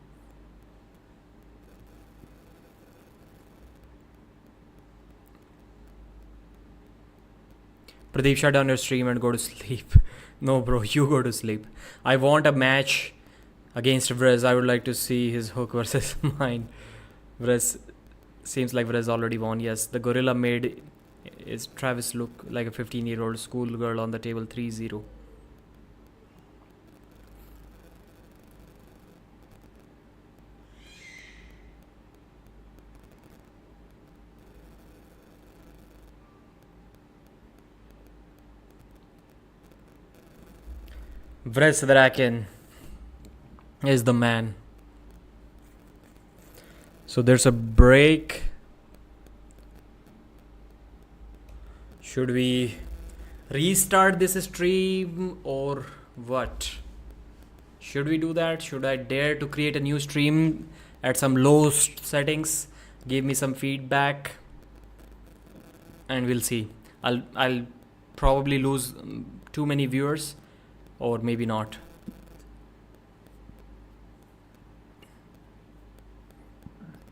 Pradeep, shut down your stream and go to sleep. No, bro, you go to sleep. I want a match against Vrez. I would like to see his hook versus mine. Vrez, seems like Vrez already won. Yes, the gorilla made is Travis look like a 15-year-old schoolgirl on the table. 3-0. Vrez Sedrakyan is the man. So there's a break. Should we restart this stream or what? Should we do that? Should I dare to create a new stream at some low settings? Give me some feedback and we'll see. I'll probably lose too many viewers, or maybe not.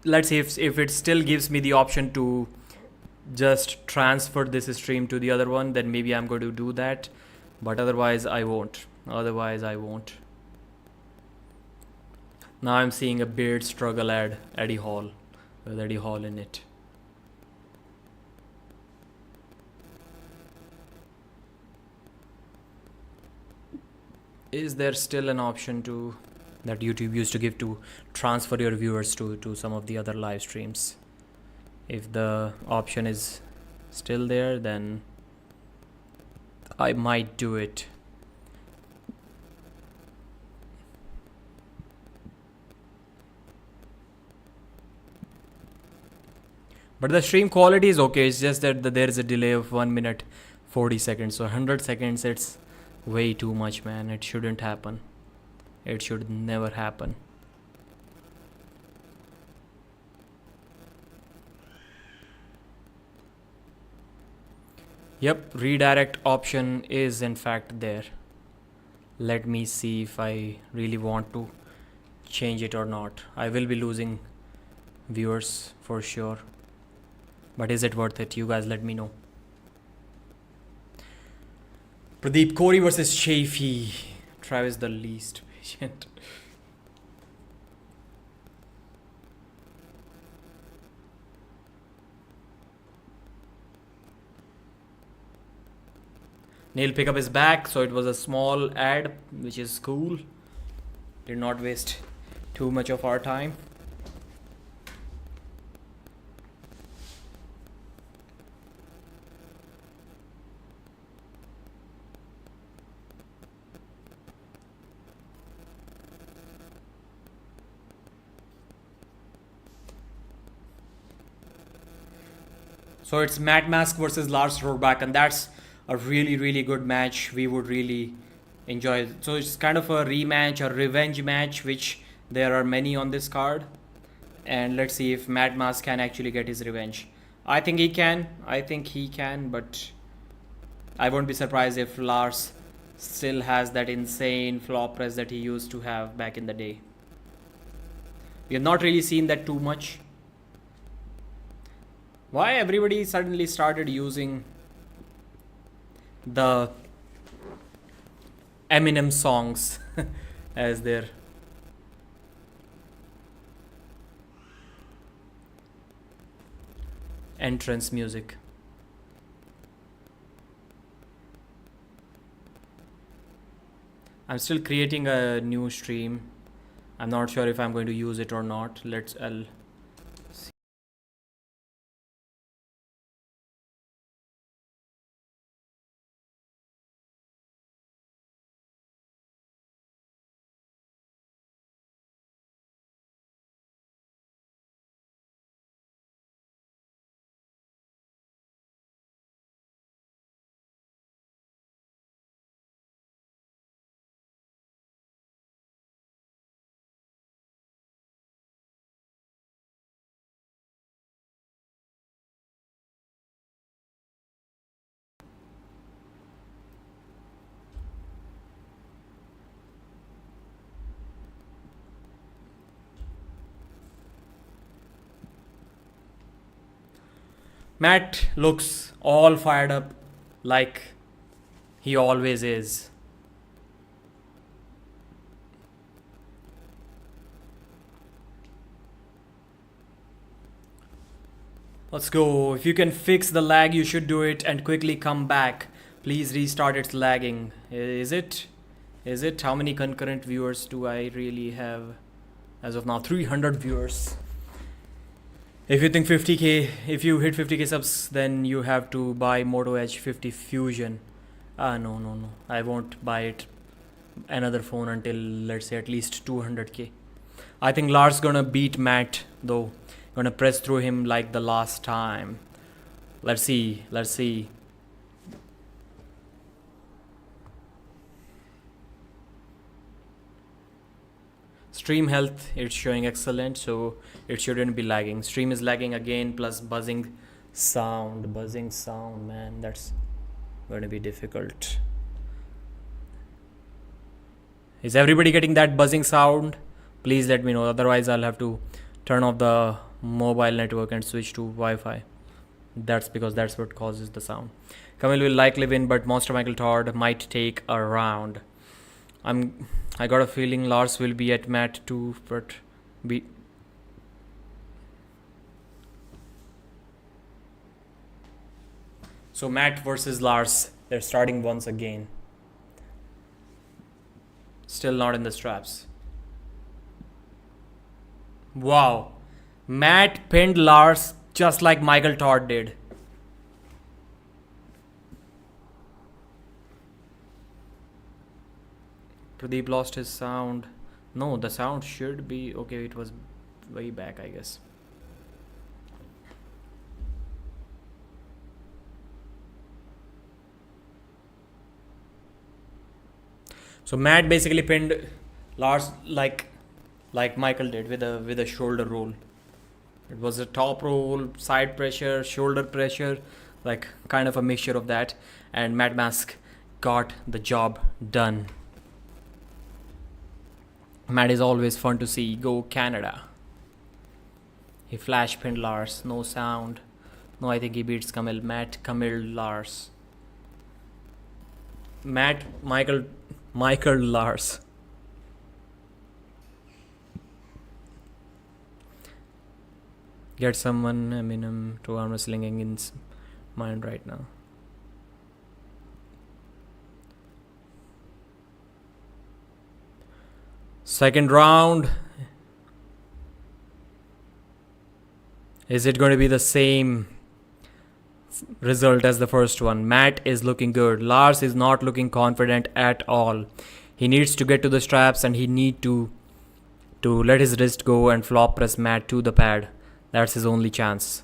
Let's see if it still gives me the option to just transfer this stream to the other one, then maybe I'm going to do that, but otherwise I won't. Now I'm seeing a beard struggle ad Eddie Hall with Eddie Hall in it. Is there still an option to that YouTube used to give to transfer your viewers to some of the other live streams? If the option is still there, then I might do it. But the stream quality is okay. It's just that there is a delay of 1 minute 40 seconds. So 100 seconds, it's way too much, man. It shouldn't happen. It should never happen. Yep, redirect option is in fact there. Let me see if I really want to change it or not. I will be losing viewers for sure. But is it worth it? You guys let me know. Pradeep, Corey versus Chaffee. Travis the least patient. Nail pickup is back, so it was a small ad, which is cool. Did not waste too much of our time. So it's Matt Mask versus Lars Rørbakken, and that's a really good match. We would really enjoy it. So it's kind of a rematch, a revenge match, which there are many on this card. And let's see if Matt Mask can actually get his revenge. I think he can, but I won't be surprised if Lars Still has that insane flop press that he used to have back in the day. We have not really seen that too much. Why everybody suddenly started using the Eminem songs as their entrance music? I'm still creating a new stream. I'm not sure if I'm going to use it or not. I'll see. Matt looks all fired up like he always is. Let's go. If you can fix the lag, you should do it and quickly come back. Please restart. It's lagging. Is it? Is it? How many concurrent viewers do I really have? As of now, 300 viewers. If you think 50k, if you hit 50k subs, then you have to buy Moto Edge 50 Fusion. No. I won't buy it another phone until, let's say, at least 200k. I think Lars gonna beat Matt though. Gonna press through him like the last time. Let's see. Stream health, it's showing excellent, so it shouldn't be lagging. Stream is lagging again, plus buzzing sound, man, that's going to be difficult. Is everybody getting that buzzing sound? Please let me know, otherwise I'll have to turn off the mobile network and switch to Wi-Fi. That's because that's what causes the sound. Camille will likely win, but Monster Michael Todd might take a round. I got a feeling Lars will be at Matt too, but so Matt versus Lars, they're starting once again. Still not in the straps. Wow. Matt pinned Lars just like Michael Todd did. Pradeep lost his sound. No, the sound should be okay. It was way back, I guess. So Matt basically pinned Lars like Michael did with a shoulder roll. It was a top roll, side pressure, shoulder pressure, like kind of a mixture of that. And Matt Mask got the job done. Matt is always fun to see. Go Canada. He flash pinned Lars. No sound. No, I think he beats Camille. Matt, Camille, Lars. Matt, Michael, Lars. Get someone Eminem to arm wrestling in mind right now. Second round. Is it going to be the same result as the first one? Matt is looking good. Lars is not looking confident at all. He needs to get to the straps and he need to let his wrist go and flop press Matt to the pad. That's his only chance.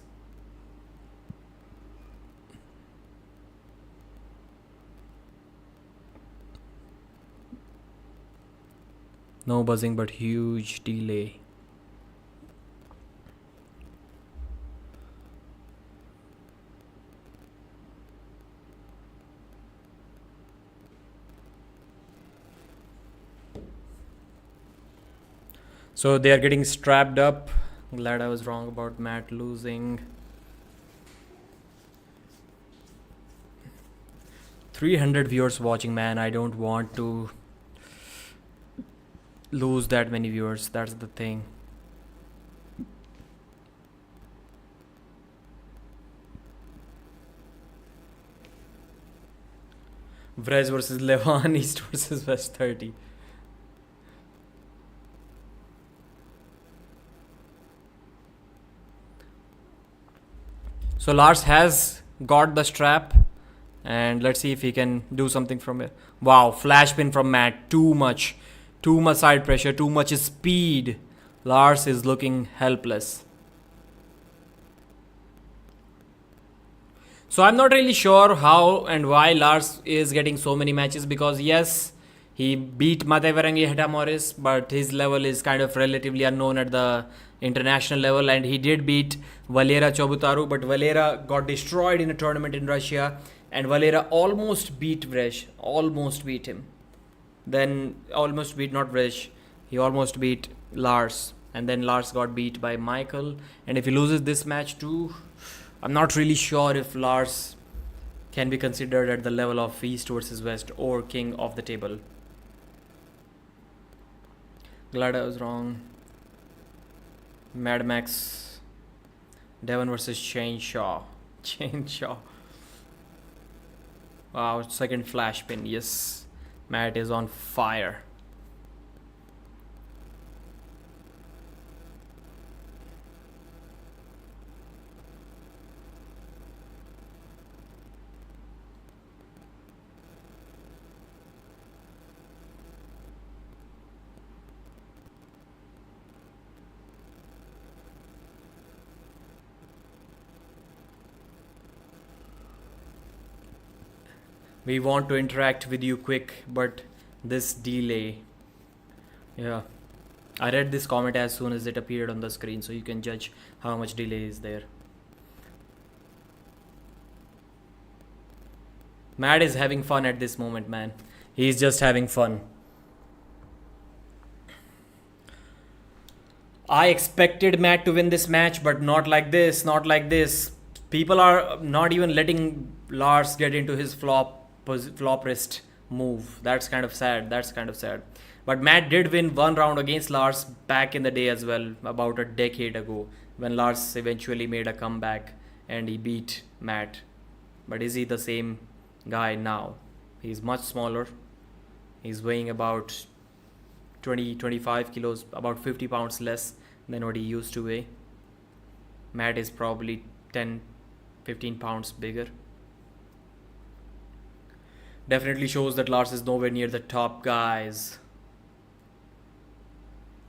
No buzzing, but huge delay. So they are getting strapped up. Glad I was wrong about Matt losing. 300 viewers watching, man. I don't want to lose that many viewers. That's the thing. Vrez versus Levan, East versus West 30. So Lars has got the strap, and let's see if he can do something from it. Wow, flash pin from Matt. Too much side pressure, too much speed. Lars is looking helpless. So I'm not really sure how and why Lars is getting so many matches, because yes, he beat Matevrangi Heta Morris, but his level is kind of relatively unknown at the international level, and he did beat Valera Chobutaru, but Valera got destroyed in a tournament in Russia, and Valera almost beat Vrez, almost beat him. Then almost beat, not Vrez, he almost beat Lars, and then Lars got beat by Michael, and if he loses this match too, I'm not really sure if Lars can be considered at the level of East versus West or king of the table. Glad I was wrong. Mad Max. Devon versus Chainshaw. Chainshaw. Wow, second flash pin. Yes, Matt is on fire. We want to interact with you quick, but this delay. Yeah, I read this comment as soon as it appeared on the screen, so you can judge how much delay is there. Matt is having fun at this moment, man. He's just having fun. I expected Matt to win this match, but not like this, not like this. People are not even letting Lars get into his flop wrist move. That's kind of sad. That's kind of sad. But Matt did win one round against Lars back in the day as well, about a decade ago, when Lars eventually made a comeback and he beat Matt. But is he the same guy now? He's much smaller. He's weighing about 25 kilos, about 50 pounds less than what he used to weigh. Matt is probably 10-15 pounds bigger. Definitely shows that Lars is nowhere near the top guys.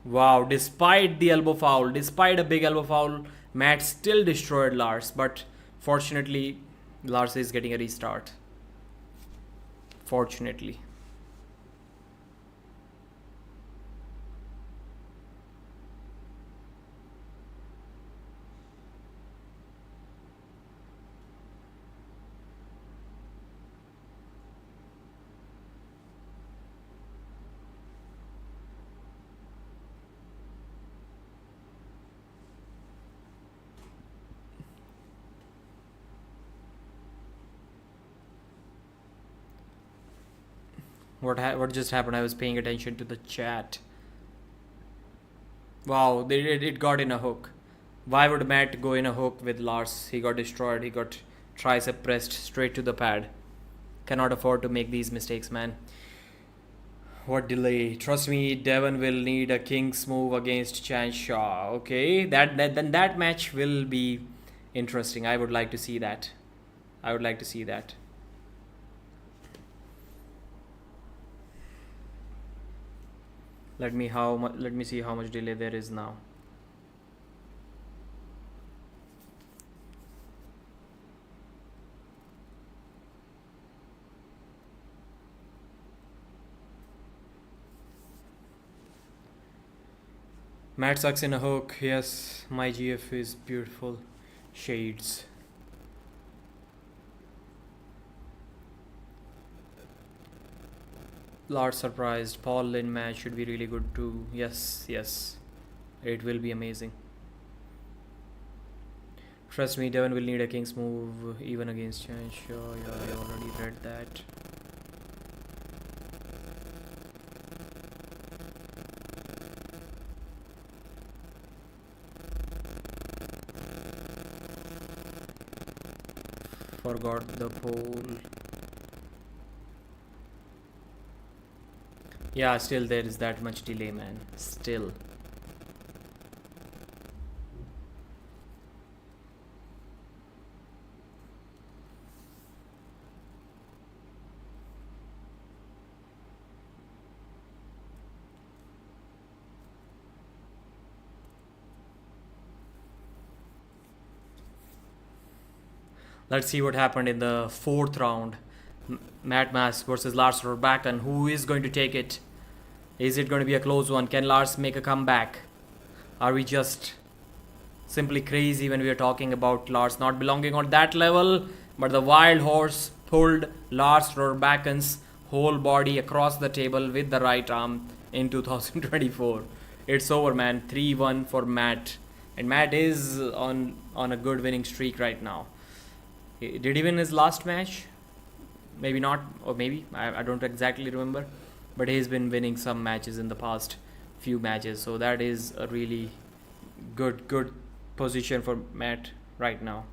Wow, despite the elbow foul, despite a big elbow foul, Matt still destroyed Lars, but fortunately Lars is getting a restart. Fortunately. What just happened? I was paying attention to the chat. Wow, it got in a hook. Why would Matt go in a hook with Lars? He got destroyed. He got tricep pressed straight to the pad. Cannot afford to make these mistakes, man. What delay? Trust me, Devon will need a king's move against Chanshaw. Okay, then that match will be interesting. I would like to see that. I would like to see that. Let me see how much delay there is now. Matt sucks in a hook. Yes, my GF is beautiful. Shades. Lars surprised. Paul Linn match should be really good too. Yes, yes. It will be amazing. Trust me, Devon will need a king's move even against Chan. Sure, yeah, I already read that. Forgot the poll. Yeah, still there is that much delay, man. Still. Let's see what happened in the fourth round. Matt Mas versus Lars Rørbakken. Who is going to take it? Is it going to be a close one? Can Lars make a comeback? Are we just simply crazy when we are talking about Lars not belonging on that level? But the wild horse pulled Lars Rørbakken's whole body across the table with the right arm in 2024. It's over, man. 3-1 for Matt. And Matt is on a good winning streak right now. Did he win his last match? Maybe not, or maybe. I don't exactly remember. But he's been winning some matches in the past few matches. So that is a really good position for Matt right now.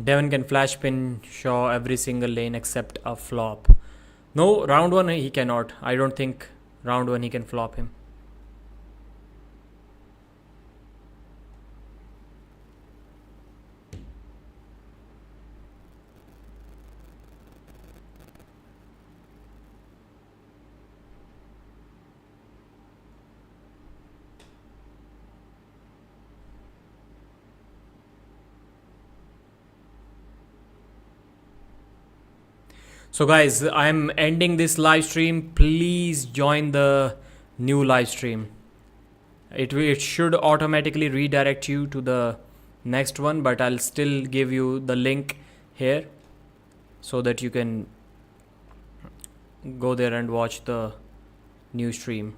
Devon can flash pin Shaw every single lane except a flop. No, round 1 he cannot. I don't think round 1 he can flop him. So guys, I'm ending this live stream. Please join the new live stream. It should automatically redirect you to the next one, but I'll still give you the link here so that you can go there and watch the new stream.